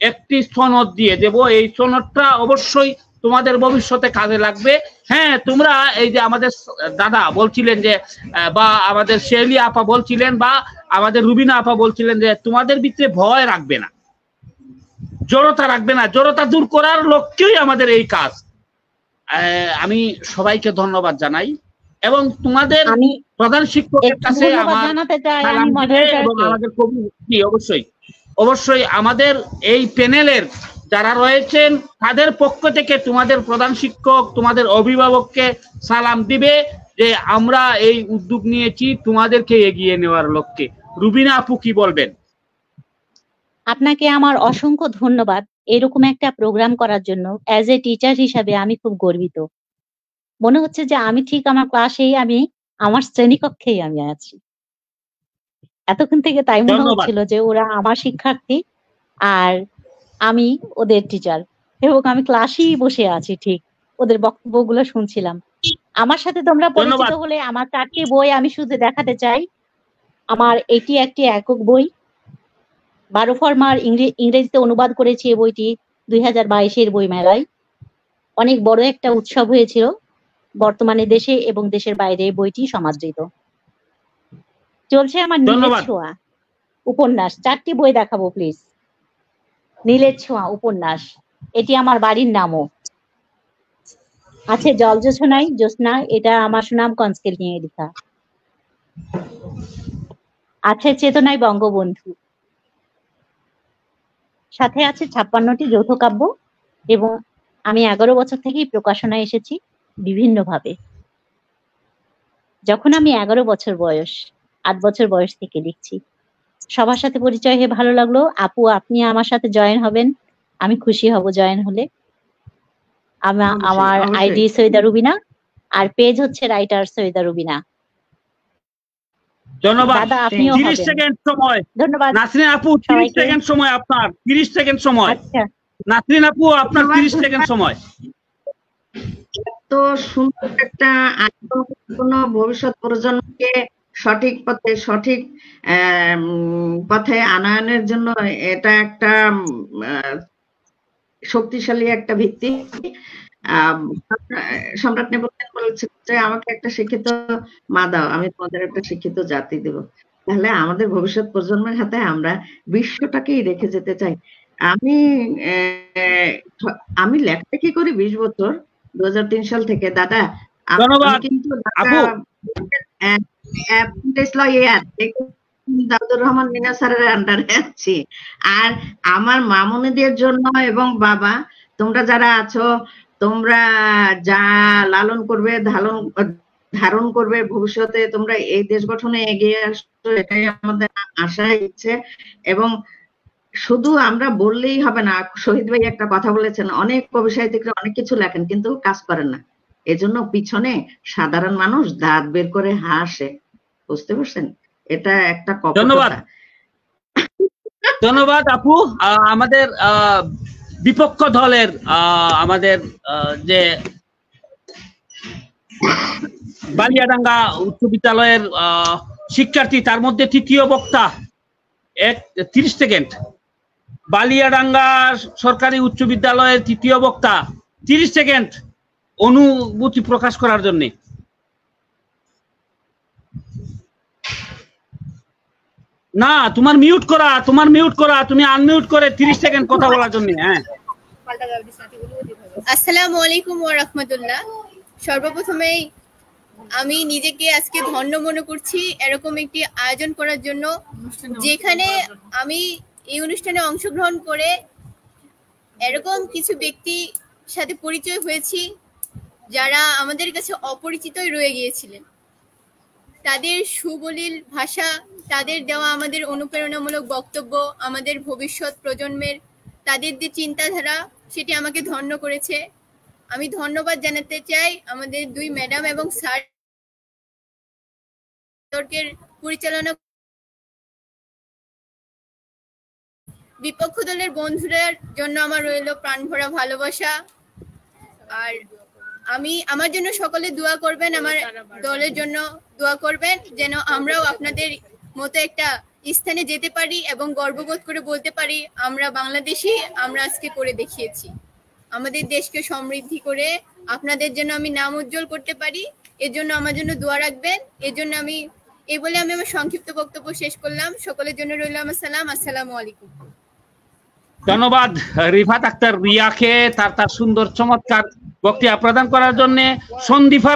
একটি সনদ দিয়ে দেব। এই সনদটা অবশ্যই তোমাদের ভবিষ্যতে কাজে লাগবে। হ্যাঁ, তোমরা এই যে আমাদের দাদা বলছিলেন যে, বা আমাদের শেলি আপা বলছিলেন, বা আমাদের রুবিনা আপা বলছিলেন যে তোমাদের ভিতরে ভয় রাখবে না, জড়তা রাখবে না, জড়তা দূর করার লক্ষ্যেই আমাদের এই কাজ। আমি সবাইকে ধন্যবাদ জানাই, এবং তোমাদের প্রধান শিক্ষকের কাছে অবশ্যই আমাদের এই প্যানেলের যারা রয়েছেন তাদের পক্ষ থেকে তোমাদের প্রধান শিক্ষক, তোমাদের অভিভাবককে সালাম দিবে যে আমরা এই উদ্যোগ নিয়েছি তোমাদেরকে এগিয়ে নেওয়ার লক্ষ্যে। রুবিনা আপু কি বলবেন? আপনাকে আমার অসংখ্য ধন্যবাদ এরকম একটা প্রোগ্রাম করার জন্য। অ্যাজ এ টিচার হিসাবে আমি খুব গর্বিত। মনে হচ্ছে যে আমি ঠিক আমার ক্লাসেই, আমি আমার শ্রেণীকক্ষেই আমি আছি। এতক্ষণ থেকে তাই মনে হচ্ছিল যে ওরা আমার শিক্ষার্থী আর আমি ওদের টিচার, এবং আমি ক্লাসেই বসে আছি, ঠিক ওদের বক্তব্যগুলো শুনছিলাম। আমার সাথে তোমরা পরিচিত হলে আমার 4টি বই আমি শুধু দেখাতে চাই। আমার এটি একটি একক বই, 12 ফরমার ইংরেজিতে অনুবাদ করেছি। এই বইটি 2022-এর বই মেলায় অনেক বড় একটা উৎসব হয়েছিল। বর্তমানে দেশে এবং দেশের বাইরে এই বইটি সমাদৃত। চলছে আমার নীলের ছোঁয়া উপন্যাস, 4টি বই দেখাবো প্লিজ। নীলের ছোঁয়া উপন্যাস, এটি আমার বাড়ির নামও আছে। জল জোছনায় জ্যোৎস্না, এটা আমার সুনামগঞ্জকে নিয়ে লেখা আছে। চেতনায় বঙ্গবন্ধু, সাথে আছে 56টি যৌথ কাব্য, এবং আমি 11 বছর থেকেই প্রকাশনায় এসেছি বিভিন্ন ভাবে। যখন আমি 11 বছর বয়স, 8 বছর বয়স থেকে লিখছি। সবার সাথে পরিচয় হয়ে ভালো লাগলো। আপু, আপনি আমার সাথে জয়েন হবেন, আমি খুশি হব জয়েন হলে। আমার আইডি সৈয়দা রুবিনা, আর পেজ হচ্ছে রাইটার সৈয়দা রুবিনা। ধন্যবাদ। দাদা, আপনিও 30 সেকেন্ড সময়। ধন্যবাদ নাসরিন আপু, 30 সেকেন্ড সময় আপনার। 30 সেকেন্ড সময়। আচ্ছা নাসরিন আপু, আপনার 30 সেকেন্ড সময়। তো সুন্দর একটা ভবিষ্যৎ প্রজন্মকে সঠিক পথে আনয়নের জন্য এটা একটা শক্তিশালী একটা ভিত্তি। সম্রাট নেপোলিয়ন বলেছে যে আমাকে একটা শিক্ষিত মা দাও, আমি তোমাদের একটা শিক্ষিত জাতি দেব। তাহলে আমাদের ভবিষ্যৎ প্রজন্মের হাতে আমরা বিশ্বটাকেই রেখে যেতে চাই। আমি লেখালেখি করি 20 বছর, 2003 সাল থেকে। দাদা, আমি কিন্তু দাউদুর রহমান মিনা স্যারের আন্ডারে আছি। আর আমার মামুনিদের জন্য এবং বাবা, তোমরা যারা আছো, তোমরা যা লালন করবে, ধারণ করবে, ভবিষ্যতে তোমরা এই দেশ গঠনে এগিয়ে আসছো, এটাই আমাদের আশা, ইচ্ছে। এবং শুধু আমরা বললেই হবে না। শহীদ ভাই একটা কথা বলেছেন, অনেক কবি সাহিত্যিকরা অনেক কিছু লেখেন কিন্তু কাজ করেন না। এজন্য পিছনে সাধারণ মানুষ দাঁত বের করে হাসে। বুঝতে পারছেন? এটা একটা কপটতা। ধন্যবাদ আপু। আমাদের বিপক্ষ দলের আমাদের যে বালিয়াডাঙ্গা উচ্চ বিদ্যালয়ের শিক্ষার্থী, তার মধ্যে তৃতীয় বক্তা, 30 সেকেন্ড। বালিয়াডাঙ্গা সরকারি উচ্চ বিদ্যালয়ের তৃতীয় বক্তা, 30 সেকেন্ড অনুভূতি প্রকাশ করার জন্য। না, তোমার মিউট করা, তুমি আনমিউট করে 30 সেকেন্ড কথা বলার জন্য। হ্যাঁ, আসসালামু আলাইকুম ওয়া রাহমাতুল্লাহ। সর্বপ্রথমেই আমি নিজেকে আজকে ধন্য মনে করছি এরকম একটি আয়োজন করার জন্য, যেখানে আমি এই অনুষ্ঠানে অংশগ্রহণ করে এরকম কিছু ব্যক্তির সাথে পরিচয় হয়েছি যারা আমাদের কাছে অপরিচিতই রয়ে গিয়েছিলেন। তাদের সুবলীল ভাষা, তাদের দেওয়া আমাদের অনুপ্রেরণামূলক বক্তব্য, আমাদের ভবিষ্যৎ প্রজন্মের তাদের যে চিন্তাধারা, সেটি আমাকে ধন্য করেছে। আমি ধন্যবাদ জানাতে চাই আমাদের দুই ম্যাডাম এবং স্যার পরিচালনা। বিপক্ষ দলের বন্ধুদের জন্য আমার রইল প্রাণ ভরা ভালোবাসা। আর আমার জন্য সকলে দোয়া করবেন, আমার দলের জন্য দোয়া করবেন, যেন আমরাও আপনাদের মতো একটা স্থানে যেতে পারি এবং গর্ববোধ করে বলতে পারি আমরা বাংলাদেশি, আমরা আজকে করে দেখিয়েছি। আমাদের দেশকে সমৃদ্ধি করে আপনাদের জন্য আমি নাম উজ্জ্বল করতে পারি, এর জন্য আমার জন্য দোয়া রাখবেন। এর জন্য আমি এই বলে আমি আমার সংক্ষিপ্ত বক্তব্য শেষ করলাম। সকলের জন্য রইল আমার সালাম। আসসালামু আলাইকুম। ধন্যবাদ রিফাত আক্তার রিয়াকে তার সুন্দর চমৎকার বক্তব্য প্রদান করার জন্য। সন্দীপা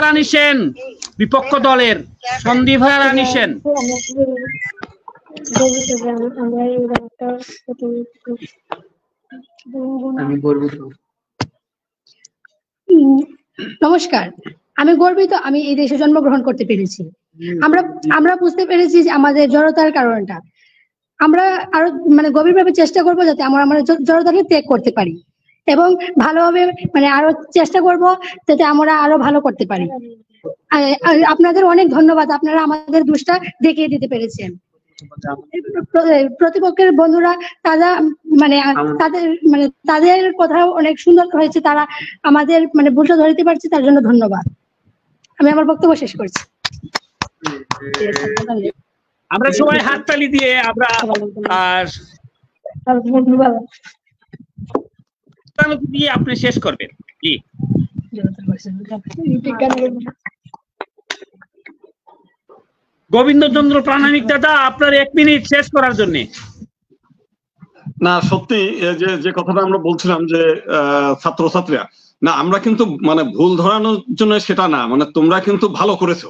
রানী সেন বিপক্ষ দলের সন্দীপা রানী সেন। নমস্কার, আমি গর্বিত আমি এই দেশে জন্মগ্রহণ করতে পেরেছি। আমরা বুঝতে পেরেছি যে আমাদের জড়তার কারণটা। আমরা আরো গভীরভাবে চেষ্টা করবো যাতে আমরা আমাদের জড়তাকে ত্যাগ করতে পারি এবং ভালোভাবে আরো চেষ্টা করব যাতে আমরা আরো ভালো করতে পারি। আপনাদের অনেক ধন্যবাদ, আপনারা আমাদের দোষটা দেখিয়ে দিতে পেরেছেন। প্রতিপক্ষের বন্ধুরা তারা তাদের কথা অনেক সুন্দর হয়েছে, তারা আমাদের ভুলটা ধরতে পারছে, তার জন্য ধন্যবাদ। আমি আমার বক্তব্য শেষ করছি। আমরা সবাই হাততালি দিয়ে আমরা দিয়ে আপনি শেষ করবেন। জি গোবিন্দচন্দ্র প্রামাণিক দাদা, আপনার 1 মিনিট শেষ করার জন্য। না সত্যি যে কথাটা আমরা বলছিলাম যে ছাত্রছাত্রীরা না, আমরা কিন্তু ভুল ধরানোর জন্য সেটা না, তোমরা কিন্তু ভালো করেছো।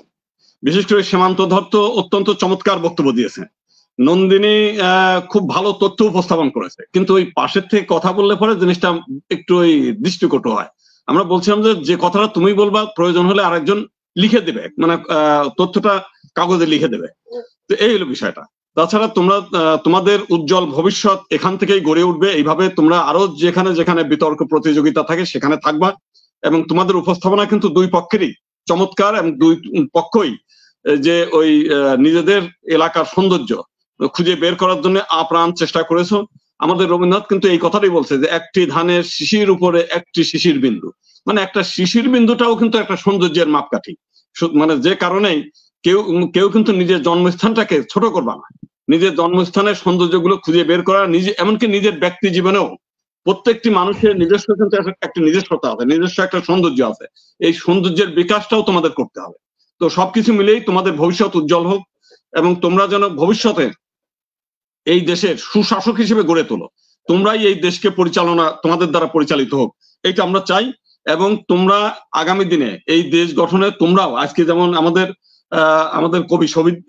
বিশেষ করে সীমান্ত দত্ত অত্যন্ত চমৎকার বক্তব্য দিয়েছে, নন্দিনী খুব ভালো তথ্য উপস্থাপন করেছে, কিন্তু ওই পাশের থেকে কথা বললে পরে জিনিসটা একটু ওই দৃষ্টিকটু হয়। আমরা বলছিলাম যে কথাটা তুমি বলবা, প্রয়োজন হলে আরেকজন লিখে দেবে, তথ্যটা কাগজে লিখে দেবে। তো এই হলো বিষয়টা। তাছাড়া তোমাদের উজ্জ্বল ভবিষ্যৎ এখান থেকেই গড়ে উঠবে। এইভাবে তোমরা আরো যেখানে যেখানে বিতর্ক প্রতিযোগিতা থাকে সেখানে থাকবা, এবং তোমাদের উপস্থাপনা কিন্তু দুই পক্ষেরই চমৎকার, এবং দুই পক্ষই যে ওই নিজেদের এলাকার সৌন্দর্য খুঁজে বের করার জন্য আপ্রাণ চেষ্টা করেছো। আমাদের রবীন্দ্রনাথ কিন্তু এই কথাটাই বলছে যে একটি ধানের শিশির উপরে একটি শিশির বিন্দু, একটা শিশির বিন্দুটাও কিন্তু একটা সৌন্দর্যের মাপকাঠি। যে কারণেই কেউ কিন্তু নিজের জন্মস্থানটাকে ছোট করবা না, নিজের জন্মস্থানের সৌন্দর্যগুলো খুঁজে বের করা, এমনকি নিজের ব্যক্তি জীবনেও প্রত্যেকটি মানুষের নিজস্ব কিন্তু একটা নিজস্বতা আছে, নিজস্ব একটা সৌন্দর্য আছে। এই সৌন্দর্যের বিকাশটাও তোমাদের করতে হবে। তো সবকিছু মিলেই তোমাদের ভবিষ্যৎ উজ্জ্বল হোক, এবং তোমরা যেন ভবিষ্যতে এই দেশের সুশাসক হিসেবে গড়ে তোলো। তোমরাই এই দেশকে তোমাদের দ্বারা পরিচালিত হোক, এইটা আমরা চাই। এবং তোমরা আগামী দিনে এই দেশ গঠনে তোমরাও আজকে যেমন আমাদের কবি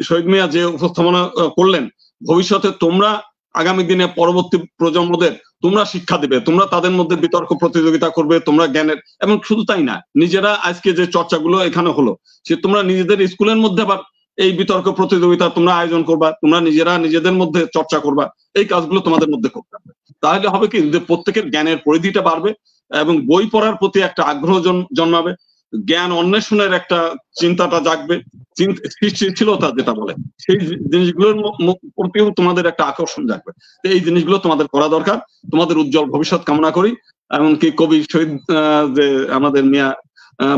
শহীদ মিয়া যে উপস্থাপনা করলেন, ভবিষ্যতে তোমরা আগামী দিনে পরবর্তী প্রজন্মদের তোমরা শিক্ষা দিবে, তোমরা তাদের মধ্যে বিতর্ক প্রতিযোগিতা করবে, তোমরা জ্ঞানের, এবং শুধু তাই না, নিজেরা আজকে যে চর্চাগুলো এখানে হলো সে তোমরা নিজেদের স্কুলের মধ্যে আবার এই বিতর্ক প্রতিযোগিতা তোমরা আয়োজন করবা, তোমরা নিজেদের মধ্যে চর্চা করবা, এই কাজগুলো তোমাদের মধ্যে করতে হবে। তাহলে হবে কি, যে প্রত্যেকের জ্ঞানের পরিধিটা বাড়বে এবং বই পড়ার প্রতি একটা আগ্রহ জন্মাবে, জ্ঞান অন্বেষণের একটা চিন্তাটা জাগবে, সৃষ্টিশীলতা যেটা বলে, সেই জিনিসগুলোর প্রতিও তোমাদের একটা আকর্ষণ জাগবে। এই জিনিসগুলো তোমাদের করা দরকার। তোমাদের উজ্জ্বল ভবিষ্যৎ কামনা করি। এমনকি কবি শহীদ যে আমাদের মিয়া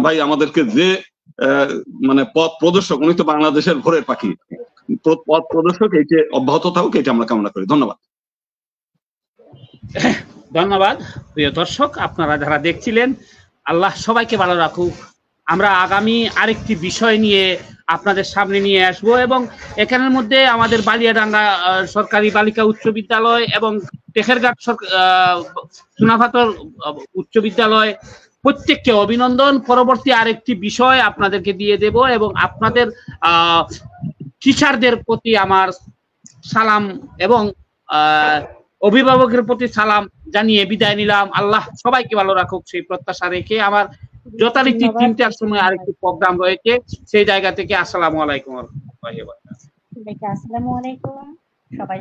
ভাই আমাদেরকে যে পথ প্রদর্শক, উনি তো বাংলাদেশের ভোরের পাখি, পথ প্রদর্শক, এইটা অব্যাহত থাকুক, এটা আমরা কামনা করি। ধন্যবাদ। ধন্যবাদ প্রিয় দর্শক, আপনারা যারা দেখছিলেন, আল্লাহ সবাইকে ভালো রাখুক। আমরা আগামী আরেকটি বিষয় নিয়ে আপনাদের সামনে নিয়ে আসবো। এবং এখানের মধ্যে আমাদের বালিয়াডাঙ্গা সরকারি বালিকা উচ্চ বিদ্যালয় এবং টেকেরঘাট চুনাভাতর উচ্চ বিদ্যালয় প্রত্যেককে অভিনন্দন। পরবর্তী আরেকটি বিষয় আপনাদেরকে দিয়ে দেব এবং আপনাদের টিচারদের প্রতি আমার সালাম এবং অভিভাবকের প্রতি সালাম জানিয়ে বিদায় নিলাম। আল্লাহ সবাইকে ভালো রাখুক সেই প্রত্যাশা রেখে আমার যথারীতি 3টার সময় আরেকটি প্রোগ্রাম রয়েছে, সেই জায়গা থেকে আসসালামু আলাইকুম ওয়া রাহমাতুল্লাহি ওয়া বারাকাতুহু। আসসালামু আলাইকুম সবাই।